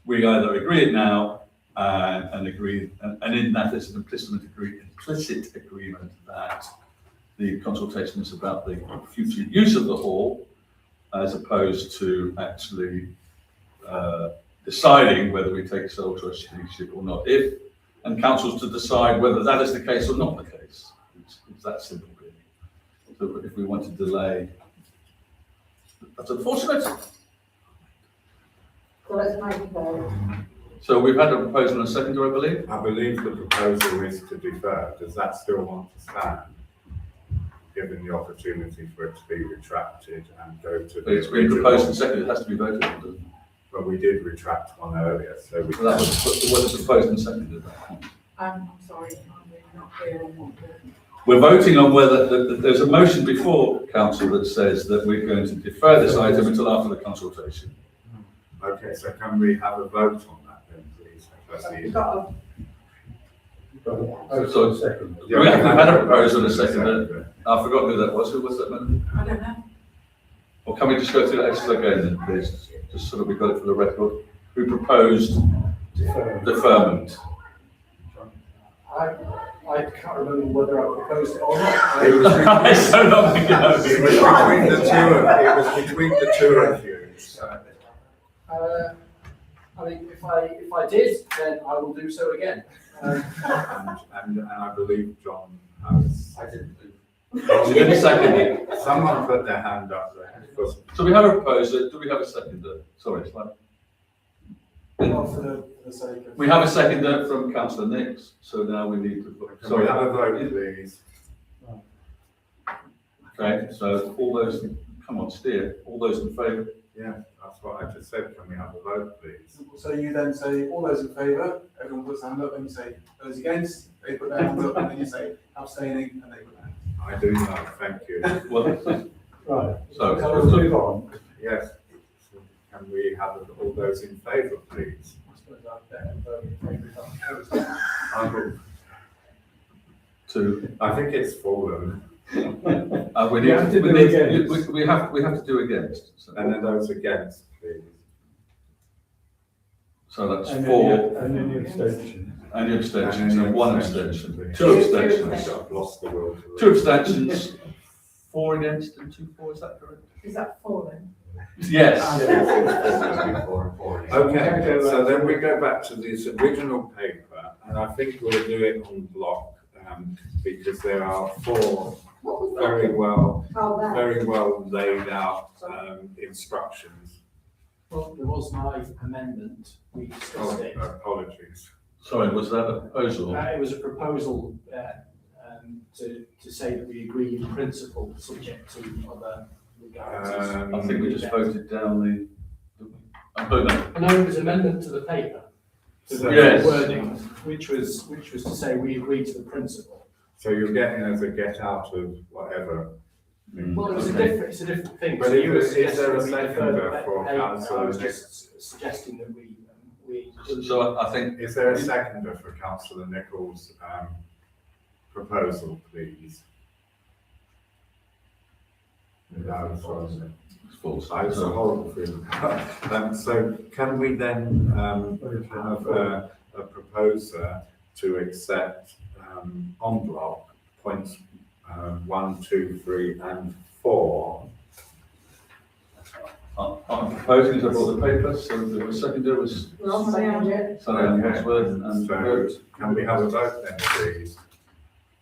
we either agree it now and agree, and in that there's an implicit agreement that the consultation is about the future use of the hall, as opposed to actually deciding whether we take sole trusteeship or not. If, and council's to decide whether that is the case or not the case. It's that simple, really. So if we want to delay, that's unfortunate. So let's make a vote. So we've had a proposal and a seconder, I believe. I believe the proposal is to defer. Does that still want to stand? Given the opportunity for it to be retracted and go to the It's been proposed and seconded, it has to be voted on, doesn't it? Well, we did retract one earlier, so we. So that was proposed and seconded. I'm sorry, I'm really not clear on what the. We're voting on whether, there's a motion before council that says that we're going to defer this item until after the consultation. Okay, so can we have a vote on that then, please? That's the- We've got a, So, second. Yeah, we've had a proposal and a seconder. I forgot who that was. Who was that man? I don't know. Or can we just go through that exercise again, then, please? Just so that we've got it for the record. Who proposed deferment? I can't remember whether I proposed it or not. It was It's so long ago. It was between the two of you. So. I mean, if I did, then I will do so again. And I believe John has. I didn't do. You didn't second it. Someone put their hand up there. Because So we have a proposer. Do we have a seconder? Sorry, it's like. Not for the sake of. We have a seconder from councillor Nix, so now we need to. can we have a vote, please? Okay, so all those, come on, steer. All those in favour? Yeah, that's what I just said. Can we have a vote, please? So you then say, all those in favour, everyone puts their hand up, and you say, those against, they put their hand up, and then you say, abstaining, and they put their hand up. I do know, thank you. Well, Right, so, so we'll move on. Yes. Can we have all those in favour, please? I suppose I'd better vote in favour of that. I think it's fallen. we You have to do against. we have to do against. So, And then those against, please. so that's And four, then the abstention. and the abstentions, and one abstention, please. two abstentions, I've lost the will to. two abstentions, four against and 2 for, is that correct? Is that fallen? Yes. Okay, so then we go back to this original paper, and I think we'll do it on block, because there are four what was that? very well laid out, instructions. Well, there was my amendment, we discussed it. Apologies. Sorry, was that a proposal? It was a proposal to say that we agree in principle, subject to other legalities. I think we just voted down I don't know. No, it was amendment to the paper, to the Yes. wording, which was to say we agree to the principle. So you're getting as a get out of whatever. Well, it's a different thing. But So you were is there a suggesting we second defer the for paper, councillor I was Nick? just suggesting that we. So I think, Is there a seconder for councillor Nichols' proposal, please? No, sorry. it's false. It's a horrible feeling. So can we then have a proposer to accept en bloc points 1, 2, 3, and 4? I'm proposing to brought the paper, so the seconder was Well, second it. Sally Ann Wadsworth, and So vote. can we have a vote then, please?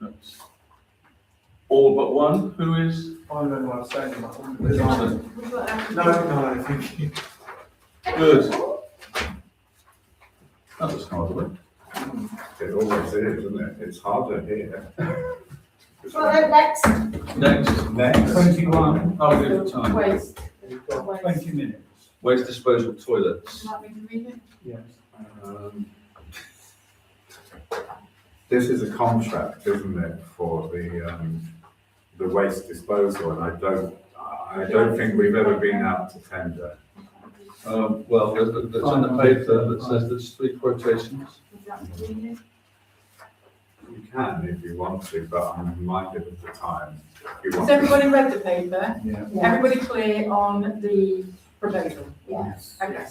That's all but one, who is? I'm going to abstain on that one. Excellent. No, thank you. Good. That was hard, wasn't It always is, isn't it? It's harder here. Well, then next, it? Next, Next. 21, how are we doing for time? Waste. we've got Waste. 20 minutes. Waste disposal toilets. Would you like me to read it? Yes. This is a contract, isn't it, for the waste disposal, and I don't think we've ever been out to tender. Well, that's on the paper that says there's 3 quotations. Would you like me to read it? You can if you want to, but I'm reminded of the time. If you Has want to. everybody read the paper? Yeah. Everybody clear on the proposal? yes. Okay.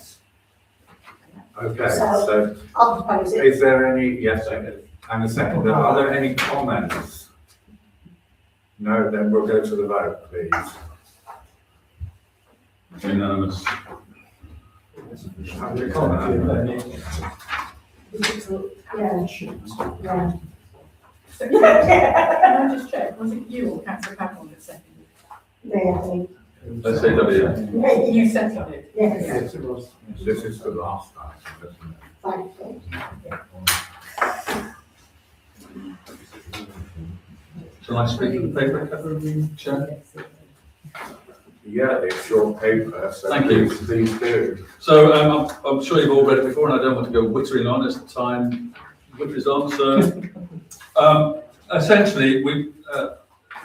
Okay, So- so I'll propose it. is there any, yes, and a second, are there any comments? No, then we'll go to the vote, please. Unanimous. Have a comment? Yeah, yeah. So, can I just check, was it you or councillor Capron that seconded? Yeah, I think. Let's say W. Yeah, You seconded? yes, Yes, it was. This is the last time, isn't it? thank you. Shall I speak in favour, Catherine, Chair? Yeah, it's your paper, so Thank you. please do. So I'm sure you've all read it before, and I don't want to go whittering on as time whitters on. So essentially,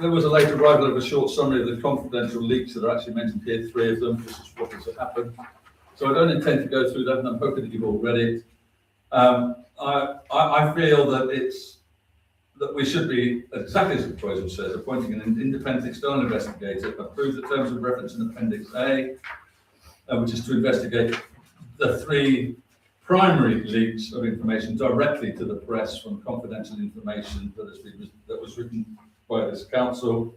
there was a late arrival of a short summary of the confidential leaks that are actually mentioned here, 3 of them. This is what has happened. So I don't intend to go through that, and I'm hoping that you've all read it. I feel that we should be, exactly as the proposal says, appointing an independent external investigator, approve the terms of reference in Appendix A, which is to investigate the 3 primary leaks of information directly to the press from confidential information that was written by this council,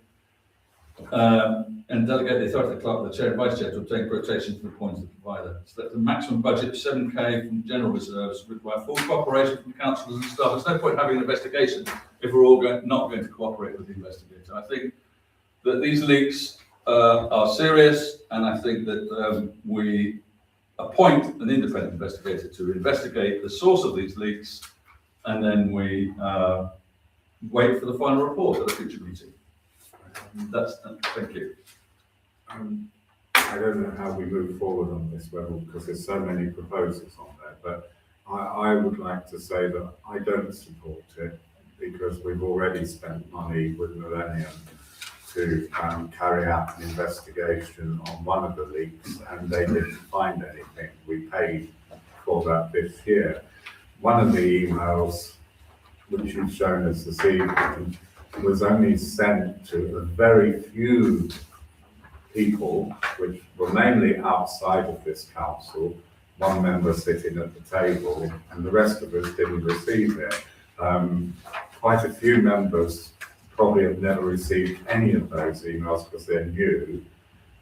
and delegate the authority of the clerk, the chair and vice chair to obtain quotations from the points of the provider. So that the maximum budget of 7k from general reserves require full cooperation from councillors and staff. There's no point having an investigation if we're all not going to cooperate with the investigator. I think that these leaks are serious, and I think that we appoint an independent investigator to investigate the source of these leaks, and then we wait for the final report at a future meeting. Thank you. I don't know how we move forward on this level because there's so many proposals on there, but I would like to say that I don't support it because we've already spent money with Millennium to carry out an investigation on one of the leaks, and they didn't find anything. We paid for that this year. One of the emails, which you've shown us this evening, was only sent to a very few people, which were mainly outside of this council, one member sitting at the table, and the rest of us didn't receive it. Quite a few members probably have never received any of those emails because they're new,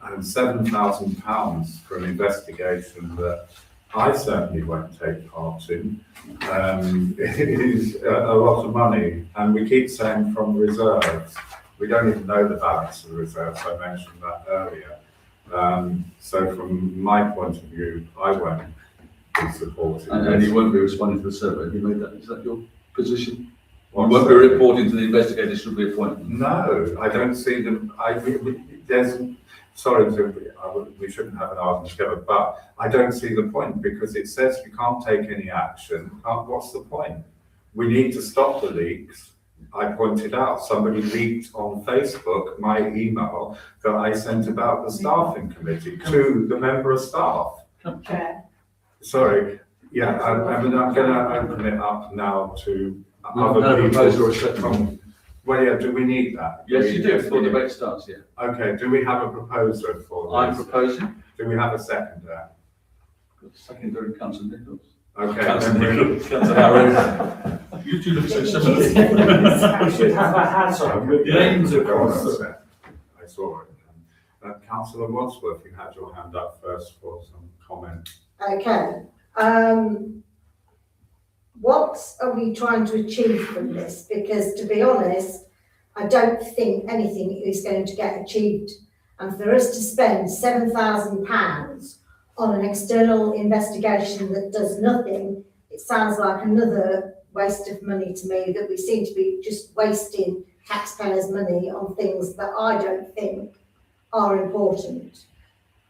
and £7,000 for an investigation that I certainly won't take part in. It is a lot of money, and we keep saying from reserves. We don't even know the balance of the reserves. I mentioned that earlier. So from my point of view, I won't be supporting And this. you won't be responding to the survey. Have you made that? Is that your position? What You won't be survey? reporting to the investigator should be appointed. No, I don't see them. There's, sorry, we shouldn't have an argument together, but I don't see the point because it says you can't take any action. What's the point? We need to stop the leaks. I pointed out somebody leaked on Facebook my email that I sent about the staffing committee to the member of staff. Chair. Sorry, yeah, I'm going to open it up now to We haven't had other a people. proposal or a second. Well, yeah, do we need that? Yes, you do, before the debate starts, yeah. Okay, do we have a proposer for I'm this? proposing. Do we have a seconder? Secondary, Councillor Nichols. Okay, Councillor then we- Nichols, Councillor Harrow. You two look so similar. We should have our hats on with Okay, names go on, across. sir. I saw it. Councillor Wadsworth, you had your hand up first for some comment. Okay, what are we trying to achieve from this? Because to be honest, I don't think anything is going to get achieved. And for us to spend £7,000 on an external investigation that does nothing, it sounds like another waste of money to me, that we seem to be just wasting taxpayers' money on things that I don't think are important.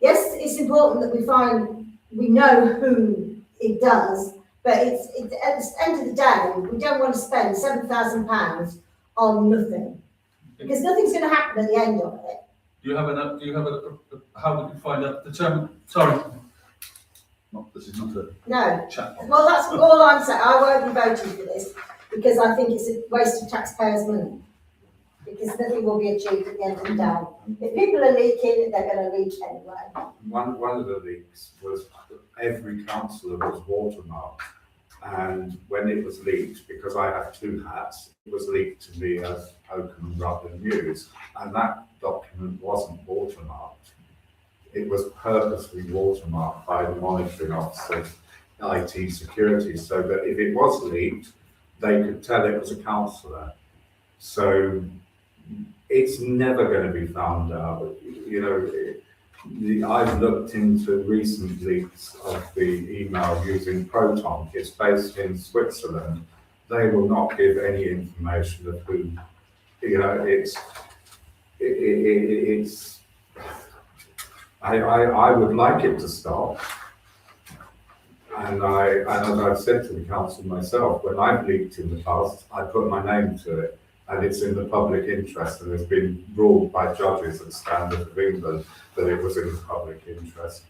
Yes, it's important that we know who it does, but at the end of the day, we don't want to spend £7,000 on nothing, because nothing's going to happen at the end of it. Do you have how would you find out, sorry. This is not a No. chat. Well, that's all I'm saying. I won't be voting for this because I think it's a waste of taxpayers' money. because nothing will be achieved at the end of the day. If people are leaking, they're going to leak anyway. One of the leaks was every councillor was watermarked. And when it was leaked, because I have two hats, it was leaked to me as Oakham and Rutland News, and that document wasn't watermarked. It was purposely watermarked by the monitoring officer, IT security, so that if it was leaked, they could tell it was a councillor. So it's never going to be found out. You know, I've looked into recent leaks of the email using Proton. It's based in Switzerland. They will not give any information of who. You know, it's. I would like it to stop. And as I've said to the council myself, when I've leaked in the past, I put my name to it, and it's in the public interest, and it's been ruled by judges at Standard of England that it was in the public interest.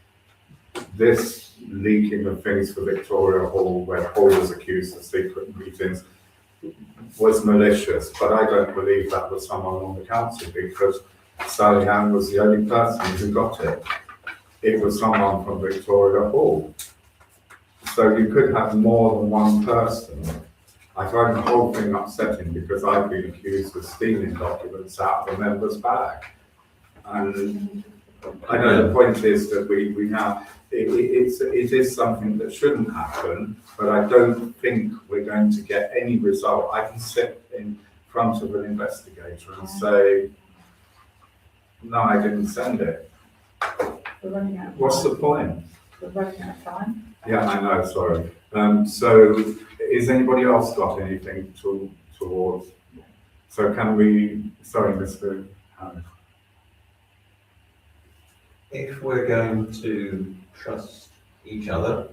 This leaking of things for Victoria Hall, where Paul was accused of secret meetings, was malicious, but I don't believe that was someone on the council, because Sally Ann was the only person who got it. It was someone from Victoria Hall. So you could have more than one person. I find the whole thing upsetting because I've been accused of stealing documents out of a member's bag. And I know the point is that we now, it is something that shouldn't happen, but I don't think we're going to get any result. I can sit in front of an investigator and say, no, I didn't send it. We're running out of What's time. the point? We're running out of time. Yeah, I know, sorry. So is anybody else got anything towards? So can we, sorry, Mr. Harris. If we're going to trust each other,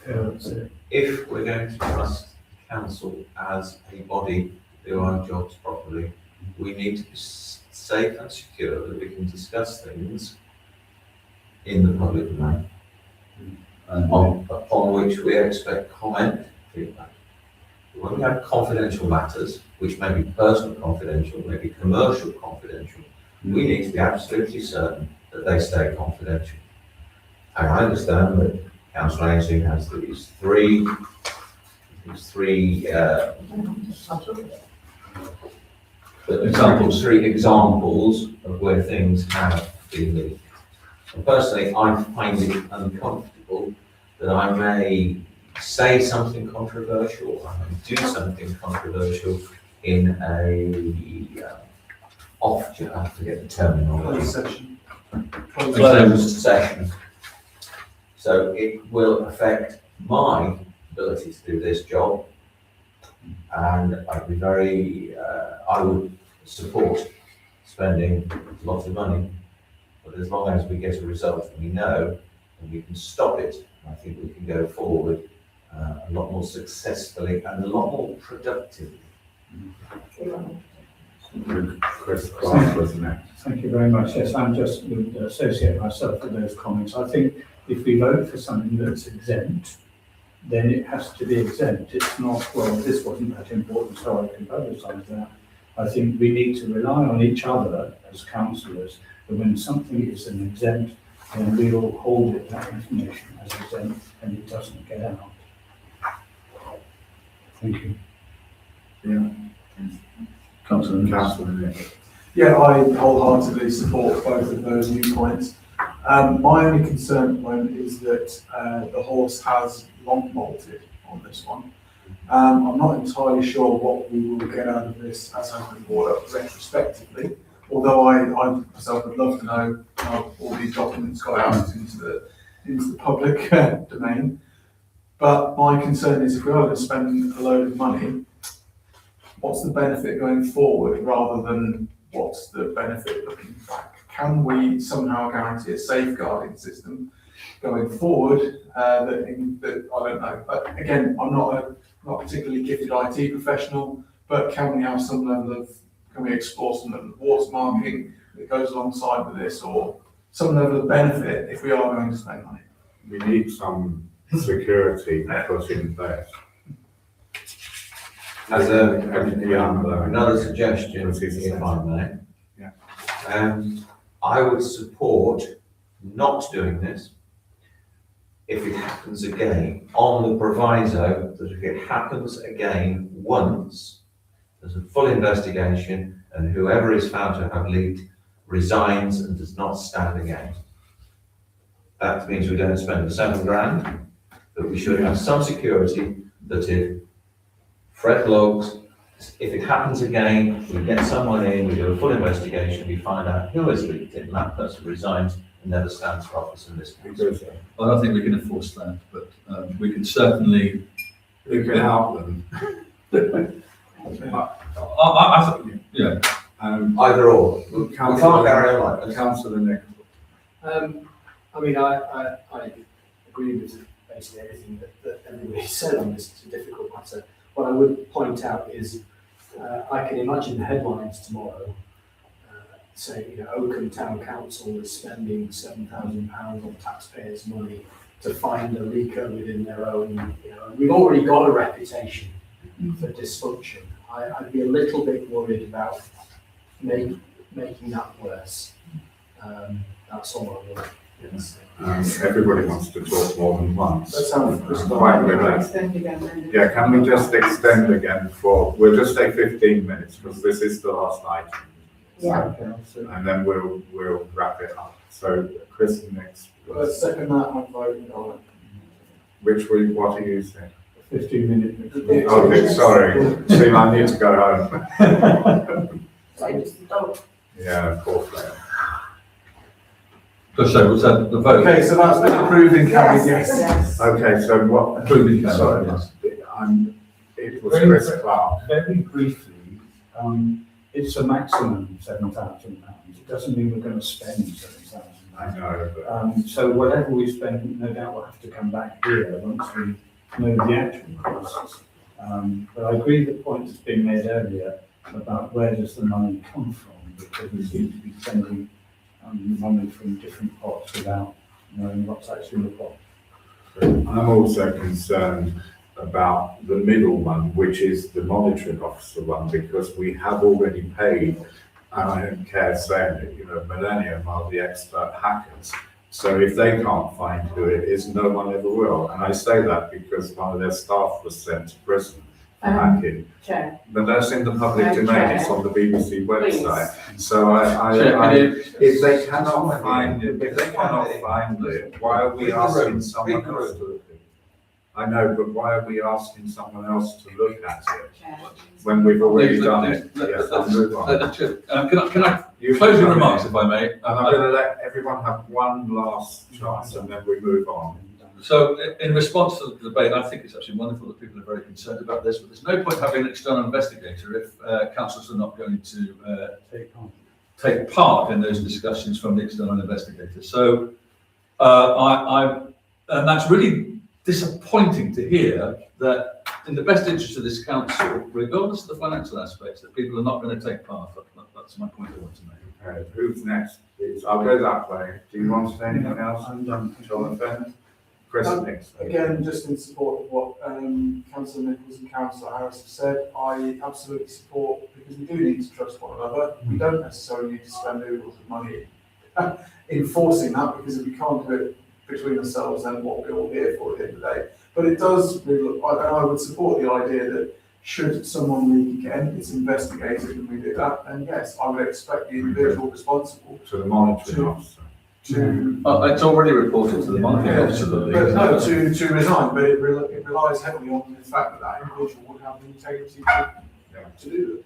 Yeah, that's it. if we're going to trust the council as a body to do our jobs properly, we need to be safe and secure that we can discuss things in the public domain, upon which we expect comment, feedback. When we have confidential matters, which may be personal confidential, maybe commercial confidential, we need to be absolutely certain that they stay confidential. And I understand that Councillor Ainsley has these three examples of where things have been leaked. And personally, I find it uncomfortable that I may say something controversial, I may do something controversial in a I forget the terminology. Closed session. Closed session. So it will affect my ability to do this job, and I'd be I would support spending lots of money, but as long as we get a result and we know, and we can stop it, I think we can go forward a lot more successfully and a lot more productively. Chris Clark, wasn't it? Thank you very much. Yes, I'm just would associate myself with those comments. I think if we vote for something that's exempt, then it has to be exempt. It's not, well, this wasn't that important, so I can publicise that. I think we need to rely on each other as councillors, that when something is an exempt, then we will hold it, that information as exempt, and it doesn't get out. Thank you. Yeah. Councillor Councillor. Yeah, I wholeheartedly support both of those viewpoints. My only concern at the moment is that the horse has long bolted on this one. I'm not entirely sure what we will get out of this as has been brought up retrospectively, although I myself would love to know how all these documents got out into the public domain. But my concern is if we are going to spend a load of money, what's the benefit going forward rather than what's the benefit looking back? Can we somehow guarantee a safeguarding system going forward that I don't know. But again, I'm not a particularly gifted IT professional, but can we have some level of, can we explore some level of watermarking that goes alongside with this, or some level of benefit if we are going to spend money? We need some security put in place. As Yeah. another suggestion, if I may. I would support not doing this if it happens again, on the proviso that if it happens again once, there's a full investigation and whoever is found to have leaked resigns and does not stand again. That means we don't spend the £7,000, but we should have some security that if Fred logs, if it happens again, we get someone in, we do a full investigation, we find out who has leaked it, and that person resigns and never stands for office in this council. I don't think we can enforce that, but we can certainly. You can help them. I think, yeah. Either or. We can't carry on like this. Councillor Nick. I mean, I agree with basically everything that everybody said on this. It's a difficult matter. What I would point out is, I can imagine the headlines tomorrow, saying, Oakham Town Council is spending £7,000 on taxpayers' money to find a leaker within their own, we've already got a reputation for dysfunction. I'd be a little bit worried about making that worse. That's all I want to say. Everybody wants to talk more than once. That sounds Quite relaxed. Extend again then. Yeah, can we just extend again we'll just take 15 minutes because this is the last item. Yeah. And then we'll wrap it up. So Chris next. Second that, I'm voting on What are you saying? 15-minute. Okay, sorry. Steve, I need to go home. Yeah, poor player. So was that the vote? Okay, so that's been approved and carried, Yes. Okay, so what? Approving carried, Sorry, yes. it was Chris Clark. Very briefly, it's a maximum of £7,000. It doesn't mean we're going to spend £7,000. I know, but So whatever we spend, no doubt will have to come back here once we know the actual costs. But I agree with the point that's been made earlier about where does the money come from, because we seem to be spending money from different pots without knowing what's actually in the pot. I'm also concerned about the middle one, which is the monitoring officer one, because we have already paid, and I don't care saying it, Millennium are the expert hackers. So if they can't find who it is, no one ever will. And I say that because one of their staff was sent to prison for hacking. Chair. But that's in the public No, domain, Chair. it's on the BBC Please. website. So if they cannot find it, why are we asking someone else to look at it? I know, but why are we asking someone else to look at it Chair. when we've already done it? Yes, I'll move on. Can I You closing can come remarks, in. if I may? And I'm going to let everyone have one last chance and then we move on. So in response to the debate, I think it's actually wonderful that people are very concerned about this, but there's no point having an external investigator if councillors are not going to take part in those discussions from the external investigator. So and that's really disappointing to hear that in the best interest of this council, regardless of the financial aspects, that people are not going to take part. That's my point I want to make. Okay, who's next? Please, I'll go that way. Do you want to say anything else? I'm done. Jonathan? Chris next. Again, just in support of what Councillor Nichols and Councillor Harris have said, I absolutely support, because we do need to trust one another. We don't necessarily need to spend oodles of money enforcing that, because if we can't do it between ourselves, then what we're all here for at the end of the day. But it does really look, and I would support the idea that should someone leak again, it's investigated and we do that. And yes, I would expect the individual responsible To the monitoring officer. to It's already reported to the monitoring officer. But no, to resign, but it relies heavily on the fact that that individual would have the integrity to do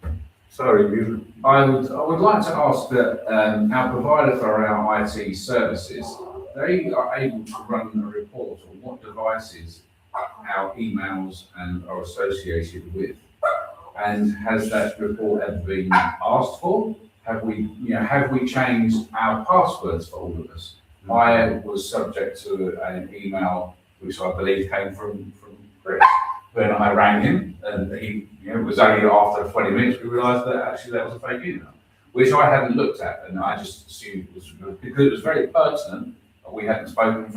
that. Sorry, you. I would like to ask that our provider for our IT services, they are able to run a report on what devices our emails and are associated with. And has that report ever been asked for? Have we changed our passwords for all of us? I was subject to an email which I believe came from Chris. When I rang him, and he, it was only after 20 minutes we realised that actually that was a fake email, which I hadn't looked at, and I just assumed it was because it was very pertinent. We hadn't spoken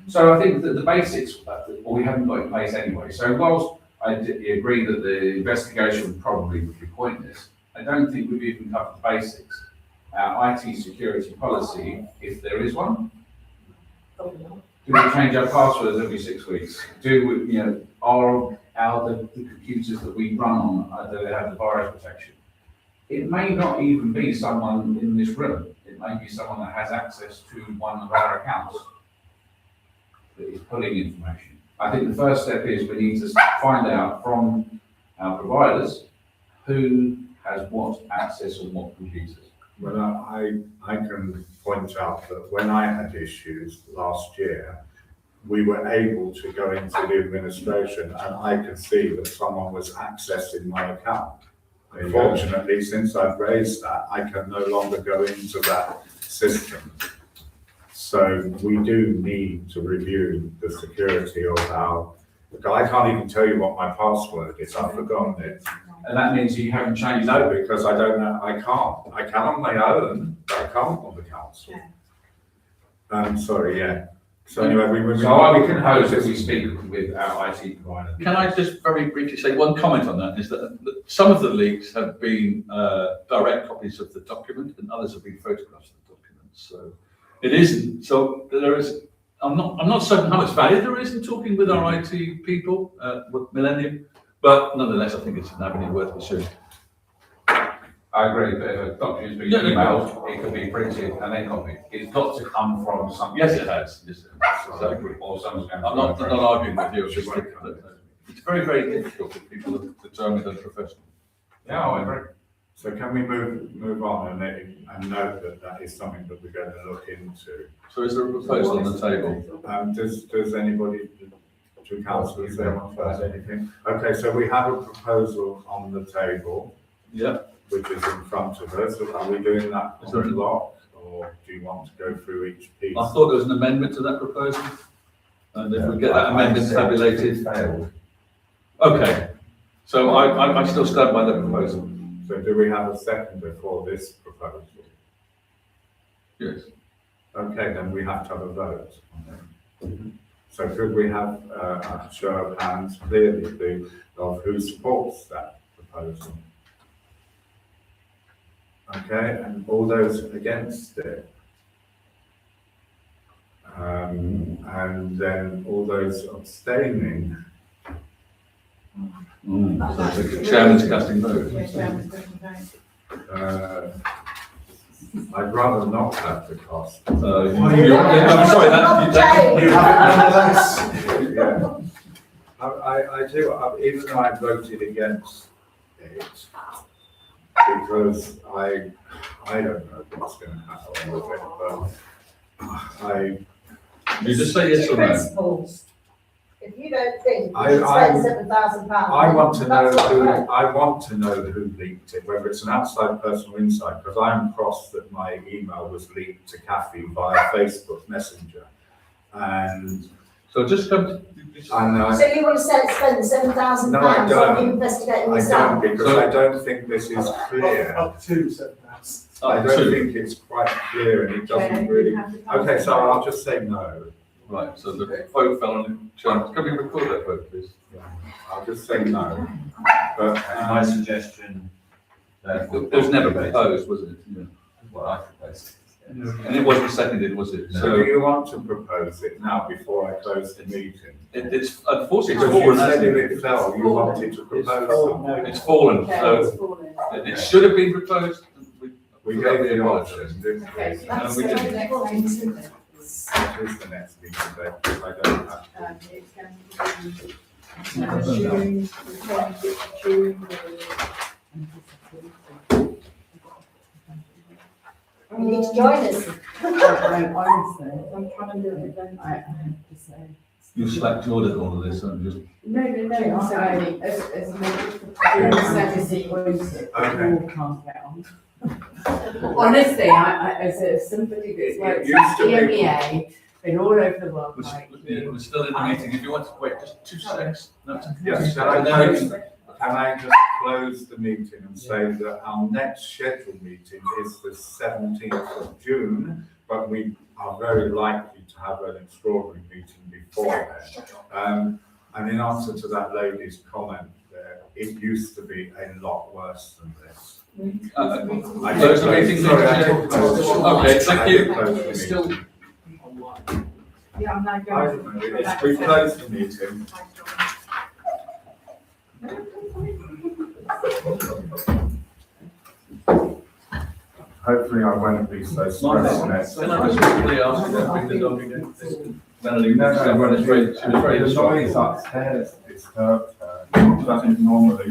so I think that the basics we haven't got in place anyway. So whilst agree that the investigation would probably be pointless. I don't think we've even covered the basics. Our IT security policy, if there is one, Probably not. do we change our passwords every 6 weeks? Do we, are the computers that we run on, do they have the virus protection? It may not even be someone in this room. It may be someone that has access to one of our accounts that is pulling information. I think the first step is we need to find out from our providers who has what access on what computers. Well, I can point out that when I had issues last year, we were able to go into the administration and I could see that someone was accessing my account. Unfortunately, since I've raised that, I can no longer go into that system. So we do need to review the security of our, I can't even tell you what my password is, I've forgotten it. And that means you haven't changed it. No, because I don't know, I can't. I can on my own, but I can't on the council. Sorry, yeah. So anyway, we can hope that we speak with our IT provider. Can I just very briefly say one comment on that, is that some of the leaks have been direct copies of the document and others have been photographs of the document. So it isn't, so there is, I'm not certain how much value there is in talking with our IT people, with Millennium, but nonetheless, I think it's an avenue worth pursuing. I agree, but if a document's been emailed, it could be printed and then copied. It's got to come from something. Yes, it has. Yes, So, or someone's going to. I'm not arguing with you. It's very, very difficult for people to determine as professional. Yeah, I agree. So can we move on and note that that is something that we're going to look into? So is there a proposal on the table? Does anybody, do councillors, anyone has anything? Okay, so we have a proposal on the table. Yeah. Which is in front of us. Are we doing that as a block, or do you want to go through each piece? I thought there was an amendment to that proposal, and if we get that amendment tabulated. Failed. Okay, so I still stand by the proposal. So do we have a seconder for this proposal? Yes. Okay, then we have to have a vote on it. So could we have a show of hands clearly of who supports that proposal? Okay, and all those against it? And then all those abstaining? So the chairman's casting vote. I'd rather not have the cost. I'm sorry, Yeah. I do, even though I voted against it, because I don't know what's going to happen with it, but you just say yes or no. Principles. If you don't think I- you should spend £7,000. I want to know that's who, not right. I want to know who leaked it, whether it's an outside person or inside, because I'm cross that my email was leaked to Kathy via Facebook Messenger. And So just come to. So you want to spend £7,000 No, I don't. on investigating I yourself? don't, because I don't think this is clear. Up to 7,000. I don't think it's quite clear and it doesn't really. Okay, so I'll just say no. Right, so the vote fell on the chairman. Can we record that vote, please? I'll just say no. But My suggestion, It was never proposed, was it? Yeah. what I proposed. And it wasn't seconded, was it? so do you want to propose it now before I close the meeting? It's unfortunately Because it's you fallen, said hasn't if it? it fell, you wanted to propose something. It's fallen, Okay, so it's fallen. it should have been proposed. We gave you the option, didn't Okay, so we? that's we the didn't. next thing, isn't it? What is the next meeting date? Because I don't have. It's going to be June, the 20th of June. You need to join us. Honestly, I'm trying to do it then. I have to say. You slapped Jordan all of this, and just. No, I'm saying, as a member of the all can't get on. Honestly, I as somebody that's worked It used to at be- EMEA, been all over the world, We're, like we're still in the meeting. If you want to wait just 2 seconds. No, Yes, And then we can I just close the meeting and say that our next scheduled meeting is the 17th of June, but we are very likely to have an extraordinary meeting before then. And in answer to that lady's comment there, it used to be a lot worse than this. I did Close the close- meeting, sorry, I Chair. did close the- Okay, thank I you. did close the It's still meeting. online. Yeah, I'm now I going. don't know, it's- we closed the meeting. Hopefully I won't be so stressed next Can I time. just quickly ask you to bring the dog again? Melanie, No, no, she was very the noise distracted. upstairs disturbed her. Normally,